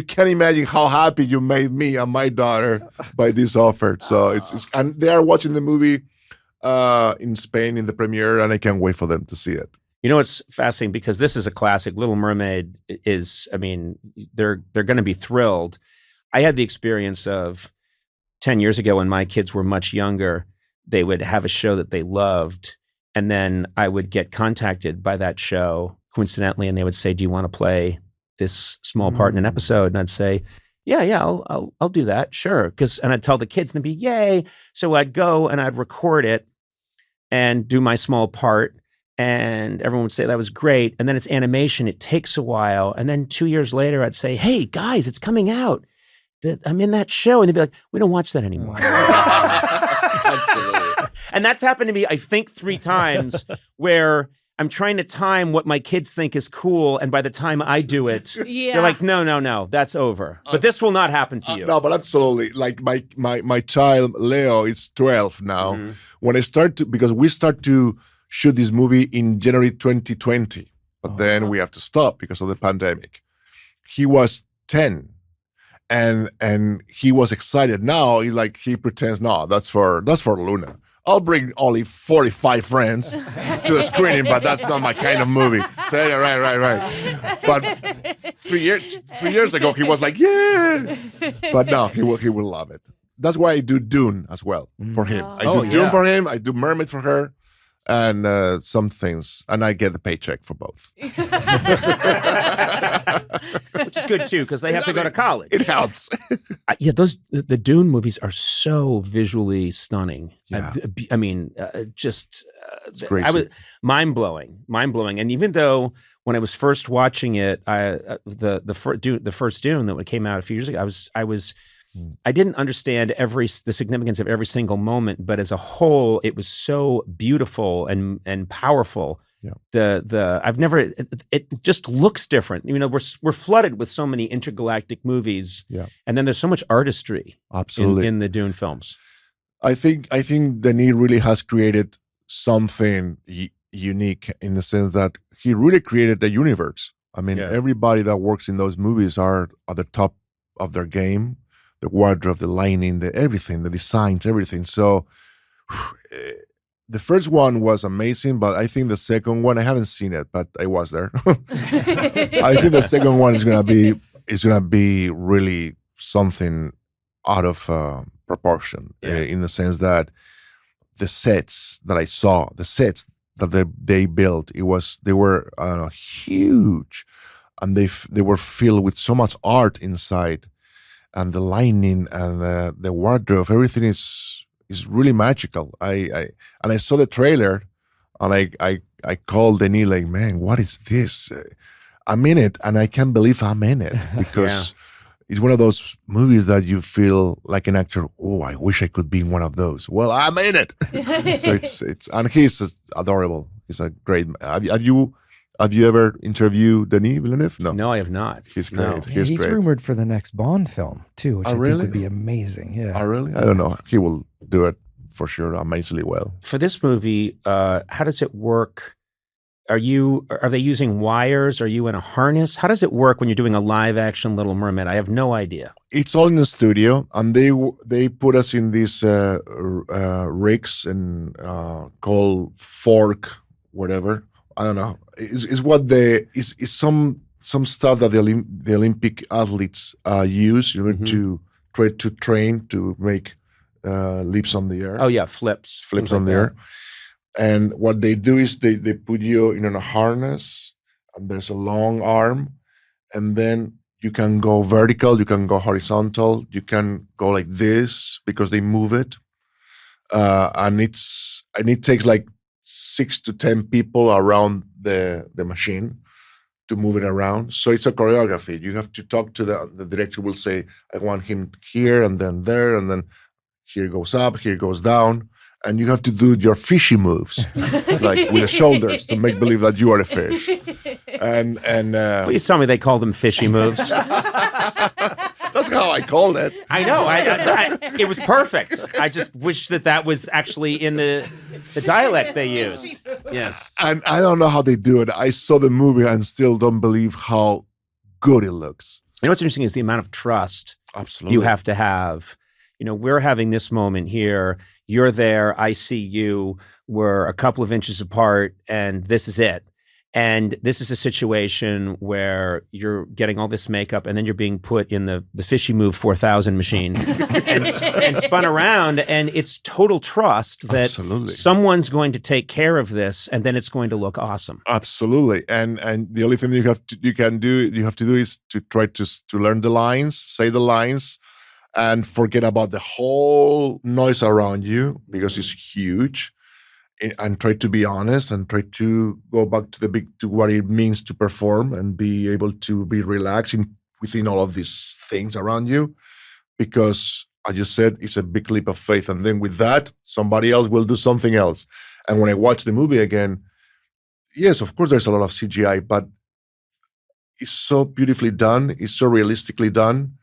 can't imagine how happy you made me and my daughter by this offer. So it's and they are watching the movie in Spain in the premiere, and I can't wait for them to see it. You know, it's fascinating because this is a classic. Little Mermaid is, I mean, they're going to be thrilled. I had the experience of 10 years ago when my kids were much younger, they would have a show that they loved. And then I would get contacted by that show coincidentally, and they would say, do you want to play this small part in an episode? And I'd say, yeah, I'll do that. Sure. And I'd tell the kids and they'd be, yay. So I'd go and I'd record it and do my small part. And everyone would say that was great. And then it's animation. It takes a while. And then 2 years later, I'd say, hey, guys, it's coming out. I'm in that show. And they'd be like, we don't watch that anymore. Absolutely. And that's happened to me, I think, 3 times where I'm trying to time what my kids think is cool. And by the time I do it, they're like, no, that's over. But this will not happen to you. No, but absolutely. Like my child, Leo, is 12 now. Mm-hmm. When I because we start to shoot this movie in January 2020, but then we have to stop because of the pandemic. He was 10 and he was excited. Now he pretends, no, that's for Luna. I'll bring only 45 friends to the screening, but that's not my kind of movie. So yeah, right. But 3 years ago, he was like, yeah. But now he will love it. That's why I do Dune as well for him. I do Dune for him. I do Mermaid for her. And some things, and I get the paycheck for both. Which is good too, because they have to go to college. It helps. The Dune movies are so visually stunning. Yeah. I mean, just crazy. I was mind blowing. And even though when I was first watching it, the first Dune that came out a few years ago, I didn't understand the significance of every single moment, but as a whole, it was so beautiful and powerful. Yeah. It just looks different. You know, we're flooded with so many intergalactic movies. Yeah. And then there's so much artistry absolutely in the Dune films. I think Denis really has created something unique in the sense that he really created a universe. I mean, everybody that works in those movies are at the top of their game. The wardrobe, the lighting, everything, the designs, everything. So the first one was amazing, but I think the second one, I haven't seen it, but I was there. I think the second one is gonna be really something out of proportion, in the sense that the sets that I saw, the sets that they built, they were huge, and they were filled with so much art inside, and the lighting and the wardrobe, everything is really magical. I saw the trailer, and I called Denis like, man, what is this? I'm in it, and I can't believe I'm in it, because it's one of those movies that you feel like an actor. Oh, I wish I could be in one of those. Well, I'm in it. So it's and he's adorable. He's a great. Have you ever interviewed Denis Villeneuve? No, I have not. He's great. No. He's great. rumored for the next Bond film too, which I really? think would be amazing. Yeah. Oh, really? I don't know. He will do it for sure, amazingly well. For this movie, how does it work? Are they using wires? Are you in a harness? How does it work when you're doing a live action Little Mermaid? I have no idea. It's all in the studio, and they put us in these rigs and called fork, whatever. I don't know. It's what is some stuff that the Olympic athletes use in order to try to train to make leaps on the air. Oh yeah, flips on the air. And what they do is they put you in a harness, and there's a long arm, and then you can go vertical, you can go horizontal, you can go like this because they move it, and it takes like 6 to 10 people around the machine to move it around. So it's a choreography. You have to talk to the director. Will say, I want him here and then there, and then here goes up, here goes down. And you have to do your fishy moves, like with the shoulders, to make believe that you are a fish. And please tell me they call them fishy moves. That's how I called it. I know. It was perfect. I just wish that was actually in the dialect they used. Yes. And I don't know how they do it. I saw the movie and still don't believe how good it looks. You know what's interesting is the amount of trust Absolutely. you have to have. You know, we're having this moment here. You're there. I see you. We're a couple of inches apart, and this is it. And this is a situation where you're getting all this makeup, and then you're being put in the Fishy Move 4000 machine and spun around. And it's total trust that someone's going to take care of this, and then it's going to look awesome. Absolutely. And the only thing you have to do is to try to learn the lines, say the lines, and forget about the whole noise around you, because it's huge, and try to be honest and try to go back to what it means to perform and be able to be relaxed within all of these things around you, because as you said, it's a big leap of faith. And then with that, somebody else will do something else. And when I watch the movie again, yes, of course, there's a lot of CGI, but it's so beautifully done. It's so realistically done.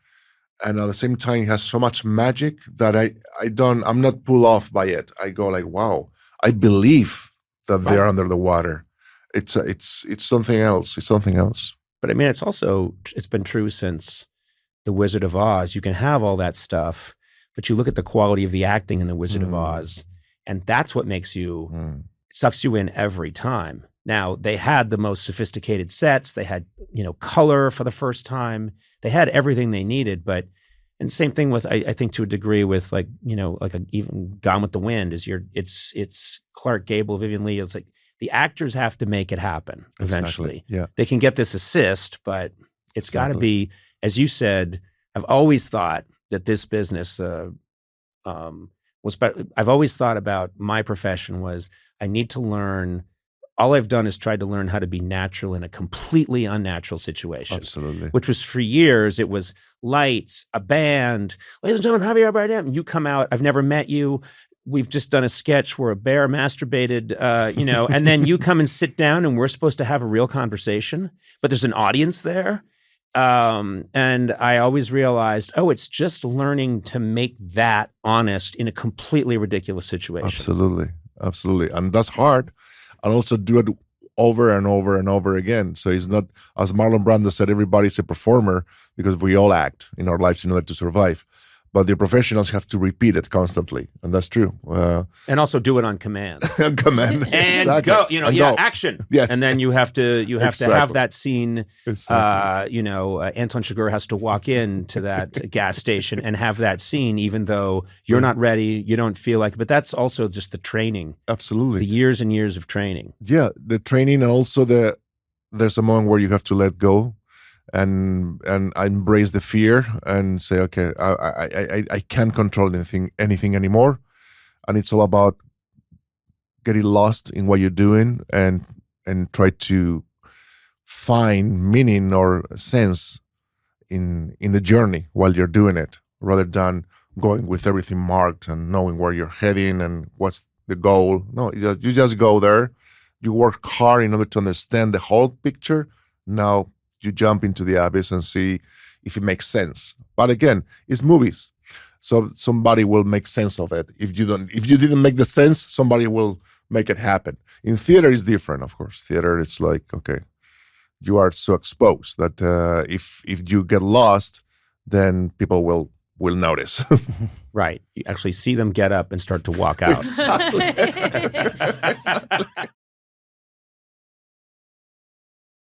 And at the same time, it has so much magic that I'm not pulled off by it. I go like, wow, I believe that they're under the water. It's something else. It's something else. But I mean, it's been true since The Wizard of Oz. You can have all that stuff, but you look at the quality of the acting in The Wizard of Oz, and that's what makes you, it sucks you in every time. Now, they had the most sophisticated sets. They had, color for the first time. They had everything they needed, and same thing with, I think to a degree with even Gone with the Wind it's Clark Gable, Vivian Leigh. It's like the actors have to make it happen eventually. Exactly. Yeah. They can get this assist, but it's got to be, as you said, I've always thought that this business I've always thought about my profession was I need to learn. All I've done is tried to learn how to be natural in a completely unnatural situation. Absolutely. Which was for years, it was lights, a band. Ladies and gentlemen, Javier Bardem. You come out, I've never met you. We've just done a sketch where a bear masturbated, and then you come and sit down and we're supposed to have a real conversation, but there's an audience there. And I always realized, it's just learning to make that honest in a completely ridiculous situation. Absolutely. And that's hard. And also do it over and over and over again. So it's not, as Marlon Brando said, everybody's a performer because we all act in our lives in order to survive. but the professionals have to repeat it constantly, and that's true. And also do it on command. Command. And Exactly. go, And go. action. Yes. And then you have to have Exactly. that scene. Exactly. Anton Chigurh has to walk into that gas station and have that scene, even though you're not ready, you don't feel like. But that's also just the training. Absolutely. The years and years of training. Yeah, the training, and also there's a moment where you have to let go, and embrace the fear and say, okay, I can't control anything anymore, and it's all about getting lost in what you're doing and try to find meaning or sense in the journey while you're doing it, rather than going with everything marked and knowing where you're heading and what's the goal. No, you just go there. You work hard in order to understand the whole picture. Now you jump into the abyss and see if it makes sense. But again, it's movies, so somebody will make sense of it. If you didn't make the sense, somebody will make it happen. In theater, it's different, of course. Theater, it's like, okay, you are so exposed that if you get lost, then people will notice. Right. You actually see them get up and start to walk out. Exactly.